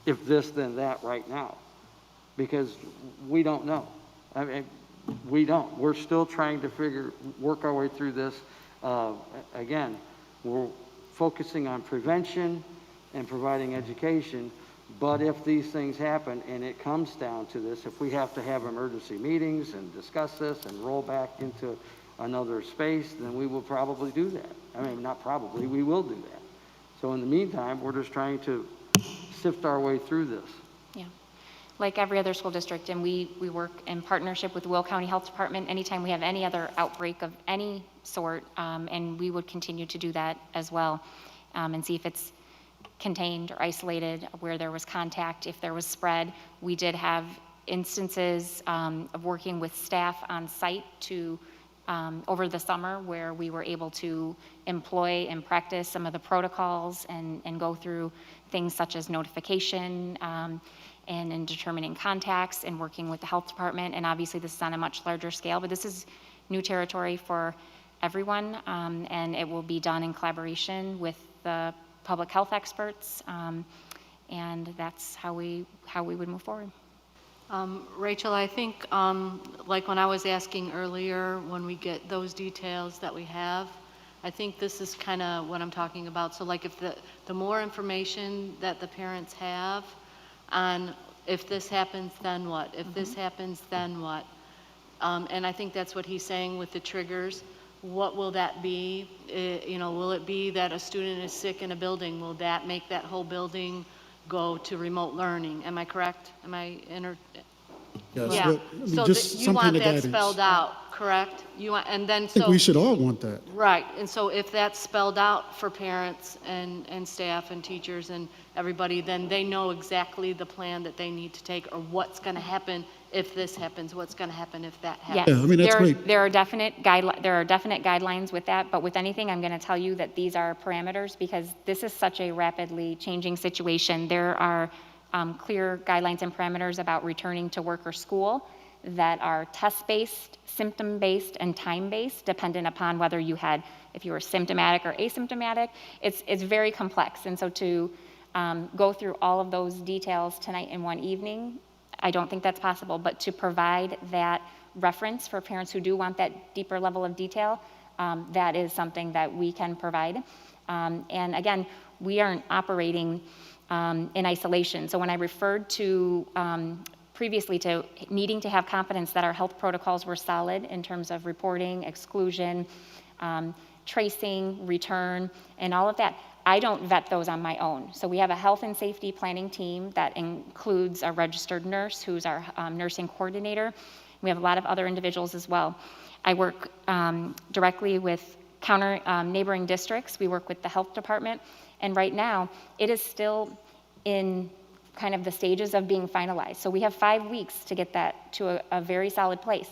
S1: if this, then that right now, because we don't know. I mean, we don't. We're still trying to work our way through this. Again, we're focusing on prevention and providing education, but if these things happen and it comes down to this, if we have to have emergency meetings and discuss this and roll back into another space, then we will probably do that. I mean, not probably, we will do that. So in the meantime, we're just trying to sift our way through this.
S3: Yeah, like every other school district, and we work in partnership with the Will County Health Department anytime we have any other outbreak of any sort, and we would continue to do that as well, and see if it's contained or isolated, where there was contact, if there was spread. We did have instances of working with staff on site to over the summer where we were able to employ and practice some of the protocols and go through things such as notification and in determining contacts and working with the health department. And obviously this is on a much larger scale, but this is new territory for everyone, and it will be done in collaboration with the public health experts, and that's how we would move forward.
S6: Rachel, I think, like when I was asking earlier, when we get those details that we have, I think this is kind of what I'm talking about. So like if the more information that the parents have on if this happens, then what? If this happens, then what? And I think that's what he's saying with the triggers. What will that be? You know, will it be that a student is sick in a building? Will that make that whole building go to remote learning? Am I correct? Am I
S7: Yes,
S6: Yeah,
S7: but, I mean,
S6: so
S7: just
S6: you
S7: some
S6: want
S7: kind of
S6: that
S7: guidance.
S6: spelled out, correct? You want, and then
S7: I think
S6: so,
S7: we should all want that.
S6: right, and so if that's spelled out for parents and staff and teachers and everybody, then they know exactly the plan that they need to take or what's gonna happen if this happens, what's gonna happen if that
S3: Yes.
S6: happens.
S7: Yeah, I mean, that's
S3: There-
S7: great.
S3: There are definite guidelines with that, but with anything, I'm going to tell you that these are parameters because this is such a rapidly changing situation. There are clear guidelines and parameters about returning to work or school that are test-based, symptom-based, and time-based, dependent upon whether if you were symptomatic or asymptomatic. It's very complex, and so to go through all of those details tonight in one evening, I don't think that's possible, but to provide that reference for parents who do want that deeper level of detail, that is something that we can provide. And again, we aren't operating in isolation. So when I referred to previously to needing to have confidence that our health protocols were solid in terms of reporting, exclusion, tracing, return, and all of that, I don't vet those on my own. So we have a health and safety planning team that includes a registered nurse who's our nursing coordinator. We have a lot of other individuals as well. I work directly with neighboring districts. We work with the health department. And right now, it is still in kind of the stages of being finalized. So we have 5 weeks to get that to a very solid place.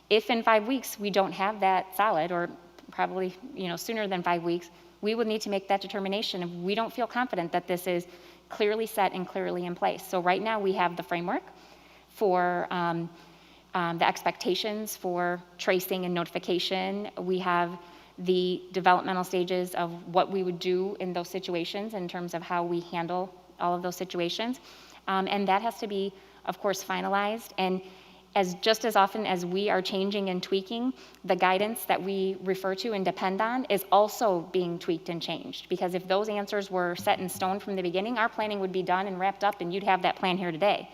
S3: If in 5 weeks we don't have that solid, or probably sooner than 5 weeks, we would need to make that determination if we don't feel confident that this is clearly set and clearly in place. So right now we have the framework for the expectations for tracing and notification. We have the developmental stages of what we would do in those situations in terms of how we handle all of those situations. And that has to be, of course, finalized. And just as often as we are changing and tweaking, the guidance that we refer to and depend on is also being tweaked and changed. Because if those answers were set in stone from the beginning, our planning would be done and wrapped up and you'd have that plan here today.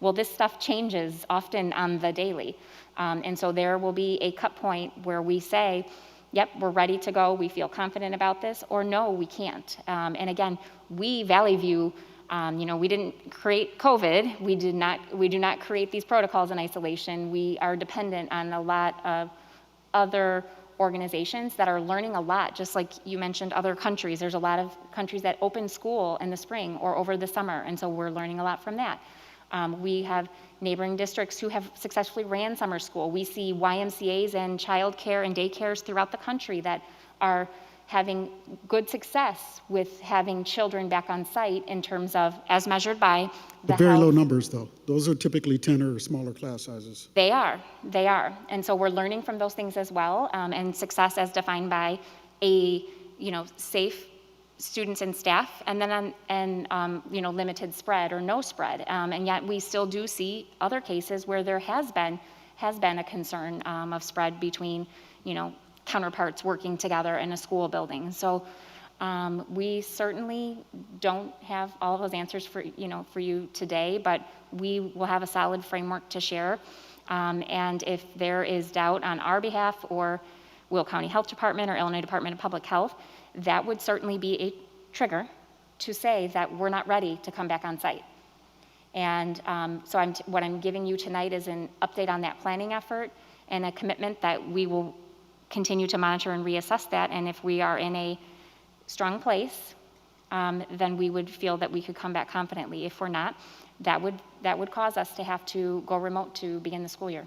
S3: Well, this stuff changes often on the daily. And so there will be a cut point where we say, yep, we're ready to go, we feel confident about this, or no, we can't. And again, we, Valley View, we didn't create COVID. We do not create these protocols in isolation. We are dependent on a lot of other organizations that are learning a lot, just like you mentioned other countries. There's a lot of countries that open school in the spring or over the summer, and so we're learning a lot from that. We have neighboring districts who have successfully ran summer school. We see YMCAs and childcare and daycares throughout the country that are having good success with having children back on site in terms of, as measured by the
S7: Very low
S3: health.
S7: numbers, though. Those are typically 10 or smaller class sizes.
S3: They are. And so we're learning from those things as well, and success as defined by safe students and staff, and then limited spread or no spread. And yet we still do see other cases where there has been a concern of spread between, counterparts working together in a school building. So we certainly don't have all of those answers for you today, but we will have a solid framework to share. And if there is doubt on our behalf or Will County Health Department or Illinois Department of Public Health, that would certainly be a trigger to say that we're not ready to come back on site. And so what I'm giving you tonight is an update on that planning effort and a commitment that we will continue to monitor and reassess that. And if we are in a strong place, then we would feel that we could come back confidently. If we're not, that would cause us to have to go remote to begin the school year.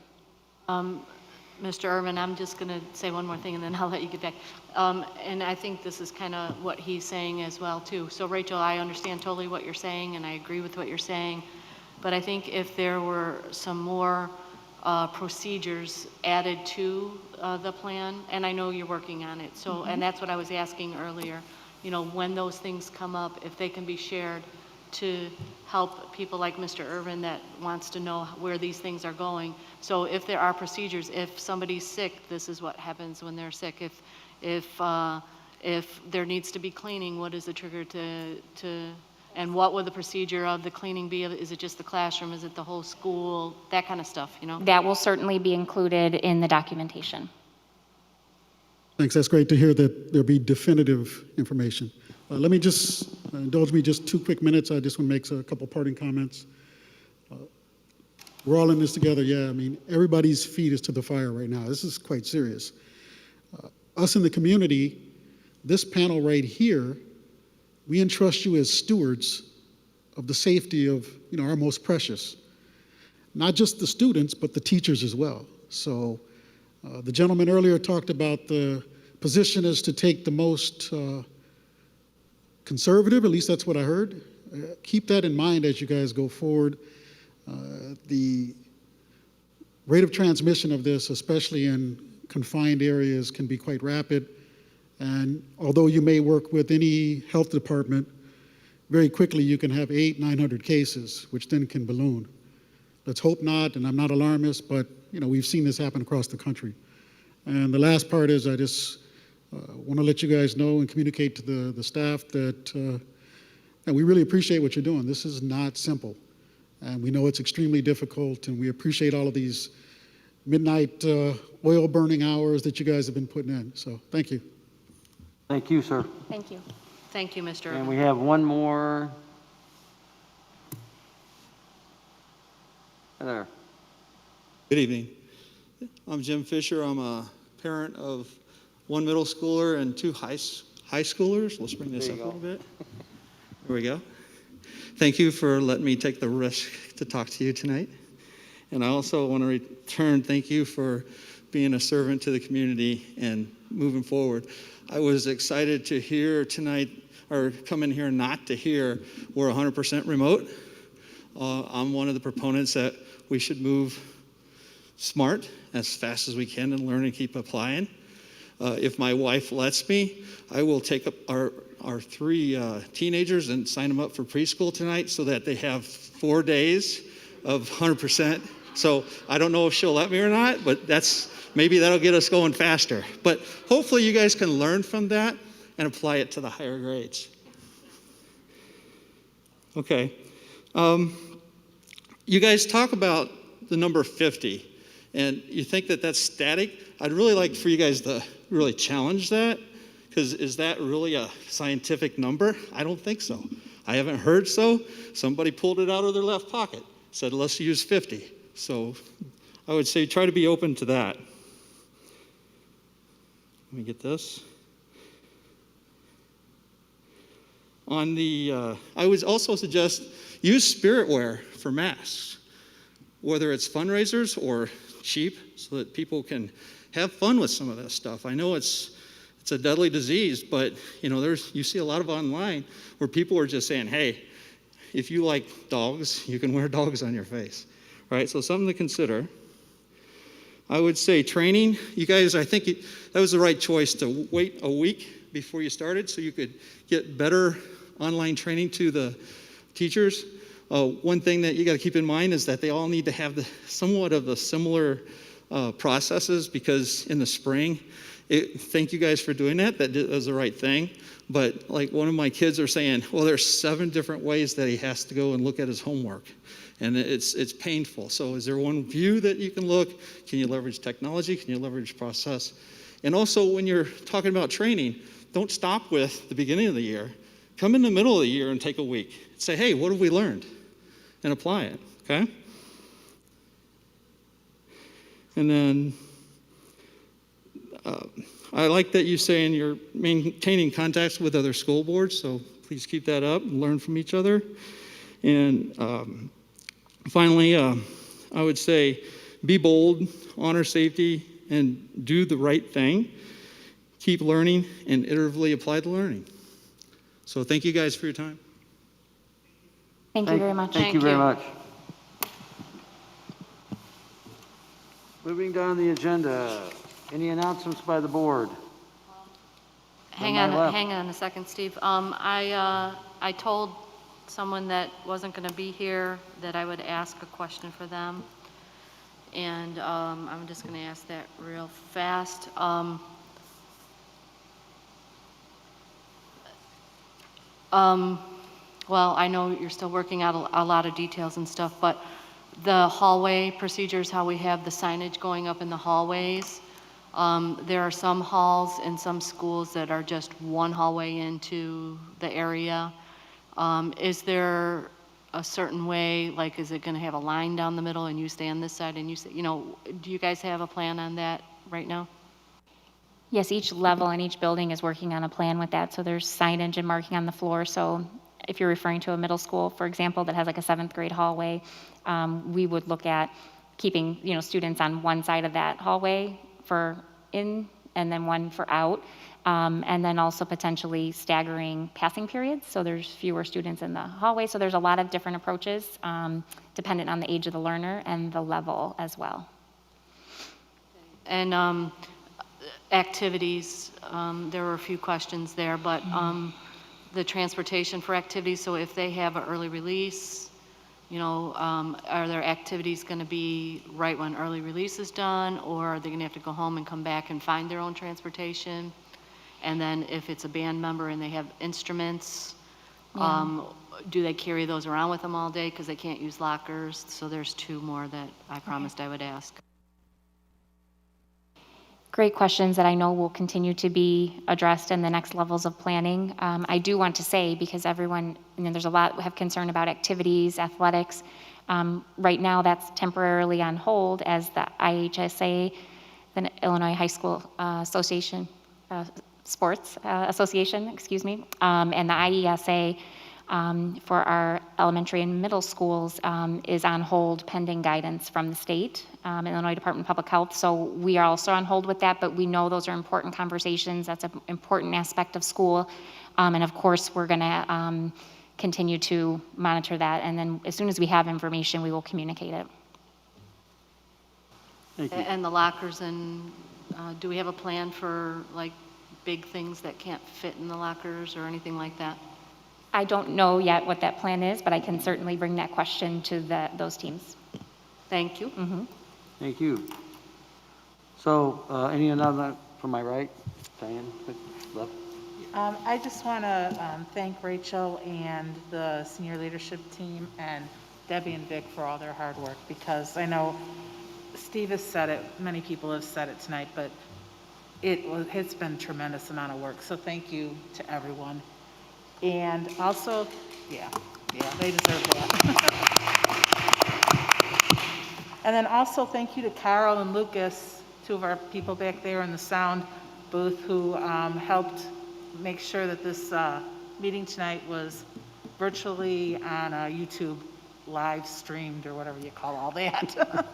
S6: Mr. Urban, I'm just going to say one more thing and then I'll let you get back. And I think this is kind of what he's saying as well too. So Rachel, I understand totally what you're saying and I agree with what you're saying. But I think if there were some more procedures added to the plan, and I know you're working on it. So, and that's what I was asking earlier, when those things come up, if they can be shared to help people like Mr. Irvin that wants to know where these things are going. So if there are procedures, if somebody's sick, this is what happens when they're sick. If there needs to be cleaning, what is the trigger and what would the procedure of the cleaning be? Is it just the classroom? Is it the whole school? That kind of stuff, you know?
S3: That will certainly be included in the documentation.
S7: Thanks, that's great to hear that there'll be definitive information. Let me just, indulge me just 2 quick minutes. I just want to make a couple parting comments. We're all in this together, yeah. I mean, everybody's feet is to the fire right now. This is quite serious. Us in the community, this panel right here, we entrust you as stewards of the safety of, our most precious. Not just the students, but the teachers as well. So the gentleman earlier talked about the position is to take the most conservative, at least that's what I heard. Keep that in mind as you guys go forward. The rate of transmission of this, especially in confined areas, can be quite rapid. And although you may work with any health department, very quickly you can have 800-900 cases, which then can balloon. Let's hope not, and I'm not alarmist, but we've seen this happen across the country. And the last part is I just want to let you guys know and communicate to the staff that we really appreciate what you're doing. This is not simple. And we know it's extremely difficult, and we appreciate all of these midnight oil burning hours that you guys have been putting in. So thank you.
S1: Thank you, sir.
S3: Thank you.
S6: Thank you, Mr.
S1: And
S6: Irvin.
S1: we have one more. Hi there.
S14: Good evening. I'm Jim Fisher. I'm a parent of one middle schooler and 2 high schoolers. Let's bring this up a little bit. There we go. Thank you for letting me take the risk to talk to you tonight. And I also want to return thank you for being a servant to the community and moving forward. I was excited to hear tonight, or come in here not to hear we're 100% remote. I'm one of the proponents that we should move smart as fast as we can and learn and keep applying. If my wife lets me, I will take up our 3 teenagers and sign them up for preschool tonight so that they have 4 days of 100%. So I don't know if she'll let me or not, but maybe that'll get us going faster. But hopefully you guys can learn from that and apply it to the higher grades. Okay. You guys talk about the number 50, and you think that that's static. I'd really like for you guys to really challenge that, because is that really a scientific number? I don't think so. I haven't heard so. Somebody pulled it out of their left pocket, said, let's use 50. So I would say try to be open to that. Let me get this. I would also suggest use spiritware for masks, whether it's fundraisers or cheap, so that people can have fun with some of this stuff. I know it's a deadly disease, but you see a lot of online where people are just saying, hey, if you like dogs, you can wear dogs on your face, right? So something to consider. I would say training. You guys, I think that was the right choice to wait a week before you started so you could get better online training to the teachers. One thing that you got to keep in mind is that they all need to have somewhat of the similar processes, because in the spring, thank you guys for doing that. That was the right thing. But like one of my kids are saying, well, there's 7 different ways that he has to go and look at his homework. And it's painful. So is there one view that you can look? Can you leverage technology? Can you leverage process? And also when you're talking about training, don't stop with the beginning of the year. Come in the middle of the year and take a week. Say, hey, what have we learned? And apply it, okay? And then I like that you saying you're maintaining contacts with other school boards, so please keep that up and learn from each other. And finally, I would say be bold, honor safety, and do the right thing. Keep learning and iteratively apply the learning. So thank you guys for your time.
S3: Thank you very much.
S1: Thank you very much. Moving down the agenda, any announcements by the board?
S6: Hang on a second, Steve. I told someone that wasn't going to be here, that I would ask a question for them. And I'm just going to ask that real fast. Well, I know you're still working out a lot of details and stuff, but the hallway procedures, how we have the signage going up in the hallways, there are some halls in some schools that are just one hallway into the area. Is there a certain way, like is it going to have a line down the middle and you stay on this side and you say, do you guys have a plan on that right now?
S3: Yes, each level and each building is working on a plan with that. So there's signage and marking on the floor. So if you're referring to a middle school, for example, that has like a 7th grade hallway, we would look at keeping, students on one side of that hallway for in and then one for out. And then also potentially staggering passing periods. So there's fewer students in the hallway. So there's a lot of different approaches dependent on the age of the learner and the level as well.
S6: And activities, there were a few questions there, but the transportation for activities, so if they have an early release, are their activities going to be right when early release is done, or are they going to have to go home and come back and find their own transportation? And then if it's a band member and they have instruments, do they carry those around with them all day because they can't use lockers? So there's 2 more that I promised I would ask.
S3: Great questions that I know will continue to be addressed in the next levels of planning. I do want to say, because everyone, there's a lot have concern about activities, athletics. Right now, that's temporarily on hold as the IHSA, the Illinois High School Association, Sports Association, excuse me, and the IESA for our elementary and middle schools is on hold pending guidance from the state, Illinois Department of Public Health. So we are also on hold with that, but we know those are important conversations. That's an important aspect of school. And of course, we're going to continue to monitor that. And then as soon as we have information, we will communicate it.
S1: Thank you.
S6: And the lockers, and do we have a plan for like big things that can't fit in the lockers or anything like that?
S3: I don't know yet what that plan is, but I can certainly bring that question to those teams.
S6: Thank you.
S3: Mm-hmm.
S1: Thank you. So, any other from my right? Diane, left?
S5: I just want to thank Rachel and the senior leadership team and Debbie and Vic for all their hard work, because I know Steve has said it, many people have said it tonight, but it's been a tremendous amount of work. So thank you to everyone. And also, yeah, they deserve that. And then also thank you to Carl and Lucas, 2 of our people back there in the sound booth, who helped make sure that this meeting tonight was virtually on YouTube live streamed, or whatever you call all that.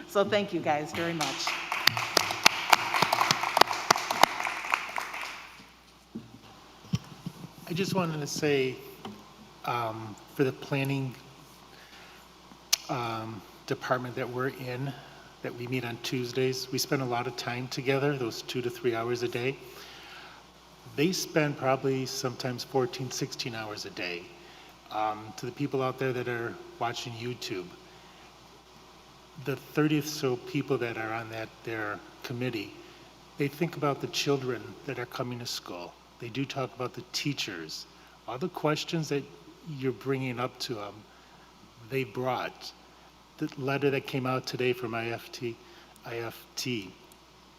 S5: So thank you guys very much.
S4: I just wanted to say, for the planning department that we're in, that we meet on Tuesdays, we spend a lot of time together, those 2 to 3 hours a day. They spend probably sometimes 14, 16 hours a day. To the people out there that are watching YouTube, the 30 or so people that are on their committee, they think about the children that are coming to school. They do talk about the teachers. All the questions that you're bringing up to them, they brought. The letter that came out today from IFT,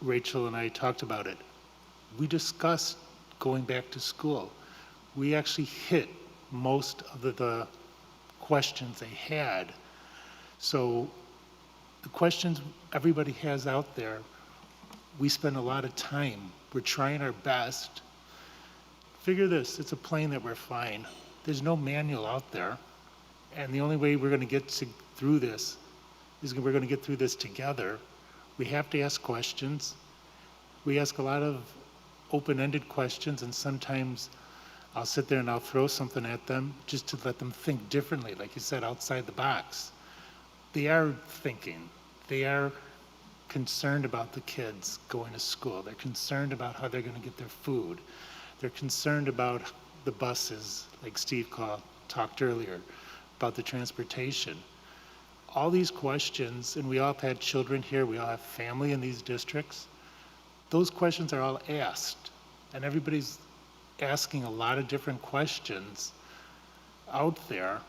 S4: Rachel and I talked about it. We discussed going back to school. We actually hit most of the questions they had. So the questions everybody has out there, we spend a lot of time. We're trying our best. Figure this, it's a plane that we're flying. There's no manual out there. And the only way we're going to get through this is we're going to get through this together. We have to ask questions. We ask a lot of open-ended questions, and sometimes I'll sit there and I'll throw something at them just to let them think differently, like you said, outside the box. They are thinking. They are concerned about the kids going to school. They're concerned about how they're going to get their food. They're concerned about the buses, like Steve
S15: talked earlier about the transportation. All these questions, and we all have had children here, we all have family in these districts. Those questions are all asked, and everybody's asking a lot of different questions out there,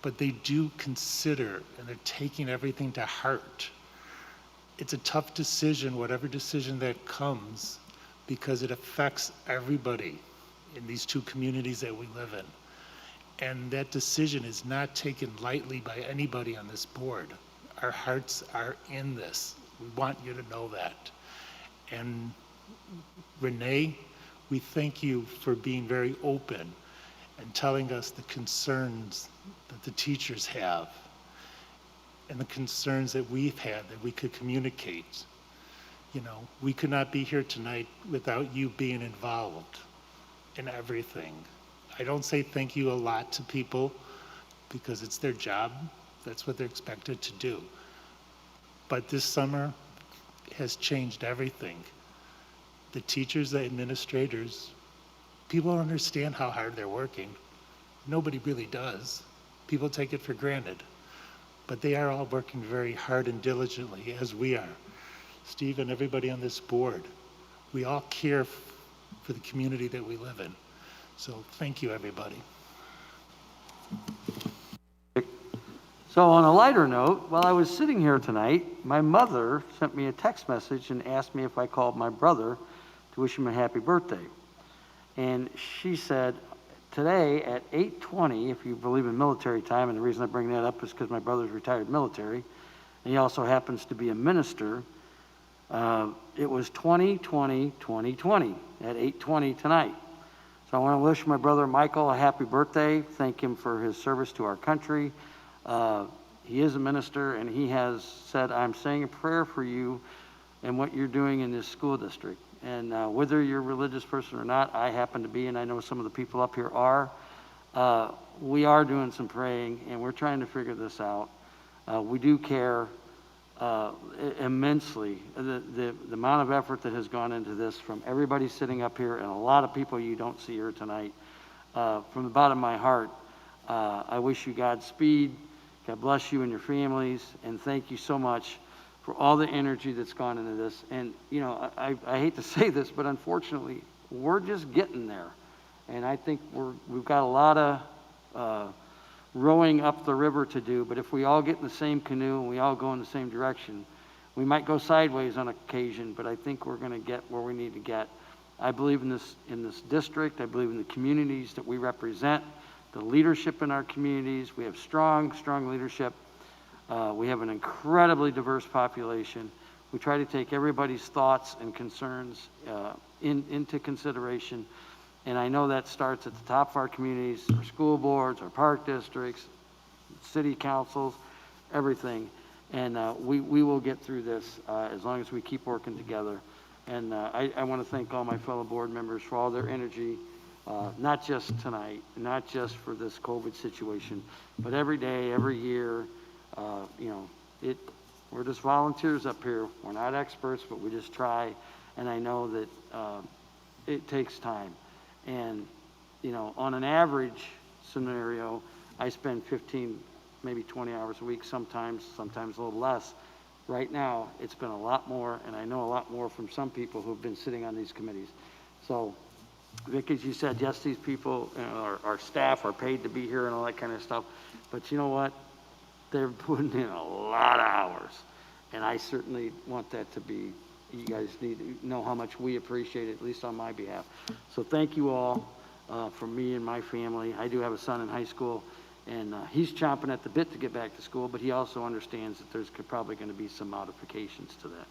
S15: but they do consider and they're taking everything to heart. It's a tough decision, whatever decision that comes, because it affects everybody in these two communities that we live in. And that decision is not taken lightly by anybody on this board. Our hearts are in this. We want you to know that. And Renee, we thank you for being very open and telling us the concerns that the teachers have and the concerns that we've had that we could communicate. You know, we could not be here tonight without you being involved in everything. I don't say thank you a lot to people because it's their job. That's what they're expected to do. But this summer has changed everything. The teachers, the administrators, people don't understand how hard they're working. Nobody really does. People take it for granted. But they are all working very hard and diligently, as we are. Steve and everybody on this board, we all care for the community that we live in. So thank you, everybody.
S1: So on a lighter note, while I was sitting here tonight, my mother sent me a text message and asked me if I called my brother to wish him a happy birthday. And she said, today at 8:20, if you believe in military time, and the reason I bring that up is because my brother's retired military, and he also happens to be a minister, it was 20/20/2020 at 8:20 tonight. So I want to wish my brother Michael a happy birthday, thank him for his service to our country. He is a minister, and he has said, I'm saying a prayer for you and what you're doing in this school district. And whether you're a religious person or not, I happen to be, and I know some of the people up here are, we are doing some praying, and we're trying to figure this out. We do care immensely. The amount of effort that has gone into this from everybody sitting up here and a lot of people you don't see here tonight. From the bottom of my heart, I wish you Godspeed. God bless you and your families, and thank you so much for all the energy that's gone into this. And, you know, I hate to say this, but unfortunately, we're just getting there. And I think we've got a lot of rowing up the river to do, but if we all get in the same canoe and we all go in the same direction, we might go sideways on occasion, but I think we're going to get where we need to get. I believe in this district. I believe in the communities that we represent, the leadership in our communities. We have strong leadership. We have an incredibly diverse population. We try to take everybody's thoughts and concerns into consideration. And I know that starts at the top of our communities, our school boards, our park districts, city councils, everything. And we will get through this as long as we keep working together. And I want to thank all my fellow board members for all their energy, not just tonight, not just for this COVID situation, but every day, every year. You know, we're just volunteers up here. We're not experts, but we just try. And I know that it takes time. And, you know, on an average scenario, I spend 15, maybe 20 hours a week, sometimes a little less. Right now, it's been a lot more, and I know a lot more from some people who've been sitting on these committees. So, Vic, as you said, yes, these people, you know, our staff are paid to be here and all that kind of stuff. But you know what? They're putting in a lot of hours. And I certainly want that to be, you guys need to know how much we appreciate it, at least on my behalf. So thank you all from me and my family. I do have a son in high school, and he's chomping at the bit to get back to school, but he also understands that there's probably going to be some modifications to that.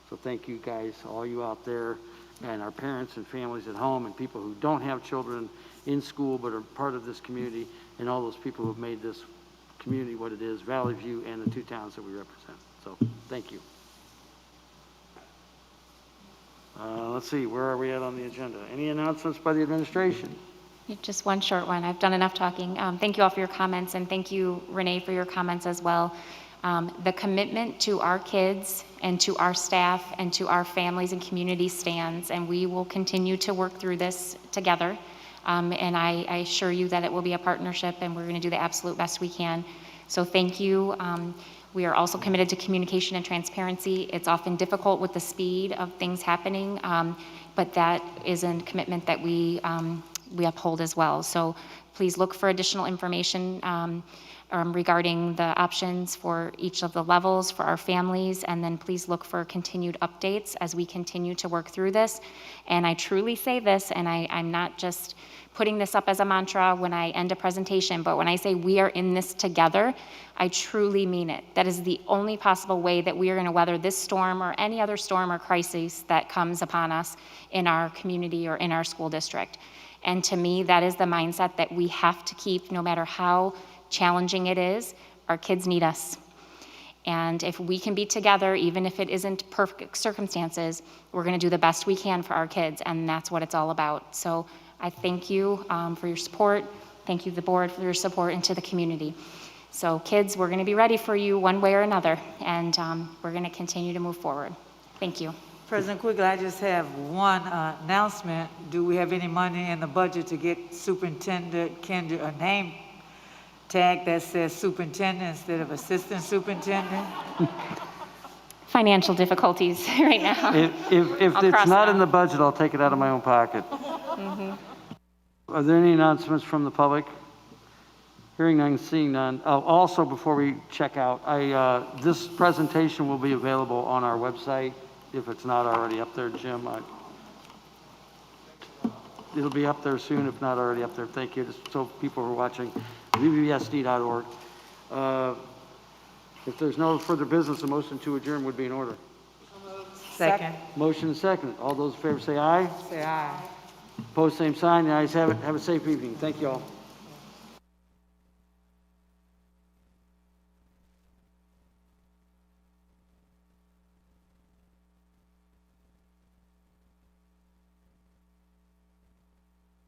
S1: So thank you guys, all you out there, and our parents and families at home, and people who don't have children in school but are part of this community, and all those people who have made this community what it is, Valley View, and the two towns that we represent. So thank you. Let's see, where are we at on the agenda? Any announcements by the administration?
S3: Just one short one. I've done enough talking. Thank you all for your comments, and thank you, Renee, for your comments as well. The commitment to our kids and to our staff and to our families and communities stands, and we will continue to work through this together. And I assure you that it will be a partnership, and we're going to do the absolute best we can. So thank you. We are also committed to communication and transparency. It's often difficult with the speed of things happening, but that is a commitment that we uphold as well. So please look for additional information regarding the options for each of the levels for our families, and then please look for continued updates as we continue to work through this. And I truly say this, and I'm not just putting this up as a mantra when I end a presentation, but when I say we are in this together, I truly mean it. That is the only possible way that we are going to weather this storm or any other storm or crisis that comes upon us in our community or in our school district. And to me, that is the mindset that we have to keep no matter how challenging it is. Our kids need us. And if we can be together, even if it isn't perfect circumstances, we're going to do the best we can for our kids, and that's what it's all about. So I thank you for your support. Thank you, the board, for your support, and to the community. So kids, we're going to be ready for you one way or another, and we're going to continue to move forward. Thank you.
S9: President Quigley, I just have one announcement. Do we have any money in the budget to get Superintendent Kendra a name tag that says superintendent instead of assistant superintendent?
S3: Financial difficulties right now.
S1: If
S3: I'll
S1: it's
S3: cross
S1: not
S3: it
S1: in
S3: out.
S1: the budget, I'll take it out of my own pocket. Are there any announcements from the public? Hearing none, seeing none. Also, before we check out, this presentation will be available on our website if it's not already up there, Jim. It'll be up there soon, if not already up there. Thank you. Just so people who are watching, vvsd.org. If there's no further business, a motion to adjourn would be in order.
S9: Second.
S1: Motion and second. All those in favor say aye.
S9: Say aye.
S1: Opposed, same sign. The ayes have it. Have a safe evening. Thank you all.